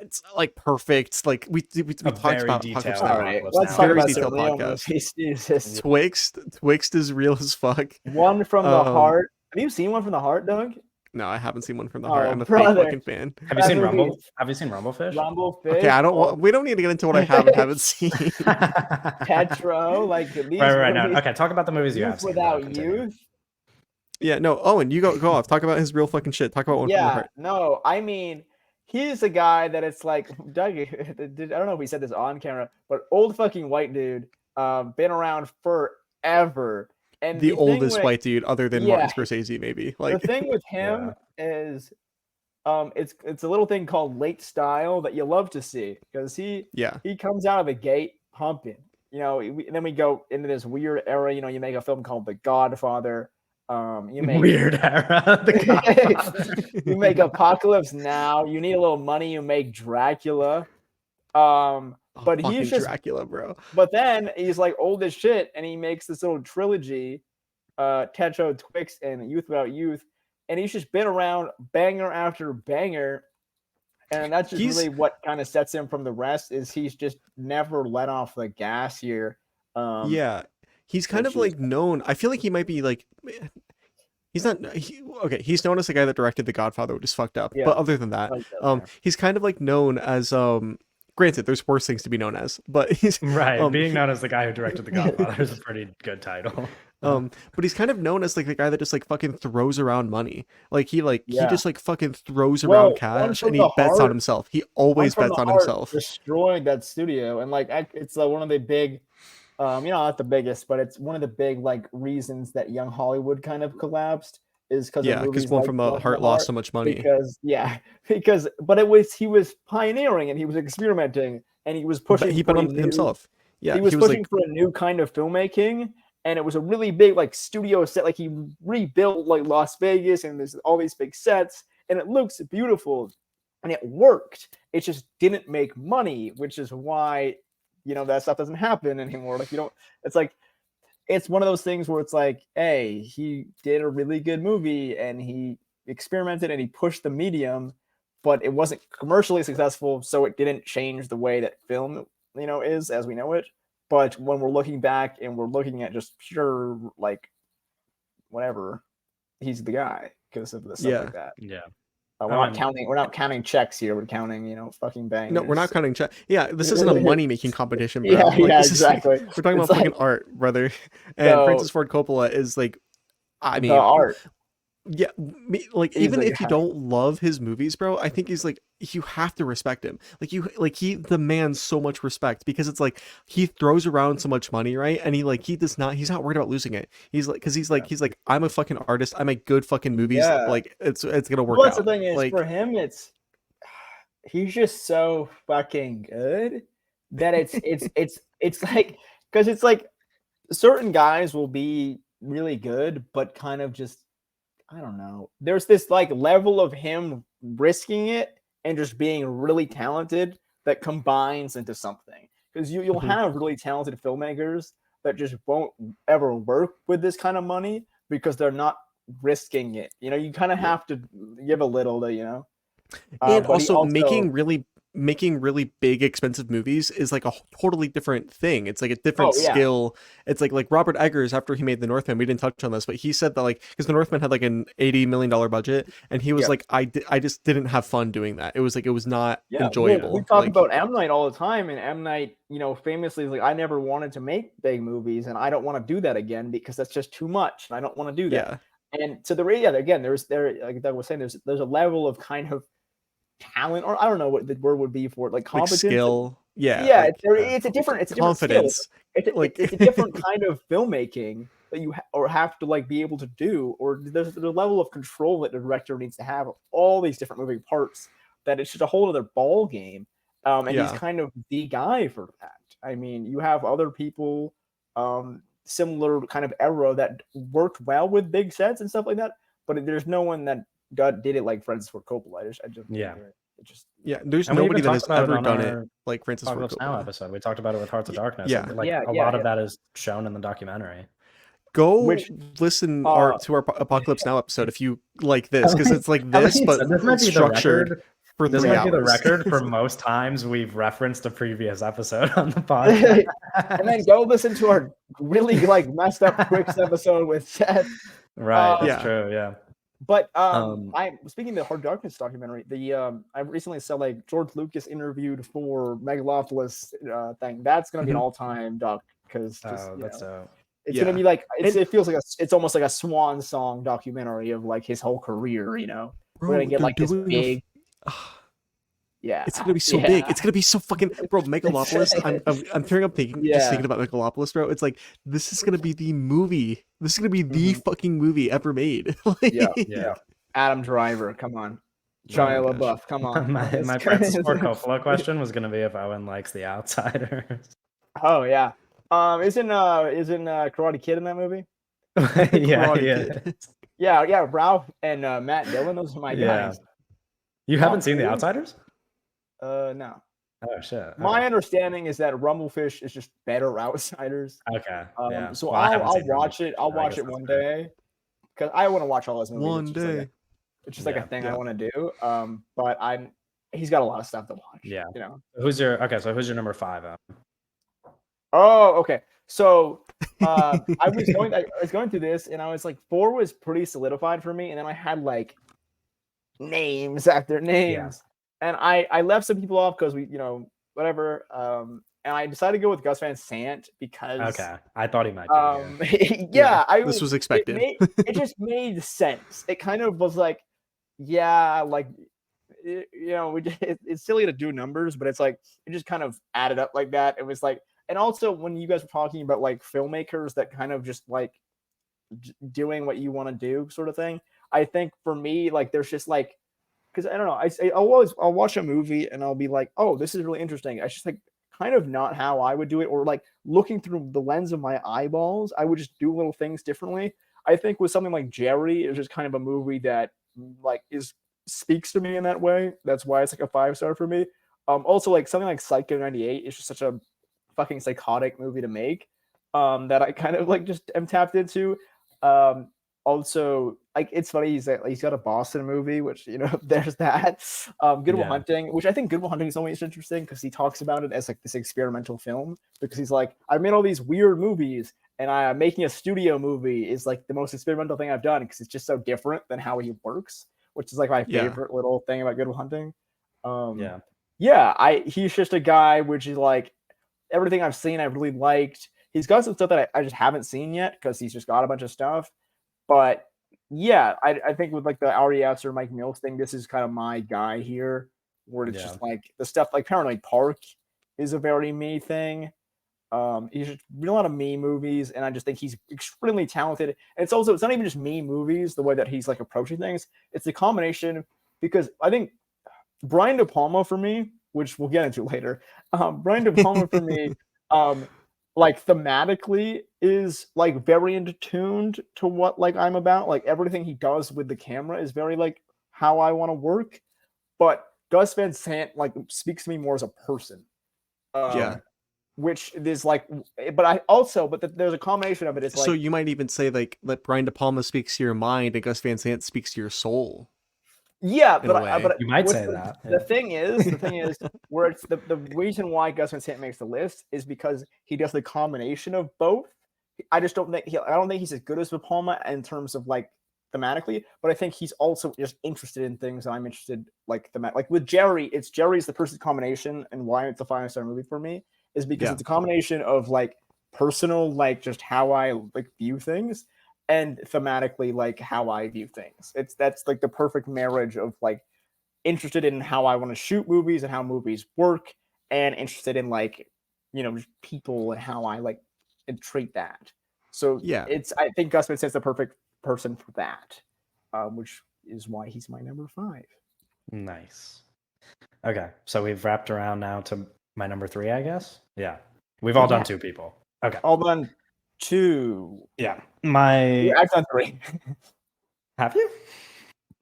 it's like perfect. Like we talked about Apocalypse Now. Right. Let's talk about detailed podcast. Twixt is real as fuck. One from the Heart. Have you seen One from the Heart, Doug? No, I haven't seen One from the Heart. I'm a fake fucking fan. Have you seen Rumble? Have you seen Rumblefish? Rumblefish. Okay, we don't need to get into what I have and haven't seen. Petro, like these right. No, okay, talk about the movies you have seen. Without Youth. Yeah, no, Owen, you go off. Talk about his real fucking shit. Talk about One from the Heart. No, I mean, he's a guy that it's like, Doug, I don't know if we said this on camera, but old fucking white dude, been around forever. And the oldest white dude other than Martin Scorsese, maybe. Like the thing with him is it's a little thing called late style that you love to see, because he comes out of the gate pumping. You know, and then we go into this weird era. You know, you make a film called The Godfather. You make weird era. The Godfather. You make Apocalypse Now. You need a little money. You make Dracula. But he's just Dracula, bro. But then he's like old as shit, and he makes this little trilogy, Techo, Twixt, and Youth Without Youth, and he's just been around banger after banger. And that's just He's- really what kind of sets him from the rest. Is he's just never let off the gas here. Yeah, he's kind which of is- like known. I feel like he might be like. He's not okay. He's known as the guy that directed The Godfather, which is fucked up. Yeah. But other than that, Like that, yeah. he's kind of like known as Granted, there's worse things to be known as, but he's Right. Being he- known as the guy who directed The Godfather is a pretty good title. but he's kind of known as like the guy that just like fucking throws around money. Like he Yeah. just like fucking throws Well, around one cash from and he the bets on heart- himself. He One always from bets the on Heart himself. destroyed that studio, and like it's one of the big, not the biggest, but it's one of the big like reasons that young Hollywood kind of collapsed is because Yeah, because one from the Heart lost so much money. Because but he was pioneering and he was experimenting and he was pushing. He for bet a on new- himself. Yeah, he was was pushing for a new kind of filmmaking, and it was a really big like studio set. Like he rebuilt like Las Vegas, and there's all these big sets, and it looks beautiful, and it worked. It just didn't make money, which is why that stuff doesn't happen anymore. Like it's one of those things where it's like, hey, he did a really good movie and he experimented and he pushed the medium, but it wasn't commercially successful, so it didn't change the way that film, is as we know it. But when we're looking back and we're looking at just pure like whatever, he's the guy because of the stuff like that. Yeah. We're not counting checks here. We're counting, fucking bangers. No, we're not counting check. Yeah, this isn't a money making competition, bro. Yeah, exactly. We're talking It's about fucking art, brother. And Francis Ford Coppola is like, I mean, the art. Yeah, like He's even the if you guy. don't love his movies, bro, I think he's like you have to respect him. He demands so much respect because it's like he throws around so much money, right? And he's not worried about losing it. He's like I'm a fucking artist. I make good fucking movies. Yeah. Like it's gonna work Well, out. that's the thing is like, for him, he's just so fucking good that it's like because it's like certain guys will be really good, but kind of just I don't know. There's this like level of him risking it and just being really talented that combines into something. Because you'll have really talented filmmakers that just won't ever work with this kind of money because they're not risking it. You kind of have to give a little to, and but also making really big expensive movies is like a totally different thing. It's like a different skill. It's like Robert Eggers after he made The Northman. We didn't touch on this, but he said that like because The Northman had like an $80 million budget, and he was like, I just didn't have fun doing that. It was not enjoyable. We talk about M. Night all the time, and M. Night, famously is like, I never wanted to make big movies, and I don't want to do that again because that's just too much, and I don't want to do that. Yeah. And so again, like Doug was saying, there's a level of kind of talent, or I don't know what the word would be for it, like competence, like skill. It's a different confidence. It's a different kind of filmmaking that you have to like be able to do, or there's a level of control that the director needs to have of all these different moving parts that it's just a whole other ball game. And he's kind of the guy for that. I mean, you have other people similar kind of era that worked well with big sets and stuff like that, but there's no one that did it like Francis Ford Coppola. There's nobody that has ever done it like Francis Ford Now Coppola. episode we talked about it with Hearts of Darkness. Yeah. A lot of that is shown in the documentary. Go listen to our Apocalypse Now episode if you like this, because it's like this, but this might be structured for 3 This hours. might be the record for most times we've referenced a previous episode on the podcast. And then go listen to our really like messed up Quicks episode with Seth. Right, that's true. Yeah. But I'm speaking of the Hard Darkness documentary. I recently saw like George Lucas interviewed for Megalopolis thing. That's gonna be an all-time doc because it's gonna be like it feels like it's almost like a swan song documentary of like his whole career. We're gonna get like this big. Yeah, it's gonna be so big. It's gonna be so fucking bro. Megalopolis. I'm tearing up just thinking about Megalopolis, bro. It's like this is gonna be the movie. This is gonna be the fucking movie ever made. Yeah. Adam Driver, come on. Shia LaBeouf, come on. My Francis Ford Coppola question was gonna be if Owen likes The Outsiders. Oh yeah. Isn't Karate Kid in that movie? Yeah. Ralph and Matt Dillon. Those are my guys. You haven't seen The Outsiders? No. Oh shit. Okay. My understanding is that Rumblefish is just better Outsiders. Okay. So I'll watch it. I'll watch it one day because I want to watch all those movies. One day. It's just like a thing I want to do. But he's got a lot of stuff to watch. Yeah. You know. Who's your number 5? Oh, okay. So I was going through this, and I was like, 4 was pretty solidified for me, and then I had like names after names, and I left some people off because we, whatever. And I decided to go with Gus Van Sant because Okay, I thought he might be. yeah, this was expected. It just made sense. It kind of was like, yeah, like it's silly to do numbers, but it's like it just kind of added up like that. It was like, and also when you guys were talking about like filmmakers that kind of just like doing what you want to do sort of thing, I think for me, like there's just like, because I don't know, I'll watch a movie and I'll be like, oh, this is really interesting. I just like kind of not how I would do it, or like looking through the lens of my eyeballs, I would just do little things differently. I think with something like Jerry, it's just kind of a movie that like speaks to me in that way. That's why it's like a 5-star for me. Also like something like Psycho 98 is just such a fucking psychotic movie to make, that I kind of like just am tapped into. Also, like it's funny, he's got a Boston movie, which there's that. Good Will Hunting, which I think Good Will Hunting is always interesting because he talks about it as like this experimental film, because he's like, I made all these weird movies, and making a studio movie is like the most experimental thing I've done because it's just so different than how he works, which is like my favorite little thing about Good Will Hunting. He's just a guy which is like everything I've seen I really liked. He's got some stuff that I just haven't seen yet because he's just got a bunch of stuff. But yeah, I think with like the Ari Aster, Mike Mills thing, this is kind of my guy here, where it's just like the stuff like Paranoid Park is a very me thing. He's just a lot of me movies, and I just think he's extremely talented. And it's not even just me movies, the way that he's like approaching things. It's a combination, because I think Brian De Palma for me, which we'll get into later, Brian De Palma for me, like thematically is like very attuned to what like I'm about. Like everything he does with the camera is very like how I want to work. But Gus Van Sant like speaks to me more as a person. Which is like, but there's a combination of it. It's like, so you might even say like that Brian De Palma speaks to your mind and Gus Van Sant speaks to your soul. Yeah, but you might say that. The thing is, where it's the reason why Gus Van Sant makes the list is because he does the combination of both. I don't think he's as good as De Palma in terms of like thematically, but I think he's also just interested in things that I'm interested like with Jerry. Jerry's the perfect combination, and why it's a 5-star movie for me is because it's a combination of like personal, like just how I like view things, and thematically like how I view things. That's like the perfect marriage of like interested in how I want to shoot movies and how movies work, and interested in like people and how I like and treat that. So I think Gus Van Sant's the perfect person for that, which is why he's my number 5. Nice. Okay, so we've wrapped around now to my number 3, I guess. Yeah, we've all done 2 people. Okay, all done 2. Yeah, I've done 3. Have you?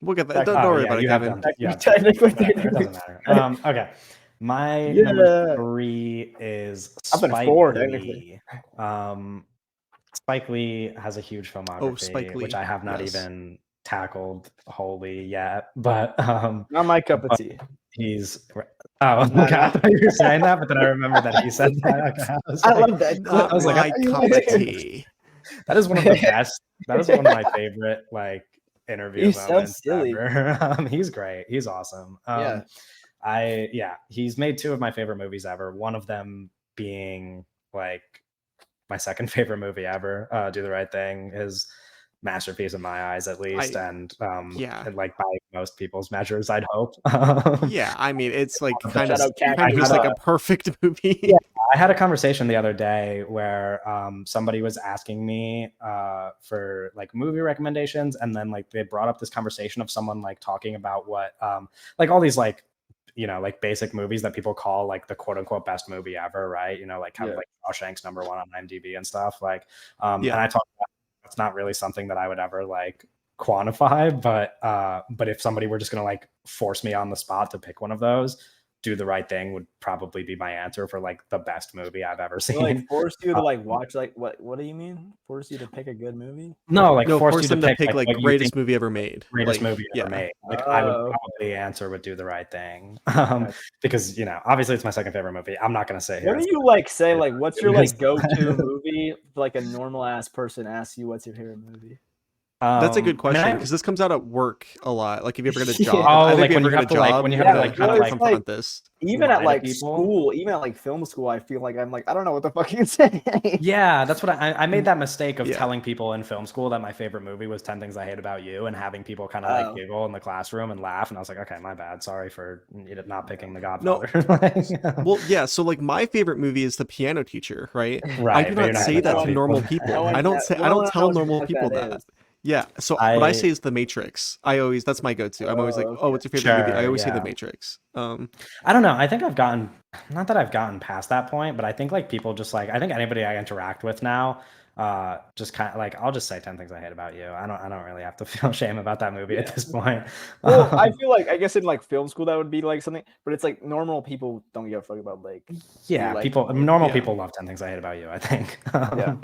We'll get that. Don't worry about it, Kevin. Technically, it doesn't matter. Okay, my number 3 is Spike Lee. Spike Lee has a huge filmography, which I have not even tackled wholly yet, but not my cup of tea. He's I thought you were saying that, but then I remember that he said that. Okay, I love that. I was like, cup of tea. That is one of the best. That is one of my favorite like interview moments silly. Ever. He's great. He's awesome. He's made 2 of my favorite movies ever. One of them being like my second favorite movie ever. Do the Right Thing is masterpiece in my eyes, at least, and like by most people's measures, I'd hope. I mean, it's like kind of just like a perfect movie. I had a conversation the other day where somebody was asking me for like movie recommendations, and then like they brought up this conversation of someone like talking about what like all these like like basic movies that people call like the quote unquote best movie ever, right? Like kind of like Shawshank's number 1 on IMDb and stuff like and I talked about it's not really something that I would ever like quantify, but if somebody were just gonna like force me on the spot to pick one of those, Do the Right Thing would probably be my answer for like the best movie I've ever They, seen. like force you to like watch like what do you mean? Force you to pick a good movie? No, like No, force you them to to pick like like what you greatest think movie ever made. greatest Like, movie ever yeah. made. Like I would Oh, probably answer would Do the Right Thing. okay. Because obviously it's my second favorite movie. I'm not gonna say What here. do you like say? Like, what's your like It's- go-to movie? If, like a normal ass person asks you, "What's your favorite movie?" That's a good I mean, question because this comes out at work a lot. Like if you ever get a Yeah. job, Oh, I think like if when you you ever have get a to like job, when you you're have to gonna like kind of well, like it's like confront this. even lie at to like people. school, even at like film school, I feel like I'm like I don't know what the fuck you say. Yeah, that's what I made that mistake of Yeah. telling people in film school that my favorite movie was 10 Things I Hate About You and having people kind of like Oh. giggle in the classroom and laugh. And I was like, okay, my bad. Sorry for not picking The No. Godfather. Well, yeah. So like my favorite movie is The Piano Teacher, right? Right. I do but you're not not say gonna that tell to people. normal people. No one I don't knows- say no I don't one tell knows normal what people that that. is. Yeah. So what I say is The Matrix. That's my go-to. I'm always like, Oh, oh, what's your favorite movie? I Sure, always say The yeah. Matrix. I don't know. I think I've gotten, not that I've gotten past that point, but I think like people just like, I think anybody I interact with now, just kind of like, I'll just say 10 Things I Hate About You. I don't really have to feel shame about that movie at Yeah. this point. Well, I feel like I guess in like film school that would be like something, but it's like normal people don't give a fuck about like Yeah, like people, it. normal Yeah. people love 10 Things I Hate About You, I think. Yeah.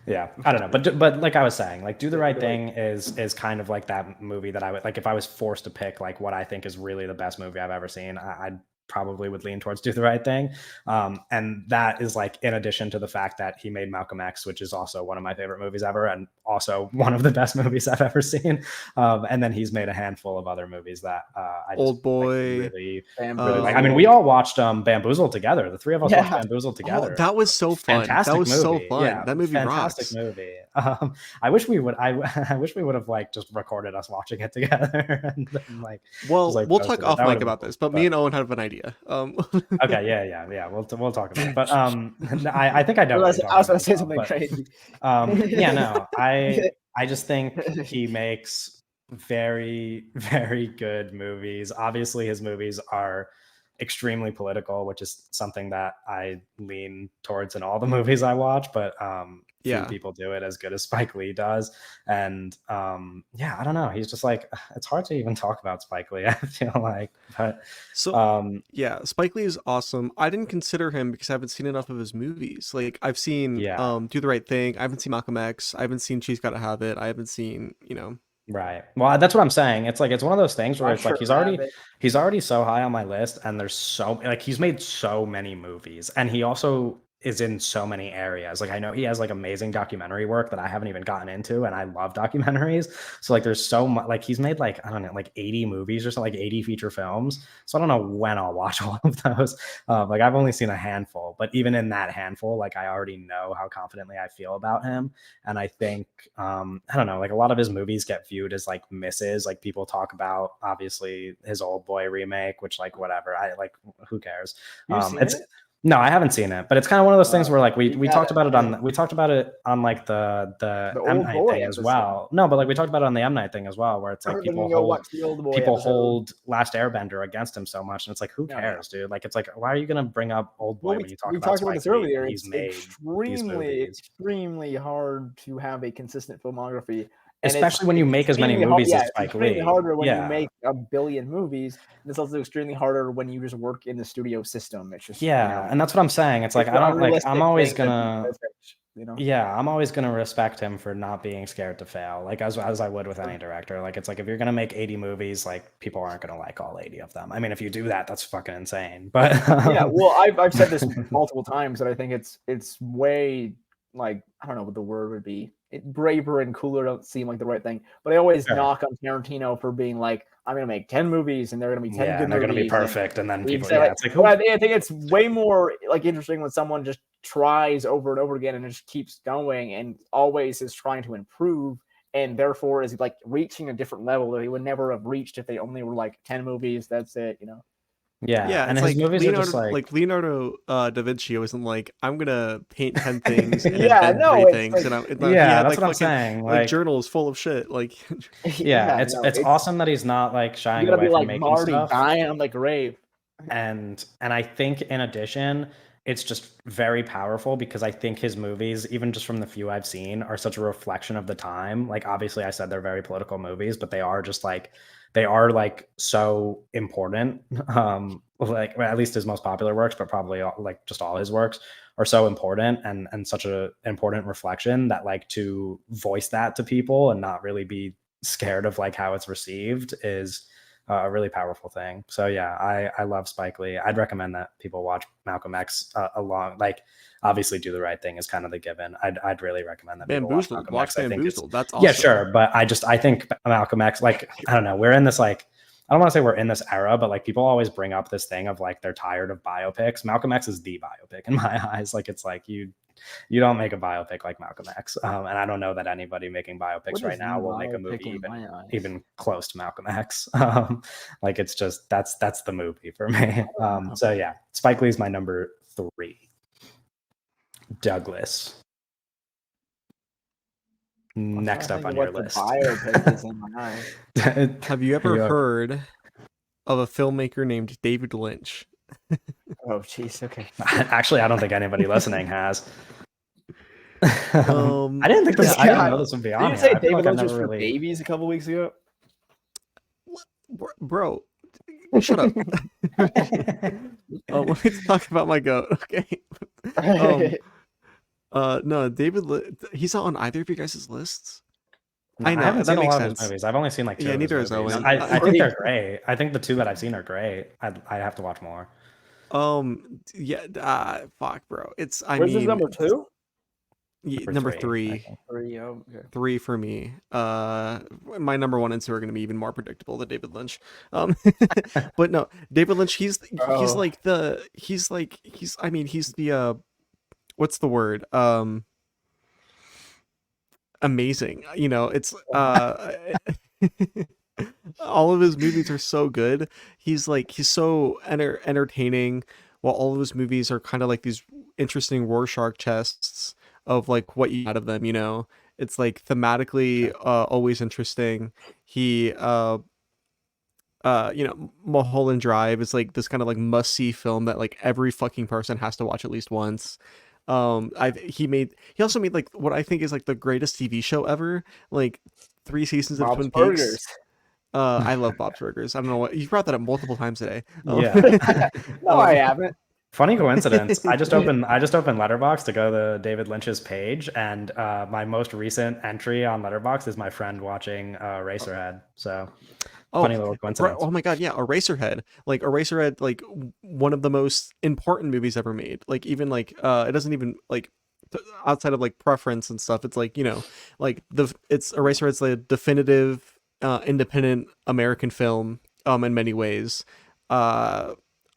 Yeah, I don't know, but like I was saying, like Do the Yeah, Right Do the Right Thing is kind of like that movie that I would like if I was forced to pick like what I think is really the best movie I've ever seen. I probably would lean towards Do the Right Thing, and that is like in addition to the fact that he made Malcolm X, which is also one of my favorite movies ever, and also one of the best movies I've ever seen. And then he's made a handful of other movies that I just Old like, Boy. really Bamboozled. like. I mean, we all watched Bamboozled together. The three of us watched Yeah. Bamboozled Oh, together. that was so fun. Fantastic That was movie. so fun. Yeah, That movie fantastic rocks. movie. I wish we would. I wish we would have like just recorded us watching it together and then, like. Well, just, like, we'll posted talk it. off That mic would've been about cool, this, but me and Owen have an idea. Okay, yeah. We'll talk about it. But I think I know. I what was you're about to talking say about, something but, crazy. yeah, no, I just think he makes very, very good movies. Obviously, his movies are extremely political, which is something that I lean towards in all the movies I watch, but few Yeah. people do it as good as Spike Lee does. And yeah, I don't know. He's just like, it's hard to even talk about Spike Lee, I feel like. But So yeah, Spike Lee is awesome. I didn't consider him because I haven't seen enough of his movies. Like I've seen Yeah. Do the Right Thing. I haven't seen Malcolm X. I haven't seen She's Gotta Have It. I haven't seen, Right. Well, that's what I'm saying. It's like it's one of those things where it's like Usher he's already so high on my list, and there's so like he's made so many movies, and he also is in so many areas. Like I know he has like amazing documentary work that I haven't even gotten into, and I love documentaries. So like there's so much like he's made like I don't know like 80 movies or something, like 80 feature films. So I don't know when I'll watch all of those. Like I've only seen a handful, but even in that handful, like I already know how confidently I feel about him. And I think I don't know, like a lot of his movies get viewed as like misses. Like people talk about obviously his Old Boy remake, which like whatever. I like who cares? You seen It's it? no, I haven't seen it, but it's kind of one of those things where like we you talked gotta- about it on like the M Old Night Boy thing as episode. well. No, but like we talked about it on the M Night thing as well, where it's like Then people you go hold watch the Old Boy episode. hold Last Airbender against him so much, and it's like who No, no. cares, dude? Like it's like why are you gonna bring up Old Boy Well, when you talk we about talked about Spike this Lee earlier. when he's It's made these movies? extremely hard to have a consistent filmography. Especially when you make as many movies as Spike Lee. It's harder when Yeah. you make a billion movies. And it's also extremely harder when you just work in the studio system. It's just Yeah, and that's what I'm saying. It's like it's I an don't like unrealistic I'm always thing to be gonna perfect, you know? yeah, I'm always gonna respect him for not being scared to fail, like as I would with any director. Like it's like if you're gonna make 80 movies, like people aren't gonna like all 80 of them. I mean, if you do that, that's fucking insane. But Yeah, well, I've said this multiple times that I think it's way like I don't know what the word would be. Braver and cooler don't seem like the right thing, but I always Sure. knock on Tarantino for being like, I'm gonna make 10 movies and they're gonna be 10 yeah, good and they're gonna be movies. and perfect, and then we'd people say, yeah, like, it's like but I think it's way more like interesting when someone just tries over and over again and just keeps going and always is trying to improve and therefore is like reaching a different level that he would never have reached if they only were like 10 movies. That's it, you know. yeah, and it's his like movies Leonardo, are just like Leonardo da Vinci wasn't like I'm gonna paint 10 things and Yeah, invent no, 3 it's things, like- and he yeah, had that's like what I'm fucking saying. like Like journals full of shit. Like yeah, no, it's awesome that he's not like You shying gotta away be from like making Marty stuff. dying on the grave. And I think in addition, it's just very powerful because I think his movies, even just from the few I've seen, are such a reflection of the time. Like, obviously, I said they're very political movies, but they are just like so important. Like, well, at least his most popular works, but probably like just all his works are so important and such a important reflection that like to voice that to people and not really be scared of like how it's received is a really powerful thing. So yeah, I love Spike Lee. I'd recommend that people watch Malcolm X along. Like, obviously, Do the Right Thing is kind of the given. I'd really recommend that people watch Bamboozled. Malcolm Watch X. I think it's Bamboozled. That's awesome. yeah, sure, but I think Malcolm X. Like, I don't know, we're in this like. I don't want to say we're in this era, but like people always bring up this thing of like they're tired of biopics. Malcolm X is the biopic in my eyes. Like, it's like you don't make a biopic like Malcolm X, and I don't know that anybody making biopics right now will make a movie even close to Malcolm X. Like, it's just that's the movie for me. So yeah, Spike Lee's my number 3. Douglas, next up on your list. Biopic is in my eye. Have you ever heard of a filmmaker named David Lynch? Oh, jeez. Okay. Actually, I don't think anybody listening has. I didn't think this. Yeah, I didn't know this would be on. Did you say here. I feel David like I've Lynch was never for really. babies a couple weeks ago? Bro, shut up. Let me talk about my goat. Okay. No, he's not on either of you guys' lists. No, I know. I haven't seen a lot of his movies. I've only seen like 2 of his neither has movies. Owen. I think they're great. I think the 2 that I've seen are great. I have to watch more. Yeah. Fuck, bro. It's. Where's his number 2? Number 3. 3. Oh, okay. 3 for me. My number 1 and 2 are going to be even more predictable than David Lynch. But no, David Lynch. He's the what's the word? Amazing. You know, it's all of his movies are so good. He's so entertaining, while all of his movies are kind of like these interesting Rorschach tests of like what you get out of them, you know. It's like thematically always interesting. He Mulholland Drive is like this kind of like must-see film that like every fucking person has to watch at least once. He also made like what I think is like the greatest TV show ever, like 3 seasons of Twin Peaks. I love Bob's Burgers. I don't know what you brought that up multiple times today. Yeah. No, I haven't. Funny coincidence. I just opened Letterboxd to go to David Lynch's page, and my most recent entry on Letterboxd is my friend watching Eraserhead. So funny little coincidence. Oh my god, yeah, Eraserhead. Like Eraserhead, like one of the most important movies ever made. Like even like it doesn't even like outside of like preference and stuff. It's like, you know, like Eraserhead's the definitive independent American film in many ways.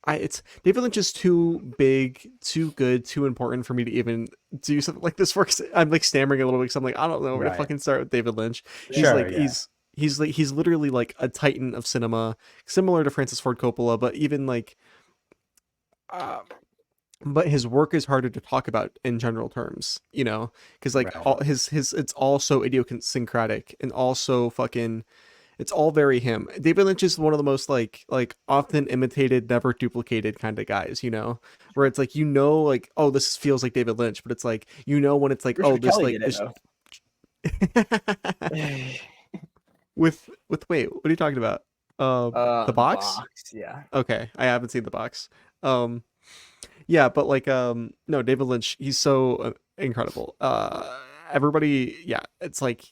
It's David Lynch is too big, too good, too important for me to even do something like this. I'm like stammering a little bit because I'm like, I don't know where to fucking start with David Lynch. He's literally like a titan of cinema, similar to Francis Ford Coppola, but even like but his work is harder to talk about in general terms, you know, because like all his it's all so idiosyncratic and also fucking it's all very him. David Lynch is one of the most like often imitated, never duplicated kind of guys, you know, where it's like, you know, like, oh, this feels like David Lynch, but it's like, you know, when it's like, Richard oh, this Kelly like with wait, what are you talking about? The Box? Yeah. Okay, I haven't seen The Box. Yeah, but like no, David Lynch, he's so incredible. Everybody, yeah, it's like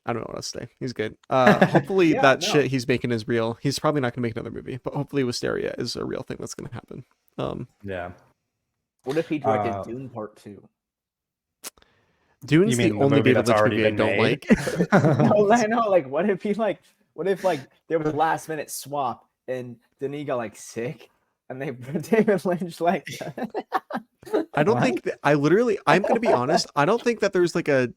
I don't know what else to say. He's good. Hopefully shit he's making is real. He's probably not gonna make another movie, but hopefully Wisteria is a real thing that's gonna happen. Yeah. What if he directed Dune Part 2? Dune's the only David Lynch movie I don't like. No, I know. Like, what if there was a last minute swap and Denis got like sick and they David Lynch like. I don't think that I'm gonna be honest. I don't think that there's like a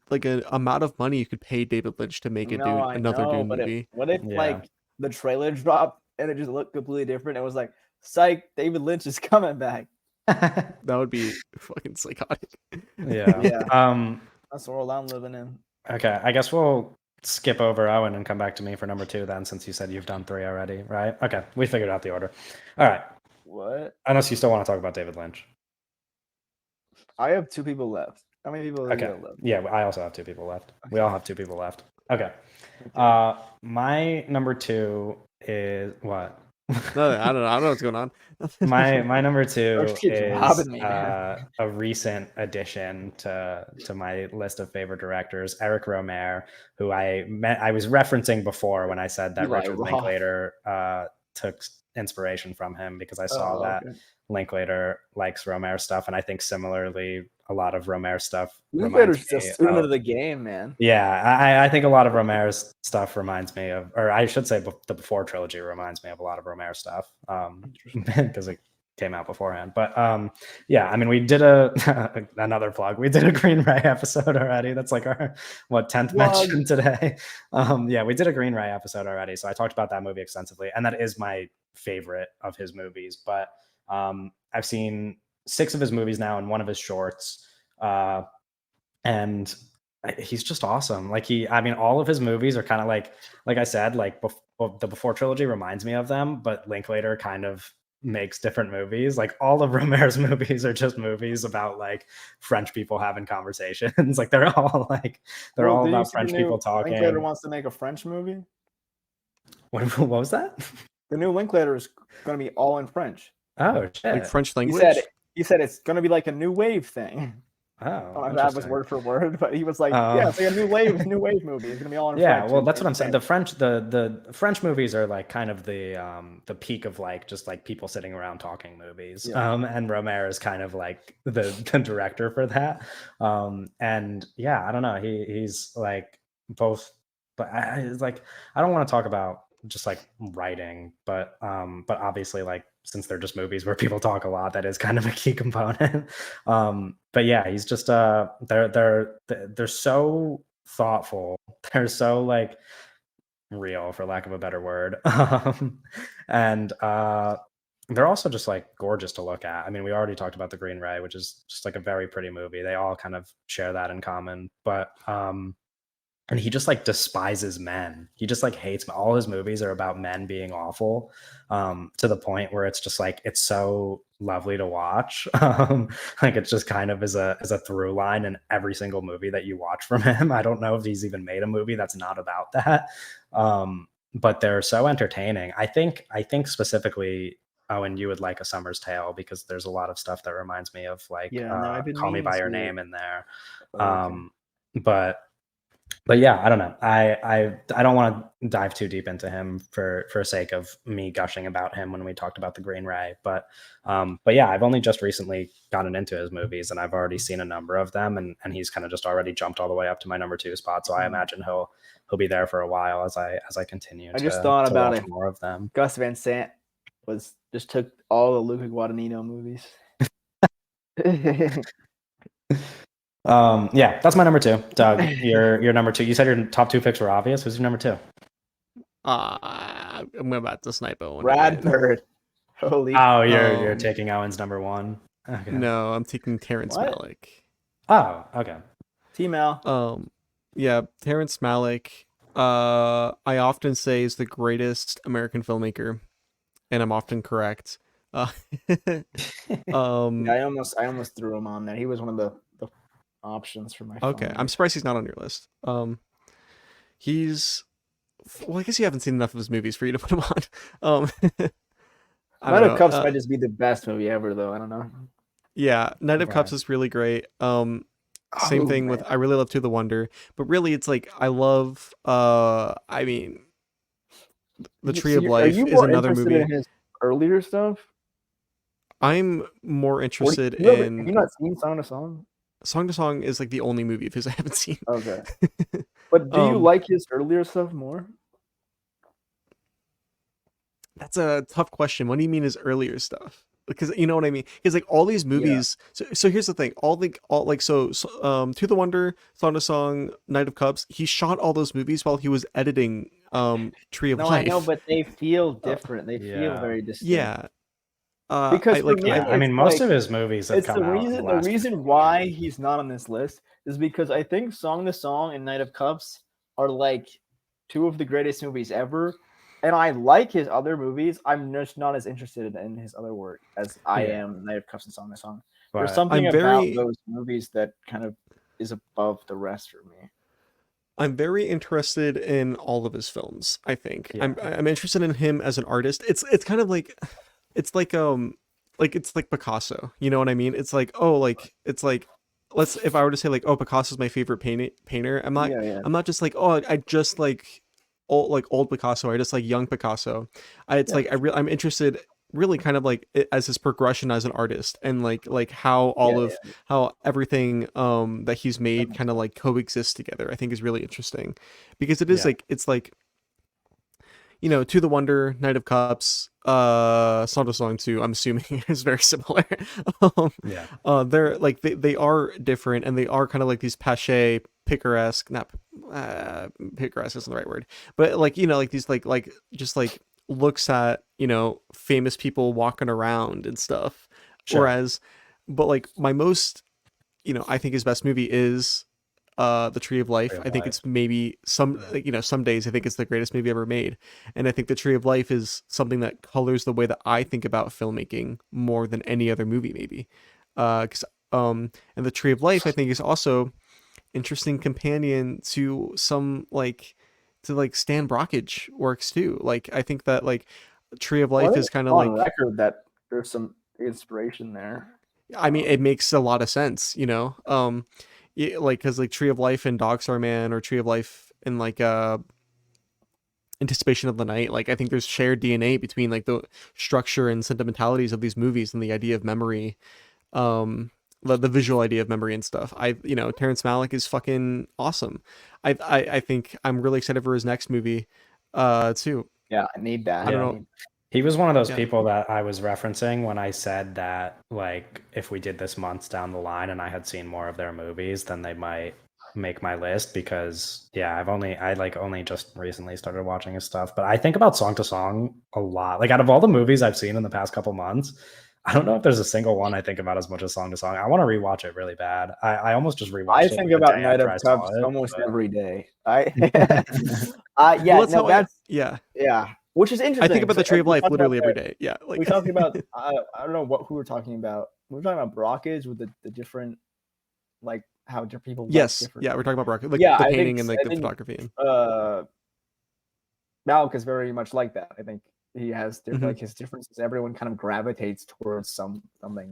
amount of money you could pay David Lynch to make another Dune movie. What if like the trailer dropped and it just looked completely different? It was like, psych, David Lynch is coming back. That would be fucking psychotic. Yeah. That's the world I'm living in. Okay, I guess we'll skip over Owen and come back to me for number 2 then, since you said you've done 3 already, right? Okay, we figured out the order. All right. What? Unless you still want to talk about David Lynch. I have 2 people left. How many people do you Okay. have left? Yeah, I also have 2 people left. We all have 2 people left. Okay. Okay. My number 2 is what? No, I don't know. I don't know what's going on. My number George 2 keeps is robbing me, man. a recent addition to my list of favorite directors, Eric Rohmer, who I was referencing before when I said that Eli Richard Roth. Linklater took inspiration from him, because I saw Oh, that okay. Linklater likes Rohmer stuff, and I think similarly a lot of Rohmer stuff reminds Linklater's me just student of. of the game, man. Yeah, I think a lot of Romero's stuff reminds me of, or I should say, the Before trilogy reminds me of a lot of Romero stuff, because it came out beforehand. But yeah, I mean, we did another plug. We did a Green Ray episode already. That's like our 10th mention today. Yeah, we did a Green Ray episode already, so I talked about that movie extensively, and that is my favorite of his movies. But I've seen 6 of his movies now and 1 of his shorts, and he's just awesome. Like I mean, all of his movies are kind of like I said, like the Before trilogy reminds me of them, but Linklater kind of makes different movies. Like all of Romero's movies are just movies about like French people having conversations. Like they're all Well, did you about see French the new people Linklater talking. wants to make a French movie? What was that? The new Linklater is going to be all in French. Oh Like shit! French He language. said it's going to be like a new wave thing. I Oh, don't know if that was interesting. word for word, but he was like, "Yeah, it's like a new wave movie. It's gonna be all in Yeah, French." well, and that's what I'm it's saying. The French movies are like kind of the peak of like just like people sitting around talking movies. Yeah. And Romer is kind of like the director for that. And yeah, I don't know. He's like both, but it's like I don't want to talk about just like writing, but obviously like since they're just movies where people talk a lot, that is kind of a key component. But yeah, he's just they're so thoughtful. They're so like real, for lack of a better word. And they're also just like gorgeous to look at. I mean, we already talked about The Green Ray, which is just like a very pretty movie. They all kind of share that in common. But and he just like despises men. He just like hates men. All his movies are about men being awful, to the point where it's just like it's so lovely to watch. Like it's just kind of as a through line in every single movie that you watch from him. I don't know if he's even made a movie that's not about that, but they're so entertaining. I think specifically. Oh, and you would like A Summer's Tale, because there's a lot of stuff that reminds me of like I've been Call Me meaning by Your to- Name in there. Okay. But yeah, I don't know. I don't want to dive too deep into him for sake of me gushing about him when we talked about The Green Ray. But yeah, I've only just recently gotten into his movies, and I've already seen a number of them, and he's kind of just already jumped all the way up to my number 2 spot. So I imagine he'll be there for a while as I continue. I just thought about watch it. more of them. Gus Van Sant just took all the Luca Guadagnino movies. Yeah, that's my number 2. Doug, your number 2. You said your top 2 picks were obvious. Who's your number 2? I'm about to snipe Owen. Brad Bird. Holy. Oh, you're taking Owen's number 1. Okay. No, I'm taking Terrence Malick. Oh, okay. T-Mal. Yeah, Terrence Malick. I often say is the greatest American filmmaker, and I'm often correct. Yeah, I almost threw him on there. He was one of the options for my. Okay, I'm surprised he's not on your list. He's I guess you haven't seen enough of his movies for you to put him on. Night of Cups might just be the best movie ever, though. I don't know. Yeah, Night of Cups is really great. Same thing with I really love To the Wonder, but really it's like I love I mean The Tree of Life is another movie. In his earlier stuff? I'm more interested in. Have you not seen Song to Song? Song to Song is like the only movie of his I haven't seen. Okay. But do you like his earlier stuff more? That's a tough question. What do you mean his earlier stuff? Because you know what I mean? Because like all these movies. Yeah. So here's the thing. To the Wonder, Song to Song, Night of Cups. He shot all those movies while he was editing Tree of Life. I know, but they feel different. They feel very distinct. Yeah. Because I mean, most of his movies have come out. The reason why he's not on this list is because I think Song to Song and Night of Cups are like 2 of the greatest movies ever, and I like his other movies. I'm just not as interested in his other work as I Yeah. am Night of Cups and Song to Song. But There's something I'm about very those movies that kind of is above the rest for me. I'm very interested in all of his films, I think. Yeah. I'm interested in him as an artist. It's kind of like it's like Picasso. You know what I mean? It's like, oh, like it's like let's if I were to say like, oh, Picasso's my favorite painter, Yeah, yeah. I'm not just like, oh, I just like old Picasso, or I just like young Picasso. It's Yeah, like I'm interested really kind of like as his progression as an artist, and like how yeah, all of yeah. how everything that he's That made makes kind of sense. like coexists together. I think is really interesting because it is Yeah. like it's like, you know, To the Wonder, Knight of Cups, Song to Song 2, I'm assuming is very similar. um, Yeah. they're like they are different, and they are kind of like these pache picaresque, not picaresque isn't the right word, but like, you know, like these like just like looks at, you know, famous people walking around and stuff. Sure. Whereas, but like my most, you know, I think his best movie is The Tree of Life. Tree of I think Life. it's maybe some, you know, some days I think it's the greatest movie ever made. And I think The Tree of Life is something that colors the way that I think about filmmaking more than any other movie maybe. Cuz and The Tree of Life I think is also interesting companion to some like to like Stan Brockage works too. Like I think that like Tree of Well, I Life think is it's kind of on like, record that there's some inspiration there. I mean, it makes a lot of sense, you know. Yeah, like because like Tree of Life and Dog Star Man, or Tree of Life and like Anticipation of the Night. Like I think there's shared DNA between like the structure and sentimentalities of these movies and the idea of memory, um, the visual idea of memory and stuff. You know, Terrence Malick is fucking awesome. I think I'm really excited for his next movie, too. Yeah, I need that. I don't Yeah. know. He was one of those Yeah. people that I was referencing when I said that, like, if we did this months down the line and I had seen more of their movies, then they might make my list because, yeah, I like only just recently started watching his stuff. But I think about Song to Song a lot. Like, out of all the movies I've seen in the past couple months, I don't know if there's a single one I think about as much as Song to Song. I want to rewatch it really bad. I almost just rewatched I it think like the about day Night after of I saw Cups it. almost But every day. I Well, yeah, that's no, how that's yeah. which is I interesting think about The because Tree of we Life talked about literally every that. day. Yeah. We Like talked about I don't know who we're talking about. We were talking about Brockage with the different, like how different people like yes. different. Yeah, we're talking about Brock, like Yeah, the painting and like I the think photography. And Malik is very much like that. I think he has Mhm. like his differences. Everyone kind of gravitates towards something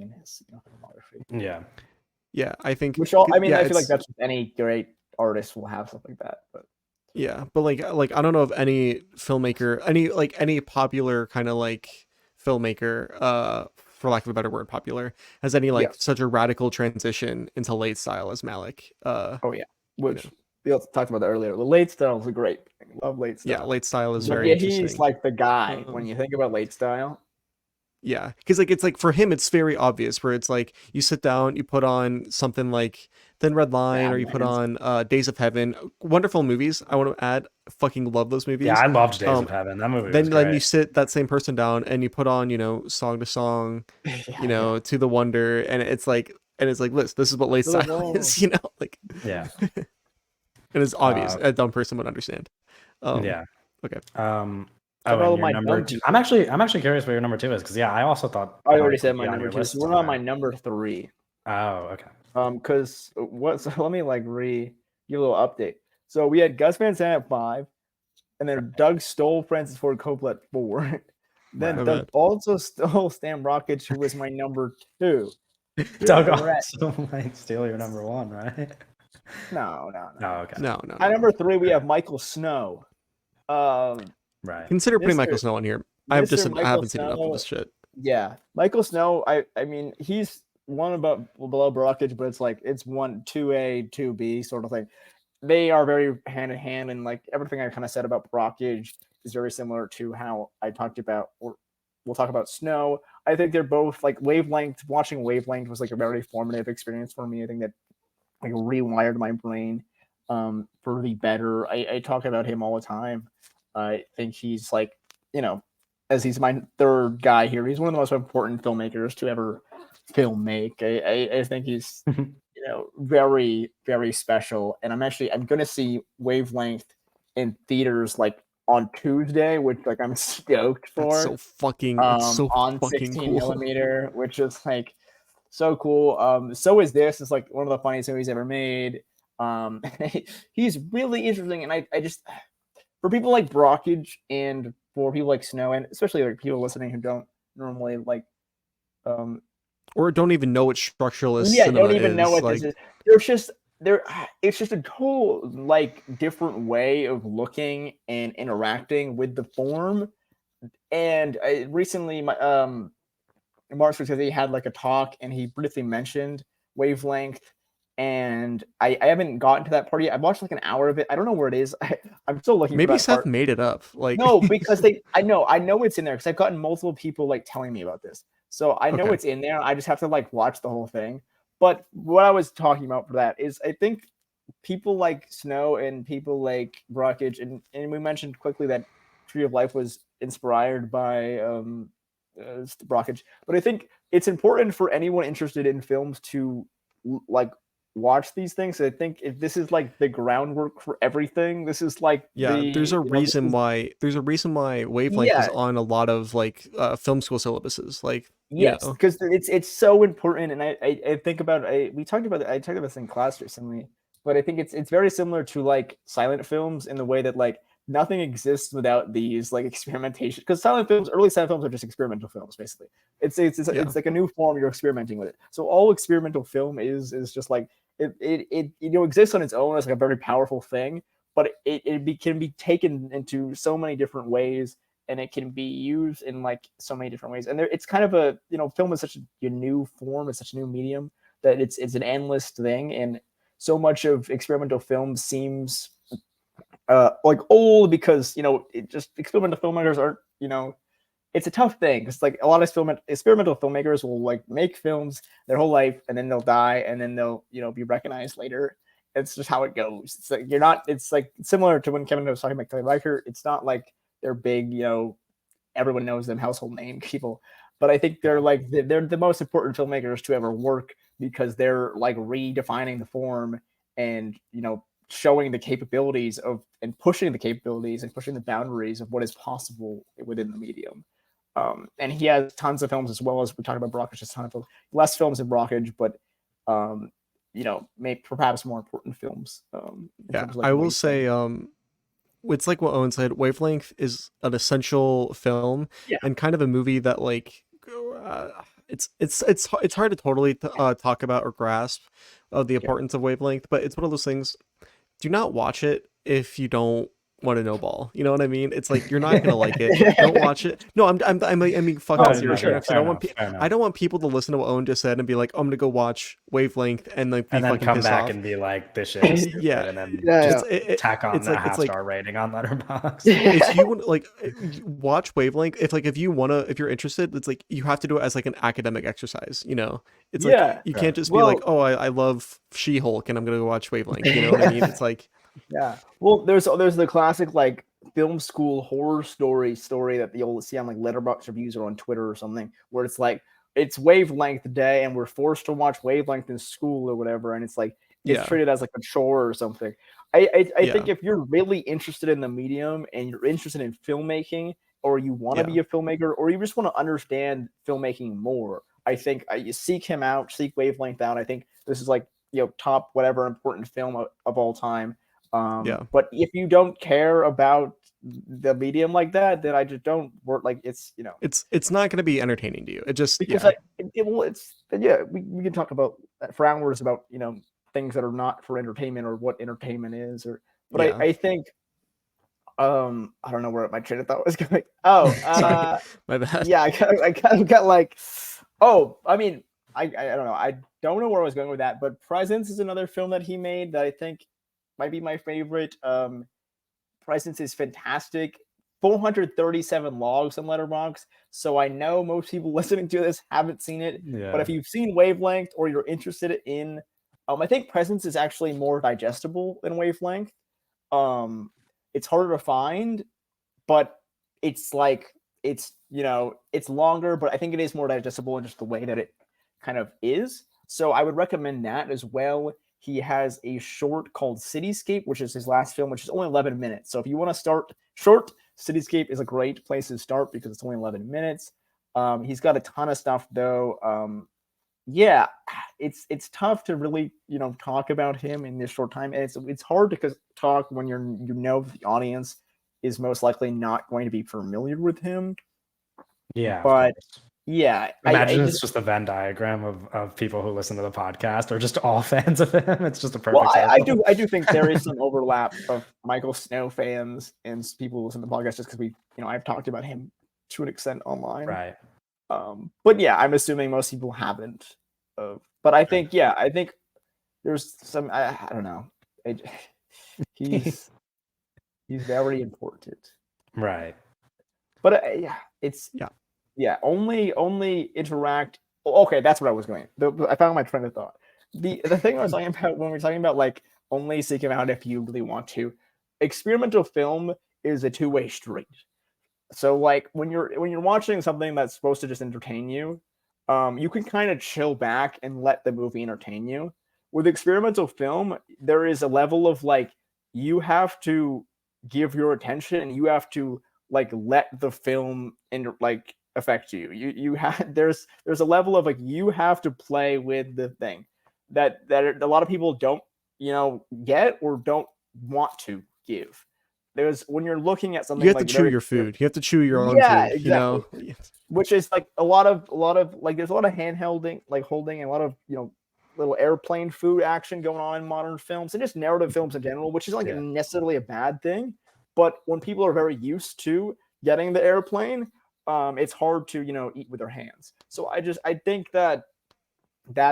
in his filmography. yeah. Yeah, I think Which all I mean, yeah, I feel like it's that's any great artist will have something like that. But yeah, but like I don't know of any filmmaker, any popular kind of like filmmaker, for lack of a better word, popular, has any like yes, such a radical transition into late style as Malik. oh yeah, You which know, we also talked about that earlier. The late style is a great thing. Love late yeah, style. late style is But very yeah, he's interesting. like the guy when Um, you think about late style. Yeah, because like it's like for him, it's very obvious. Where it's like you sit down, you put on something like Thin Red Line, or you put Badlands. on Days of Heaven. Wonderful movies. I want to add, fucking love those Yeah, movies. I loved Days Um, of Heaven. That movie was then you great. sit that same person down and you put on, you know, Song to Song, Yeah, you yeah. know, To the Wonder, and it's like this is what late To the style wall. is, you know, like Yeah. it is obvious. Uh, A dumb person would understand. yeah. Okay. Oh, Got all and your my number dumb two. people. I'm actually curious what your number two is because yeah, I also thought I already Malik said would my be on number your two, list so we're on my somewhere. number three. Oh, okay. Because what? So let me like give a little update. So we had Gus Van Sant at 5, and then Doug stole Francis Ford Coppola at 4. Then My Right. Doug bad. also stole Stan Brockage, who was my number 2. Doug Correct. also might steal your number one, right? No, no, Oh, no. okay. No. At number 3, we have Michael Snow. Right. Consider putting Michael Mr. Snow on here. I Mr. Michael haven't seen enough of Snow. this shit. Yeah, Michael Snow. I mean, he's one above below Brockage, but it's like it's 2A, 2B sort of thing. They are very hand in hand, and like everything I kind of said about Brockage is very similar to how I talked about, or we'll talk about Snow. I think they're both like Wavelength. Watching Wavelength was like a very formative experience for me. I think that like rewired my brain for the better. I talk about him all the time. I think he's like, you know, as he's my third guy here, he's one of the most important filmmakers to ever film make. I think he's very, very special. And I'm gonna see Wavelength in theaters like on Tuesday, which like I'm stoked for. That's so fucking. It's so on fucking 16 cool. millimeter, which is like so cool. So is this. It's like one of the funniest movies ever made. He's really interesting, and I just for people like Brockage and for people like Snow, and especially like people listening who don't normally like or don't even know what structuralist yeah, cinema don't even know is. what Like, this is. There's just there it's just a whole like different way of looking and interacting with the form. And recently Mark Scorsese had like a talk and he briefly mentioned wavelength, and I haven't gotten to that part yet. I watched like an hour of it. I don't know where it is. I'm still looking for maybe that Seth part. made it up. Like, No, because I know it's in there because I've gotten multiple people like telling me about this. So I know Okay. it's in there. I just have to like watch the whole thing. But what I was talking about for that is I think people like Snow and people like Brockage, and we mentioned quickly that Tree of Life was inspired by Brockage. But I think it's important for anyone interested in films to like watch these things. I think if this is like the groundwork for everything, this is like yeah, there's a reason why Wavelength is yeah, on a lot of like film school syllabuses. Like, yes, you know, because it's so important. And I think about I talked about this in class recently, but I think it's very similar to like silent films in the way that like nothing exists without these like experimentation. Because early silent films are just experimental films basically. Yeah. It's like a new form, you're experimenting with it. So all experimental film is just like it exists on its own as like a very powerful thing, but can be taken into so many different ways, and it can be used in like so many different ways. And it's kind of a film is such a new form, it's such a new medium that it's an endless thing, and so much of experimental film seems like old because it just experimental filmmakers aren't it's a tough thing because like a lot of experimental filmmakers will like make films their whole life and then they'll die and then they'll be recognized later. It's just how it goes. It's like it's like similar to when Kevin was talking about Kelly Reichardt. It's not like they're big, everyone knows them, household name people, but I think they're like they're the most important filmmakers to ever work because they're like redefining the form and showing the capabilities of and pushing the boundaries of what is possible within the medium. And he has tons of films as well as we talked about Brockage, just a ton of films. Less films than Brockage, but maybe perhaps more important films. Yeah, I will say, it's like what Owen said. Wavelength is an essential film, Yeah. and kind of a movie that like, uh, it's hard to totally talk about or grasp the importance of Wavelength, but it's one of those things. Do not watch it if you don't want to know ball. You know what I mean? It's like you're not gonna like it. Don't watch it. No, I'm being fucking serious right now because I don't want people to listen to what Owen just said and be like, oh, I'm gonna go watch Wavelength and like be and then fucking come pissed back off. and be like, this shit is stupid, Yeah. and then Yeah. tack on it's the like- it's like- half-star rating on Letterboxd. If you want like watch Wavelength, if you're interested, it's like you have to do it as like an academic exercise. It's Yeah. like you can't just be Well- like, oh, I love She-Hulk and I'm gonna go watch Wavelength. You know what I mean? It's like, Yeah. Well, there's the classic like film school horror story that you'll see on like Letterboxd reviews or on Twitter or something, where it's like it's Wavelength day and we're forced to watch Wavelength in school or whatever, and it's like it's Yeah. treated as like a chore or something. I Yeah. think if you're really interested in the medium and you're interested in filmmaking, or you want to Yeah. be a filmmaker, or you just want to understand filmmaking more, I think you seek Wavelength out. I think this is like top whatever important film of all time. Yeah. But if you don't care about the medium like that, then I just don't work like it's it's not going to be entertaining to you. It just because we can talk about for hours about things that are not for entertainment or what entertainment is but Yeah. I think I don't know where my train of thought was going. Oh, Sorry, my bad. yeah, I kind of got like, oh, I mean, I don't know. I don't know where I was going with that, but Presence is another film that he made that I think might be my favorite. Presence is fantastic. 437 logs on Letterboxd, so I know most people listening to this haven't seen it. Yeah. But if you've seen Wavelength or you're interested in, I think Presence is actually more digestible than Wavelength. It's harder to find, but it's like it's longer, but I think it is more digestible in just the way that it kind of is. So I would recommend that as well. he has a short called Cityscape, which is his last film, which is only 11 minutes. So if you want to start short, Cityscape is a great place to start because it's only 11 minutes. He's got a ton of stuff though. Yeah, it's tough to really talk about him in this short time, and it's hard to talk when the audience is most likely not going to be familiar with him. Yeah, but yeah, imagine it's just a Venn diagram of people who listen to the podcast are just all fans of him. It's just a perfect. Well, I do think there is some overlap of Michael Snow fans and people who listen to the podcast just because I've talked about him to an extent online, right? But yeah, I'm assuming most people haven't. But I think there's some. I don't know. He's very important, right? But only interact. Okay, that's what I was going. I found my train of thought. The thing I was talking about when we're talking about like only seek him out if you really want to. Experimental film is a two-way street. So like when you're watching something that's supposed to just entertain you, you can kind of chill back and let the movie entertain you. With experimental film, there is a level of like you have to give your attention and you have to like let the film affect you. You have there's a level of like you have to play with the thing that a lot of people don't get or don't want to give. There's when you're looking at something, you have to chew your food. You have to chew your own food. Exactly. Which is like a lot of like there's a lot of handholding, like holding, and a lot of little airplane food action going on in modern films and just narrative films in general, which is like necessarily a bad thing. But when people are very used to getting the airplane, it's hard to eat with their hands. So I think that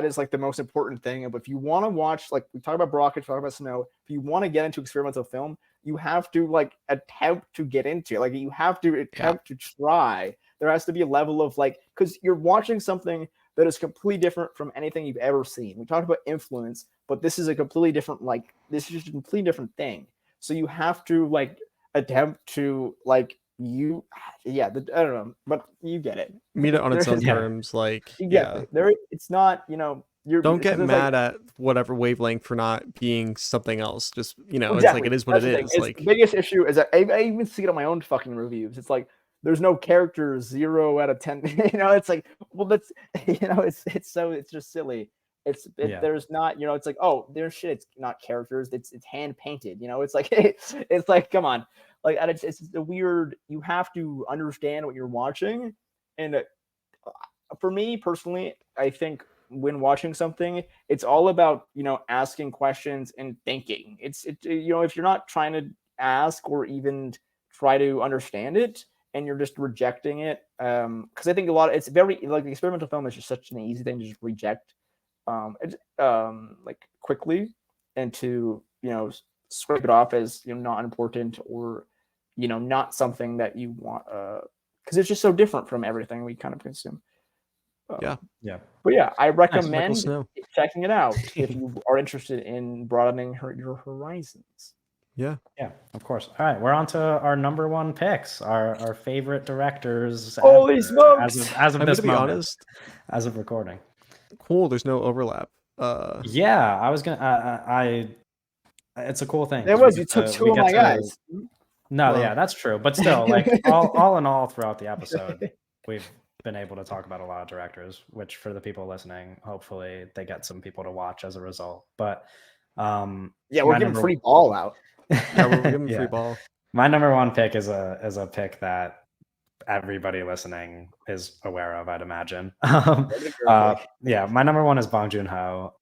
is like the most important thing. But if you want to watch, like we talk about Brockett, talk about Snow, if you want to get into experimental film, you have to like attempt to get into it. Like you have to attempt to try. There has to be a level of like, because you're watching something that is completely different from anything you've ever seen. We talked about influence, but this is a completely different, like, this is just a completely different thing. So you have to like attempt to like I don't know, but you get it. Meet it on its own terms, like there. It's not you don't get mad at whatever wavelength for not being something else. Just it's like it is what it is. Like the biggest issue is that I even see it on my own fucking reviews. It's like there's no characters, 0 out of 10. It's like, well, that's it's just silly. There's not it's like, oh, there's shit. It's not characters. It's hand painted. It's like it's like, come on, like it's a weird. You have to understand what you're watching, and for me personally, I think when watching something, it's all about asking questions and thinking. If you're not trying to ask or even try to understand it, and you're just rejecting it, because I think it's very like experimental film is just such an easy thing to just reject, like quickly, and to scrape it off as not important or not something that you want, because it's just so different from everything we kind of consume. Yeah. But yeah, I recommend checking it out if you are interested in broadening your horizons. Yeah, of course. All right, we're on to our number one picks, our favorite directors. Holy smokes! As of this moment, honest, as of recording. Cool. There's no overlap. Yeah, I was gonna. It's a cool thing. You took two of my guys. No, yeah, that's true. But still, like all in all, throughout the episode, we've been able to talk about a lot of directors, which for the people listening, hopefully they get some people to watch as a result. But we're giving free ball out. Yeah, we're giving free ball. My number one pick is a pick that everybody listening is aware of, I'd imagine. My number one is Bong Joon-ho.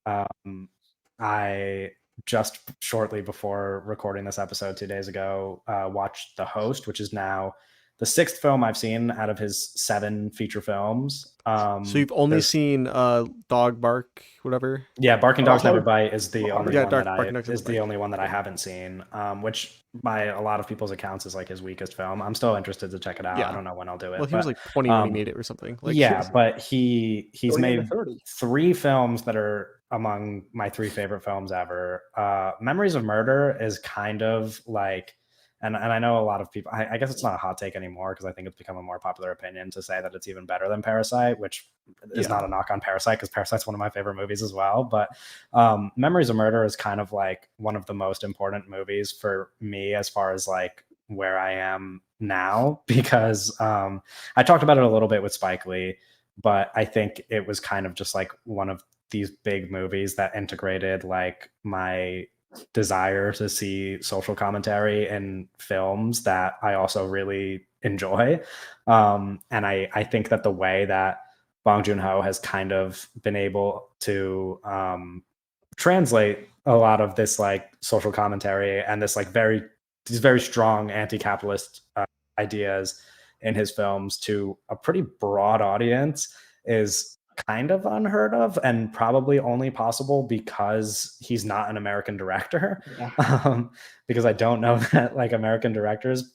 I just shortly before recording this episode 2 days ago watched The Host, which is now the 6th film I've seen out of his 7 feature films. So you've only seen Dog Bark, whatever. Yeah, Barking Dogs Never Bite is the only one that I haven't seen, which by a lot of people's accounts is like his weakest film. I'm still interested to check it out. I don't know when I'll do it. Well, he was like 20 when he made it or something. Like, but he's made 3 films that are among my 3 favorite films ever. Memories of Murder is kind of like and I know a lot of people, I guess it's not a hot take anymore because I think it's become a more popular opinion to say that it's even better than Parasite, which is not a knock on Parasite because Parasite's one of my favorite movies as well. But Memories of Murder is kind of like one of the most important movies for me as far as like where I am now, because I talked about it a little bit with Spike Lee, but I think it was kind of just like one of these big movies that integrated like my desire to see social commentary in films that I also really enjoy. And I think that the way that Bong Joon-ho has kind of been able to translate a lot of this like social commentary and this like these very strong anti-capitalist ideas in his films to a pretty broad audience is kind of unheard of, and probably only possible because he's not an American director. Yeah. Because I don't know that like American directors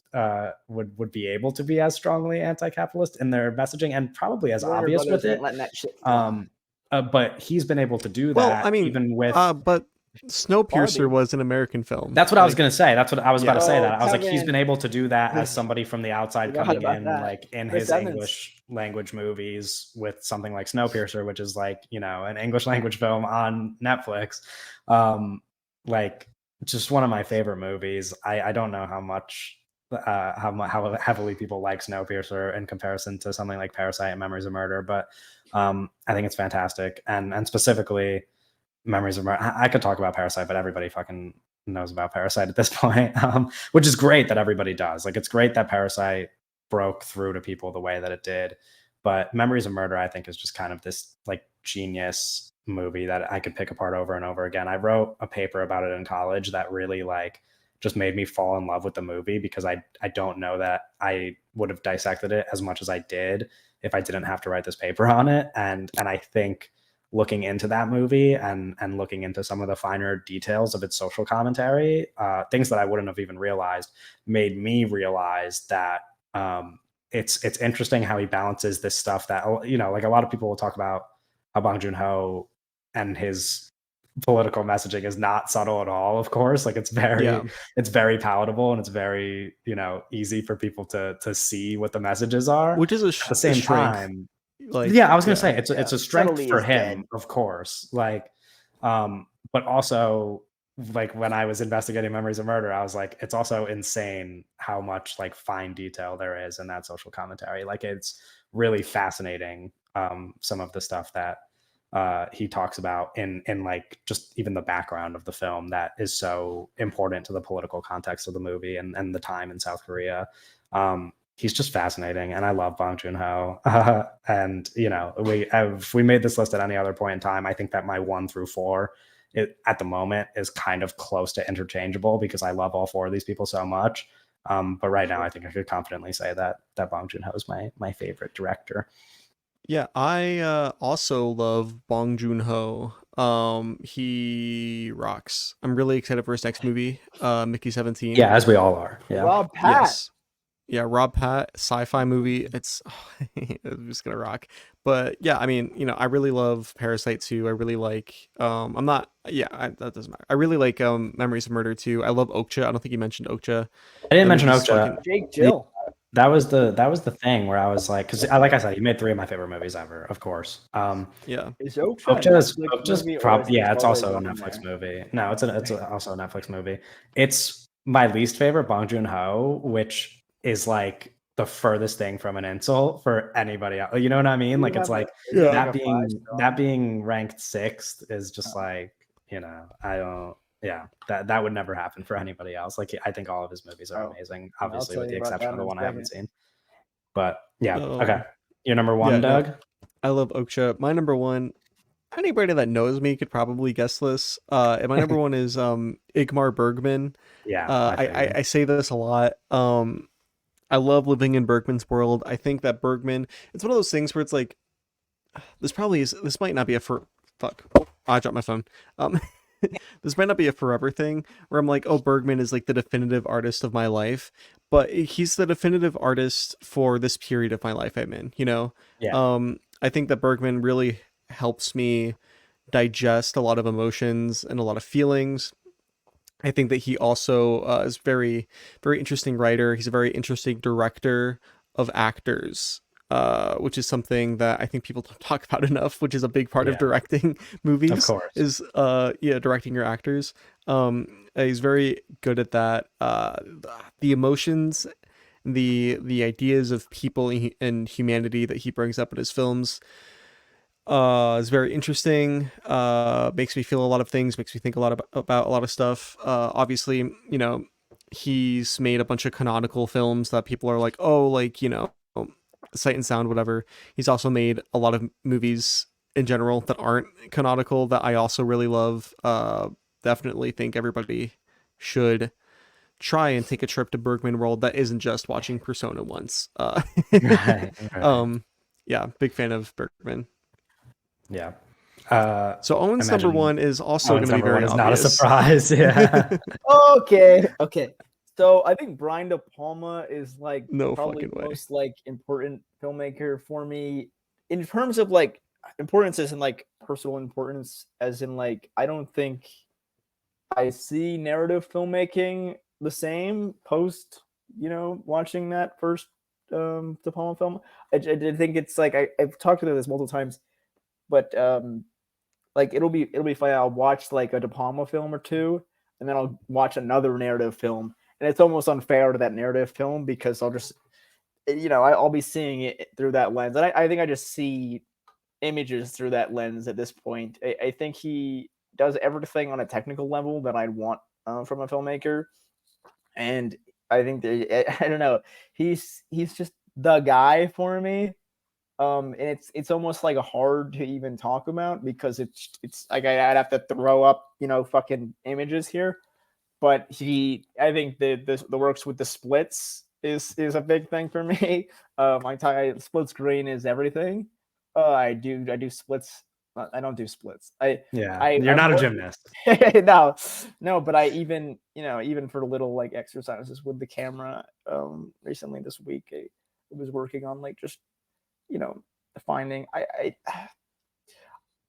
would be able to be as strongly anti-capitalist in their messaging and probably as Warner obvious Brothers with it. ain't letting that shit fly. But he's been able to do Well, that I mean, even with but Snowpiercer Barbie. was an American film. that's what I was Like, going to say. That's what I was about to say. So, That I was like, he's been Kevin, able to do that as Chris- somebody from the outside forgot coming about in, that. like in Chris his Evans. English language movies with something like Snowpiercer, which is like, you know, an English language film on Netflix. Like just one of my favorite movies. I don't know how much how heavily people like Snowpiercer in comparison to something like Parasite and Memories of Murder, but I think it's fantastic, and specifically Memories of Murder. I could talk about Parasite, but everybody fucking knows about Parasite at this point, which is great that everybody does. Like, it's great that Parasite broke through to people the way that it did. But Memories of Murder, I think, is just kind of this like genius movie that I could pick apart over and over again. I wrote a paper about it in college that really like just made me fall in love with the movie, because I don't know that I would have dissected it as much as I did if I didn't have to write this paper on it. And I think looking into that movie and looking into some of the finer details of its social commentary, things that I wouldn't have even realized, made me realize that it's interesting how he balances this stuff that, you know, like a lot of people will talk about how Bong Joon-ho and his political messaging is not subtle at all. Of course, like it's very palatable, and it's very, you know, easy for people to see what the messages are. which is At the same strength. time, Like, yeah, I was gonna say it's a strength Subtlety for is him, dead. of course. Like, but also, like when I was investigating Memories of Murder, I was like, it's also insane how much like fine detail there is in that social commentary. Like, it's really fascinating, some of the stuff that he talks about in like just even the background of the film that is so important to the political context of the movie and the time in South Korea. He's just fascinating, and I love Bong Joon-ho. And you know, if we made this list at any other point in time, I think that my 1 through 4, at the moment, is kind of close to interchangeable because I love all 4 of these people so much. But right now, I think I could confidently say that Bong Joon-ho is my favorite director. yeah, I also love Bong Joon-ho. He rocks. I'm really excited for his next movie, Mickey 17. Yeah, as we all are. Yeah. Rob Pat. Yes. Yeah, Rob Pat, sci-fi movie. It's it's just gonna rock. But yeah, I mean, you know, I really love Parasite 2. I really like I'm not that doesn't matter. I really like Memories of Murder 2. I love Okja. I don't think you mentioned Okja. I didn't That mention movie's Okja. fucking- Jake Jill. That was the thing where I was like, because like I said, you made 3 of my favorite movies ever, of course. Yeah. Is Okja Okja's movie, or probably, is yeah, it it's always also a on Netflix there? movie. No, it's also a Netflix movie. It's my least favorite Bong Joon-ho, which is like the furthest thing from an insult for anybody else. You know what I mean? Like, it's like that being ranked 6th is just like, you know, I don't. Yeah, that would never happen for anybody else. Like, I think all of his movies are amazing, obviously, tell with the you about exception that of the in a one I haven't second. seen. But yeah, Oh. okay. Your number 1, Yeah, no. Doug? I love Okja. My number 1, anybody that knows me could probably guess this. And my number 1 is Igmar Bergman. Yeah, I say this a lot. I love living in Bergman's world. I think that Bergman, it's one of those things where it's like, this might not be fuck. I dropped my phone. This might not be a forever thing where I'm like, oh, Bergman is like the definitive artist of my life, but he's the definitive artist for this period of my life I'm in, you know? Yeah. I think that Bergman really helps me digest a lot of emotions and a lot of feelings. I think that he also is very, very interesting writer. He's a very interesting director of actors, which is something that I think people don't talk about enough. Which is a big part of Yeah, directing of movies course. is directing your actors. He's very good at that. The emotions, the ideas of people and humanity that he brings up in his films is very interesting. Makes me feel a lot of things, makes me think a lot about a lot of stuff. Obviously, he's made a bunch of canonical films that people are like, oh, like, Sight and Sound, whatever. He's also made a lot of movies in general that aren't canonical that I also really love. Definitely think everybody should try and take a trip to Bergman World that isn't just watching Persona once. Right, right. Yeah, big fan of Bergman. Yeah. So I Owen's number imagine one is also going Owen's to be number one very is not a obvious. surprise. Yeah. Okay. So I think Brian De Palma is like No probably fucking the way. most like important filmmaker for me in terms of like importance as in like personal importance, as in like I don't think I see narrative filmmaking the same post, watching that first De Palma film. I think it's like I've talked about this multiple times, but like it'll be fine. I'll watch like a De Palma film or two, and then I'll watch another narrative film, and it's almost unfair to that narrative film because I'll just I'll be seeing it through that lens, and I think I just see images through that lens at this point. I think he does everything on a technical level that I'd want from a filmmaker, and I think I don't know, he's just the guy for me. And it's almost like hard to even talk about because it's like I'd have to throw up fucking images here. But I think the works with the splits is a big thing for me. My split screen is everything. I do splits. I don't do splits. Yeah. I You're I'm not a more gymnast. no, but I even for little like exercises with the camera. Recently this week I was working on like just finding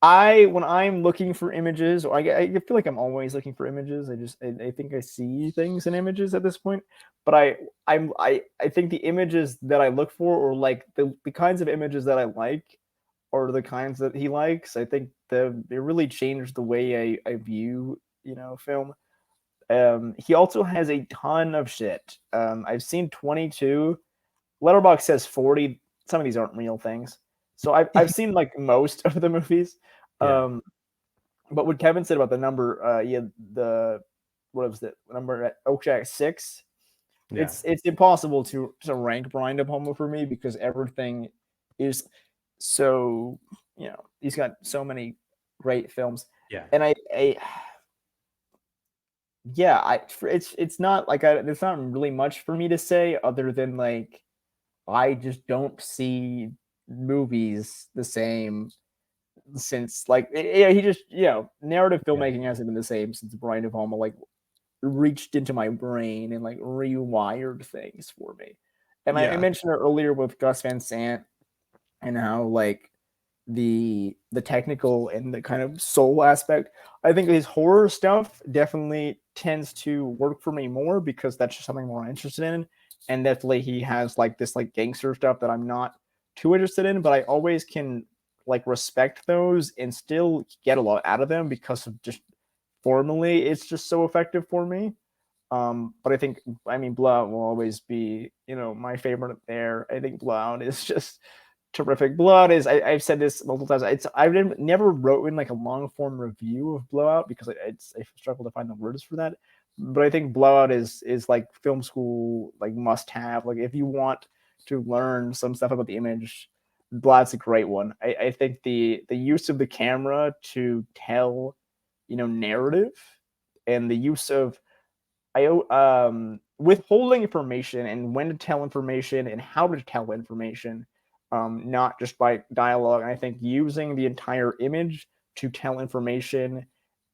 I when I'm looking for images, or I feel like I'm always looking for images. I think I see things in images at this point, but I think the images that I look for, or like the kinds of images that I like, or the kinds that he likes, I think they really changed the way I view film. He also has a ton of shit. I've seen 22. Letterboxd says 40. Some of these aren't real things. So I've seen like most of the movies. Yeah. But what Kevin said about the number, the what was the number at Oakjack 6? Yeah. It's impossible to rank Brian De Palma for me because everything is so he's got so many great films, Yeah. and I yeah it's not like there's not really much for me to say other than like I just don't see movies the same since like he just narrative Yeah. filmmaking hasn't been the same since Brian De Palma like reached into my brain and like rewired things for me. And I Yeah. mentioned it earlier with Gus Van Sant and how like the technical and the kind of soul aspect. I think his horror stuff definitely tends to work for me more because that's just something more interested in. And definitely he has like this like gangster stuff that I'm not too interested in, but I always can like respect those and still get a lot out of them because of just formally it's just so effective for me. But I mean Blowout will always be, my favorite there. I think Blowout is just terrific. Blowout is I've said this multiple times. I've never written like a long form review of Blowout because I struggle to find the words for that. But I think Blowout is like film school like must have. Like if you want to learn some stuff about the image, Blowout's a great one. I think the use of the camera to tell narrative and the use of withholding information and when to tell information and how to tell information, not just by dialogue. And I think using the entire image to tell information.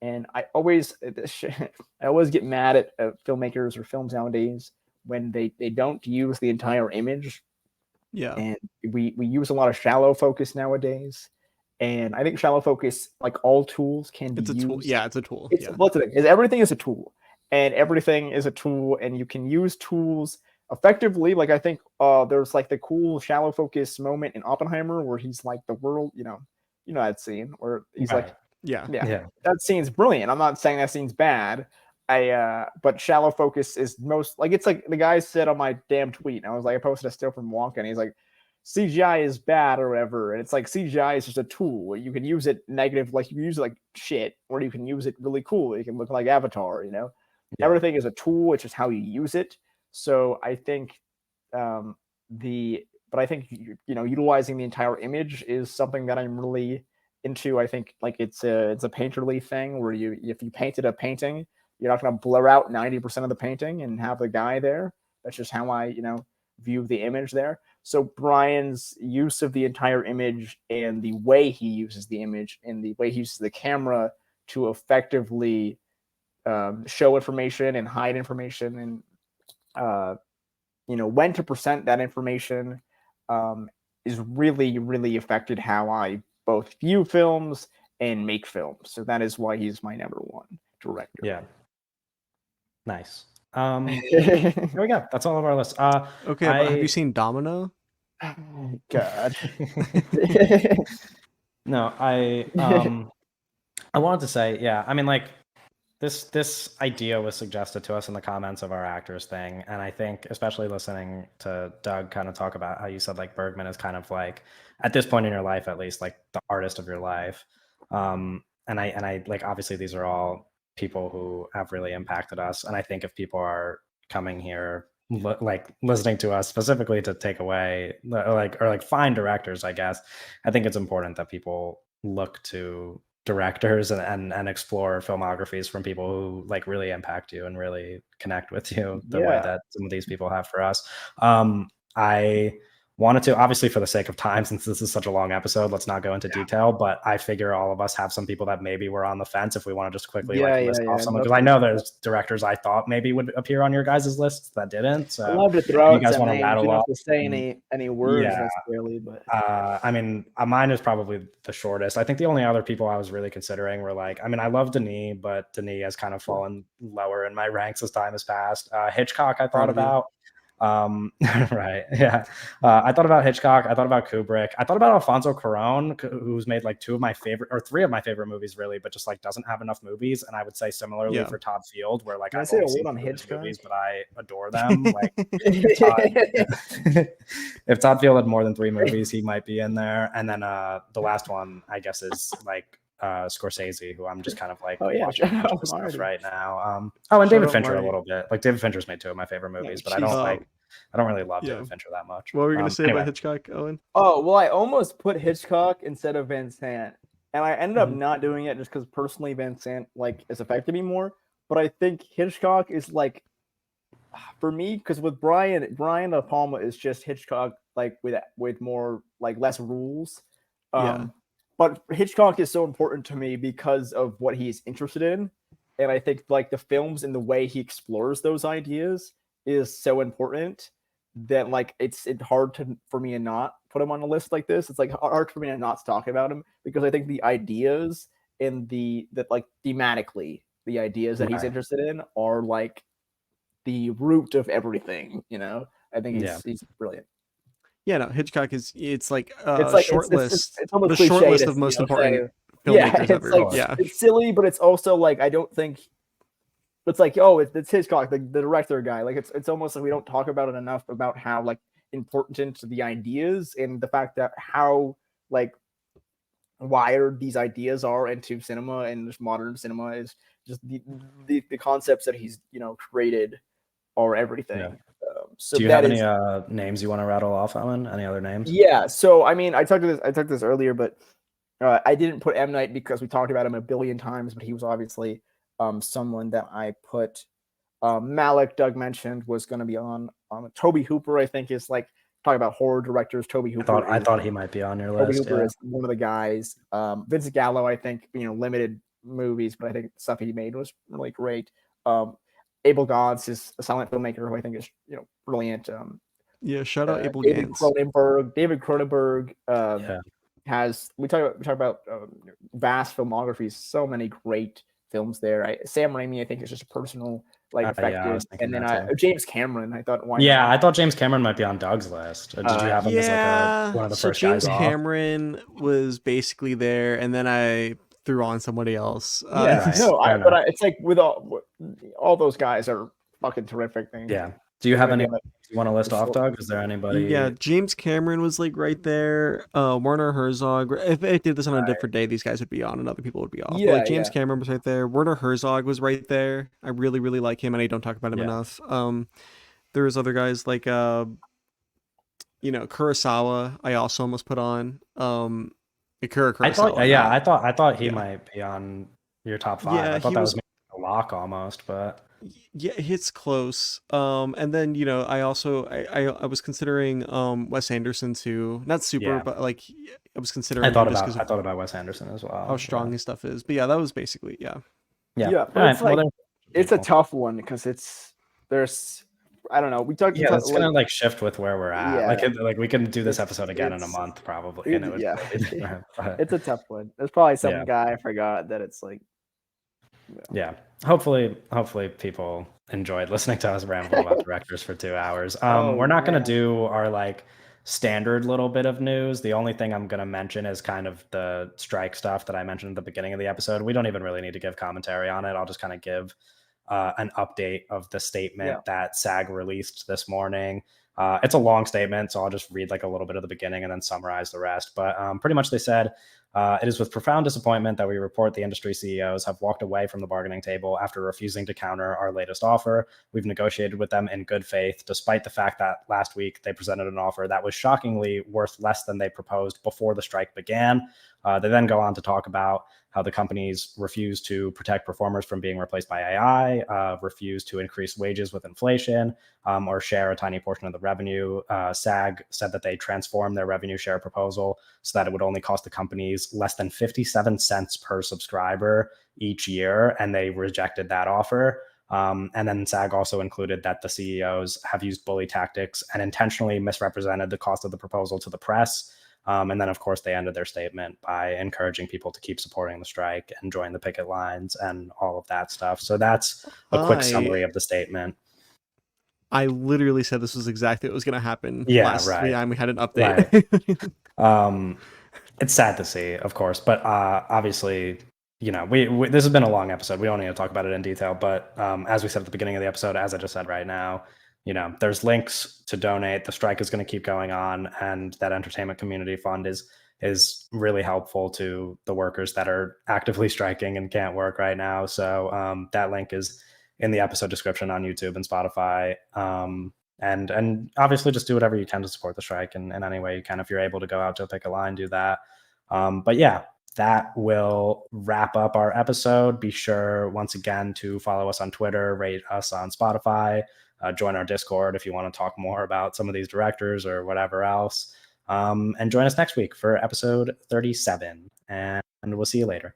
And I always get mad at filmmakers or films nowadays when they don't use the entire image, Yeah. and we use a lot of shallow focus nowadays. And I think shallow focus, like all tools, can be It's a tool. used. Yeah, it's a tool. It's Yeah. what's the thing is everything is a tool, and everything is a tool, and you can use tools effectively. Like I think there's like the cool shallow focus moment in Oppenheimer where he's like the world, you know that scene where he's Right. like, Yeah. Yeah. that scene's brilliant. I'm not saying that scene's bad. But shallow focus is most like, it's like the guy said on my damn tweet. And I was like, I posted a still from Wonka, and he's like, CGI is bad or whatever. And it's like CGI is just a tool. You can use it negative, like you can use it like shit, or you can use it really cool. You can look like Avatar, Yeah. Everything is a tool. It's just how you use it. So I think but I think utilizing the entire image is something that I'm really into. I think like it's a painterly thing where if you painted a painting, you're not going to blur out 90% of the painting and have the guy there. That's just how I view the image there. So Brian's use of the entire image and the way he uses the image and the way he uses the camera to effectively show information and hide information, and when to present that information is really, really affected how I both view films and make films. So that is why he's my number one director. Yeah. Nice. Here we go. That's all of our lists. Okay, but have you seen Domino? God. No, I wanted to say, yeah, I mean, like this idea was suggested to us in the comments of our actors thing, and I think especially listening to Doug kind of talk about how you said like Bergman is kind of like at this point in your life, at least, like the artist of your life. And I like, obviously these are all people who have really impacted us, and I think if people are coming here like listening to us specifically to take away or find directors, I guess I think it's important that people look to directors and explore filmographies from people who like really impact you and really connect with you the way that some of these people have for us. I wanted to, obviously for the sake of time, since this is such a long episode, let's not go into detail, but I figure all of us have some people that maybe were on the fence if we want to just quickly list off someone, because I know there's directors I thought maybe would appear on your guys' lists that didn't. So I love to throw out you guys some want to names. rattle You don't off have to say any words necessarily, but I mean, mine is probably the shortest. I think the only other people I was really considering were like, I mean, I love Denis, but Denis has kind of fallen lower in my ranks as time has passed. Hitchcock, I thought about. Right. Yeah. I thought about Hitchcock. I thought about Kubrick. I thought about Alfonso Cuarón, who's made like three of my favorite movies, really, but just like doesn't have enough movies. And I would say similarly for Todd Field, where like I've only seen two of his movies, but I adore them. Like if Todd Field had more than 3 movies, he might be in there. And then the last one, I guess, is like Scorsese, who I'm just kind of like watching stuff right now. And David Fincher a little bit. Like David Fincher's made 2 of my favorite movies, but I don't really love David Fincher that much. What were you gonna say about Hitchcock, Owen? Oh, well, I almost put Hitchcock instead of Van Sant, and I ended up not doing it just because personally Van Sant like is affected me more. But I think Hitchcock is like, for me, because with Brian De Palma is just Hitchcock like with more like less rules. But Hitchcock is so important to me because of what he's interested in. And I think like the films and the way he explores those ideas is so important that like it's hard for me to not put him on a list like this. It's like hard for me to not talk about him because I think the ideas and that like thematically the ideas that he's interested in are like the root of everything. I think he's brilliant. Yeah, no, Hitchcock is it's like short list. It's almost the short list of most important filmmakers ever. It's silly, but it's also like I don't think it's like, oh, it's Hitchcock, the director guy. Like it's almost like we don't talk about it enough about how like important the ideas and the fact that how like wired these ideas are into cinema and just modern cinema is just the concepts that he's created are everything. Yeah. So do you have any names you want to rattle off, Owen? Any other names? Yeah. So I mean, I talked this earlier, but I didn't put M. Night because we talked about him a billion times, but he was obviously someone that I put. Malik, Doug mentioned, was going to be on. Toby Hooper, I think, is like talking about horror directors. Toby Hooper. I thought he might be on your Toby list. Hooper is one of the guys. Vincent Gallo, I think, limited movies, but I think the stuff he made was really great. Abel Gance is a silent filmmaker who I think is brilliant. Shout out Abel David Gance. David Cronenberg has we talk about vast filmographies, so many great films there. Sam Raimi, I think, is just a personal like Yeah, I affected. was thinking And then that too. James Cameron, I thought, why Yeah, not? I thought James Cameron might be on Doug's list. Did you have him as like one of the So first James guys off? Cameron was basically there, and then I threw on somebody else. Yeah, Right. no, Fair but enough. it's like with all those guys are fucking terrific things. Yeah. Do you have Might be any on the- you want to list off, before- Doug? Is there anybody? Yeah, James Cameron was like right there. Werner Herzog. If I did this on a different day, these guys would be on, and other people would be off. But Yeah, like James yeah. Cameron was right there. Werner Herzog was right there. I really, really like him, and I don't talk about him Yeah. enough. There was other guys like Kurosawa. I also almost put on. Akira I thought, Kurosawa. yeah, not- I thought he yeah. might be on your top 5. Yeah, I thought he that was. was maybe a lock almost, but Yeah, it's close. And then I also I was considering Wes Anderson too. Not super, Yeah. but like I was considering him just because I of thought about Wes Anderson as well. how strong his stuff is. But yeah, that was basically Yeah. But All right. it's like Well, it's a people. tough one because there's I don't know. We talked. Yeah, it's gonna like shift with where we're at. Yeah. Like we can do this episode again in a It's- month probably, and it would yeah. still be different, but It's a tough one. There's probably some Yeah. guy I forgot that it's like. yeah. Hopefully people enjoyed listening to us ramble about directors for 2 hours. Oh, We're not gonna man. do our like standard little bit of news. The only thing I'm gonna mention is kind of the strike stuff that I mentioned at the beginning of the episode. We don't even really need to give commentary on it. I'll just kind of give an update of the statement that SAG released this morning. It's a long statement, so I'll just read like a little bit of the beginning and then summarize the rest. But pretty much they said, it is with profound disappointment that we report the industry CEOs have walked away from the bargaining table after refusing to counter our latest offer. We've negotiated with them in good faith, despite the fact that last week they presented an offer that was shockingly worth less than they proposed before the strike began. They then go on to talk about how the companies refuse to protect performers from being replaced by AI, refuse to increase wages with inflation, or share a tiny portion of the revenue. SAG said that they transformed their revenue share proposal so that it would only cost the companies less than 57 cents per subscriber each year, and they rejected that offer. And then SAG also included that the CEOs have used bully tactics and intentionally misrepresented the cost of the proposal to the press. And then, of course, they ended their statement by encouraging people to keep supporting the strike and join the picket lines and all of that stuff. So that's a quick summary of the statement. I literally said this was exactly what was going to happen last time we had an update. Right. It's sad to see, of course, but obviously, we this has been a long episode. We don't need to talk about it in detail, but as we said at the beginning of the episode, as I just said right now, there's links to donate. The strike is going to keep going on, and that entertainment community fund is really helpful to the workers that are actively striking and can't work right now. So that link is in the episode description on YouTube and Spotify. And obviously just do whatever you can to support the strike in any way you can. If you're able to go out to pick a line, do that. But yeah, that will wrap up our episode. Be sure once again to follow us on Twitter, rate us on Spotify, join our Discord if you want to talk more about some of these directors or whatever else. And join us next week for episode 37. And we'll see you later.